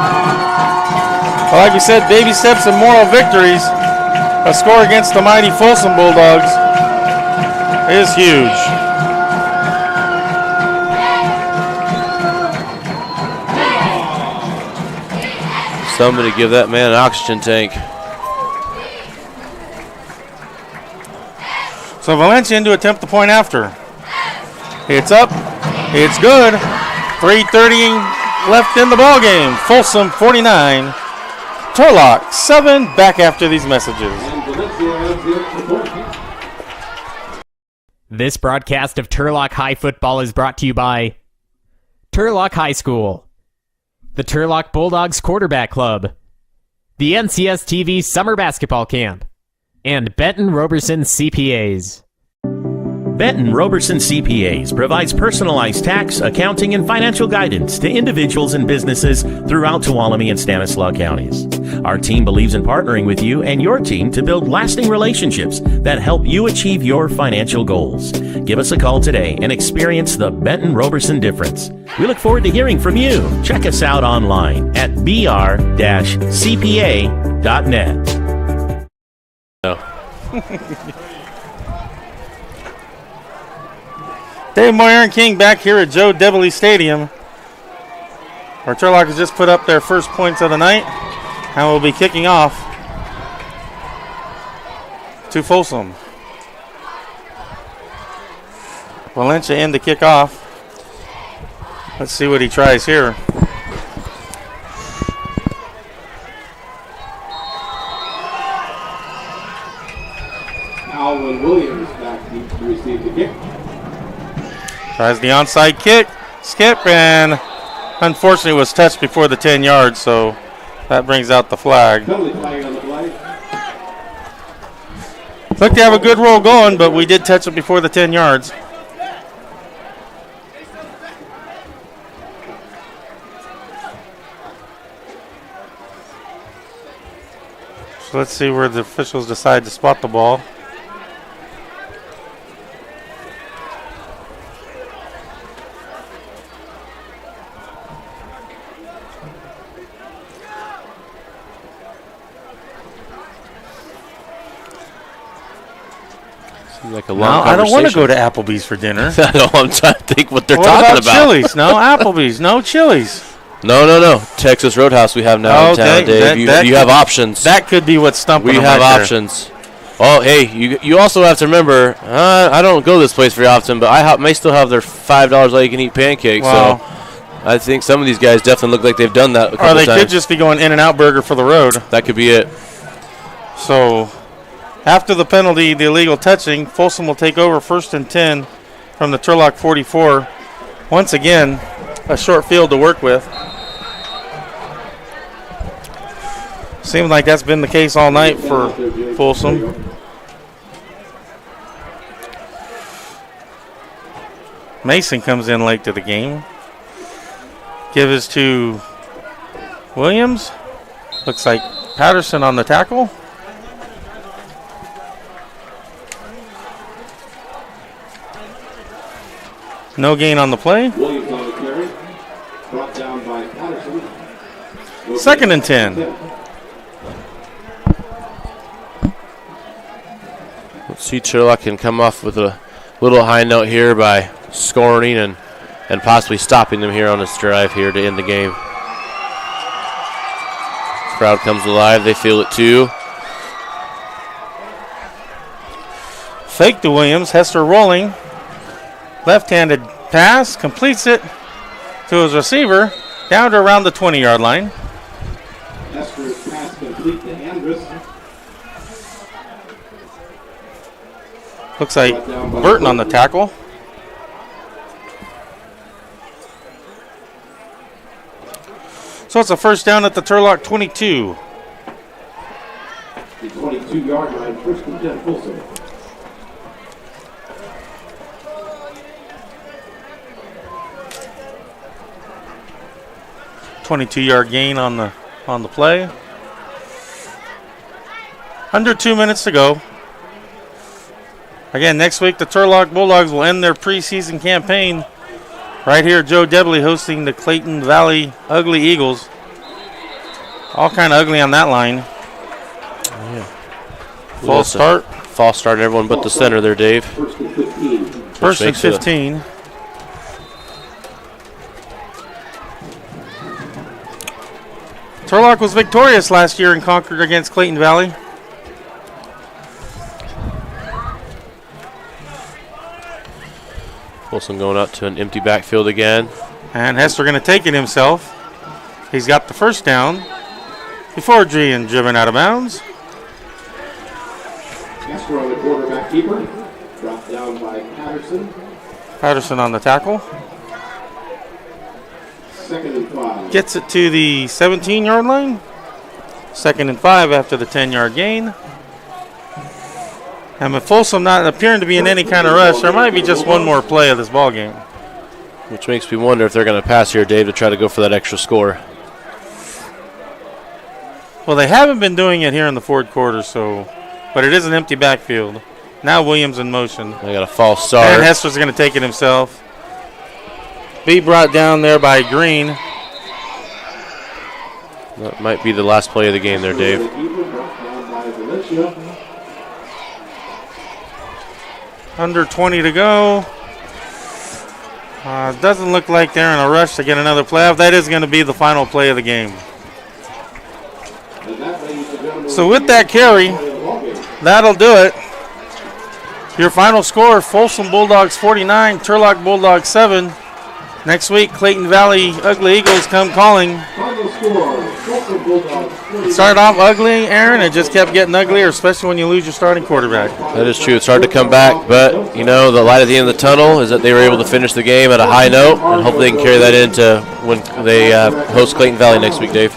Speaker 1: Well, like we said, baby steps and moral victories. A score against the mighty Folsom Bulldogs is huge.
Speaker 2: Somebody give that man an oxygen tank.
Speaker 1: So Valencia in to attempt the point after. It's up. It's good. 3:30 left in the ball game. Folsom 49. Turlock 7. Back after these messages.
Speaker 7: This broadcast of Turlock High Football is brought to you by Turlock High School, the Turlock Bulldogs Quarterback Club, the NCS TV Summer Basketball Camp, and Benton Roberson CPAs.
Speaker 8: Benton Roberson CPAs provides personalized tax, accounting, and financial guidance to individuals and businesses throughout Tuolumne and Stanislaus counties. Our team believes in partnering with you and your team to build lasting relationships that help you achieve your financial goals. Give us a call today and experience the Benton Roberson difference. We look forward to hearing from you. Check us out online at br-cpa.net.
Speaker 1: Dave Moyer and King back here at Joe Debley Stadium, where Turlock has just put up their first points of the night and will be kicking off to Folsom. Valencia in to kick off. Let's see what he tries here.
Speaker 6: Alvin Williams back to receive the kick.
Speaker 1: Tries the onside kick, skip, and unfortunately was touched before the 10 yards, so that brings out the flag.
Speaker 6: Penalty flag on the play.
Speaker 1: Looked to have a good roll going, but we did touch it before the 10 yards. So let's see where the officials decide to spot the ball.
Speaker 2: Like a long
Speaker 1: I don't want to go to Applebee's for dinner.
Speaker 2: I know, I'm trying to think what they're
Speaker 1: what
Speaker 2: talking
Speaker 1: about. Chili's? No, Applebee's. No Chili's.
Speaker 2: No. Texas Roadhouse we have now in town, Dave. You have options.
Speaker 1: That could be what's stumping
Speaker 2: We
Speaker 1: them
Speaker 2: have
Speaker 1: right
Speaker 2: options. Oh, hey, you also have to remember, I don't go this place very often, but I may still have their $5 all you can eat pancakes.
Speaker 1: Wow.
Speaker 2: So I think some of these guys definitely look like they've done that a couple
Speaker 1: Or they
Speaker 2: times.
Speaker 1: could just be going In-N-Out Burger for the road.
Speaker 2: That could be it.
Speaker 1: So after the penalty, the illegal touching, Folsom will take over 1st and 10 from the Turlock 44. Once again, a short field to work with. Seems like that's been the case all night for Folsom. Mason comes in late to the game. Give is to Williams. Looks like Patterson on the tackle. No gain on the play.
Speaker 6: Williams on the carry. Brought down by Patterson.
Speaker 1: 2nd and 10.
Speaker 2: Let's see, Turlock can come off with a little high note here by scoring and possibly stopping them here on this drive here to end the game. Crowd comes alive. They feel it too.
Speaker 1: Fake to Williams. Hester rolling. Left-handed pass. Completes it to his receiver. Down to around the 20-yard line.
Speaker 6: Hester's pass complete to Andrus.
Speaker 1: Looks like Benton on the tackle. So it's a first down at the Turlock 22.
Speaker 6: The 22-yard line, 1st and 10, Folsom.
Speaker 1: $22-yard gain on the play. Under 2 minutes to go. Again, next week the Turlock Bulldogs will end their preseason campaign right here. Joe Debley hosting the Clayton Valley Ugly Eagles. All kind of ugly on that line.
Speaker 2: Yeah.
Speaker 1: False start.
Speaker 2: False start, everyone but the center there, Dave.
Speaker 6: 1st and 15.
Speaker 1: 1st and 15. Turlock was victorious last year in Concord against Clayton Valley.
Speaker 2: Folsom going out to an empty backfield again.
Speaker 1: And Hester going to take it himself. He's got the first down before being driven out of bounds.
Speaker 6: Hester on the quarterback keeper. Dropped down by Patterson.
Speaker 1: Patterson on the tackle.
Speaker 6: 2nd and 5.
Speaker 1: Gets it to the 17-yard line. 2nd and 5 after the 10-yard gain. And with Folsom not appearing to be in any kind of rush, there might be just one more play of this ball game.
Speaker 2: Which makes me wonder if they're going to pass here, Dave, to try to go for that extra score.
Speaker 1: Well, they haven't been doing it here in the fourth quarter, but it is an empty backfield. Now Williams in motion.
Speaker 2: They got a false start.
Speaker 1: And Hester's going to take it himself. Be brought down there by Green.
Speaker 2: That might be the last play of the game there, Dave.
Speaker 1: Under 20 to go. Doesn't look like they're in a rush to get another playoff. That is going to be the final play of the game. So with that carry, that'll do it. Your final score, Folsom Bulldogs 49, Turlock Bulldogs 7. Next week, Clayton Valley Ugly Eagles come calling. It started off ugly, Aaron. It just kept getting uglier, especially when you lose your starting quarterback.
Speaker 2: That is true. It's hard to come back, but, you know, the light at the end of the tunnel is that they were able to finish the game at a high note, and hopefully they can carry that into when they host Clayton Valley next week, Dave.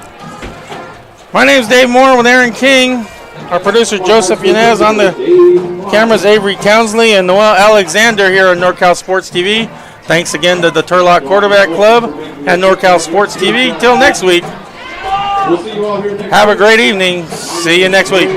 Speaker 1: My name's Dave Moore with Aaron King. Our producer, Joseph Yanez, on the cameras, Avery Townsley and Noel Alexander here on NorCal Sports TV. Thanks again to the Turlock Quarterback Club and NorCal Sports TV. Till next week, have a great evening. See you next week.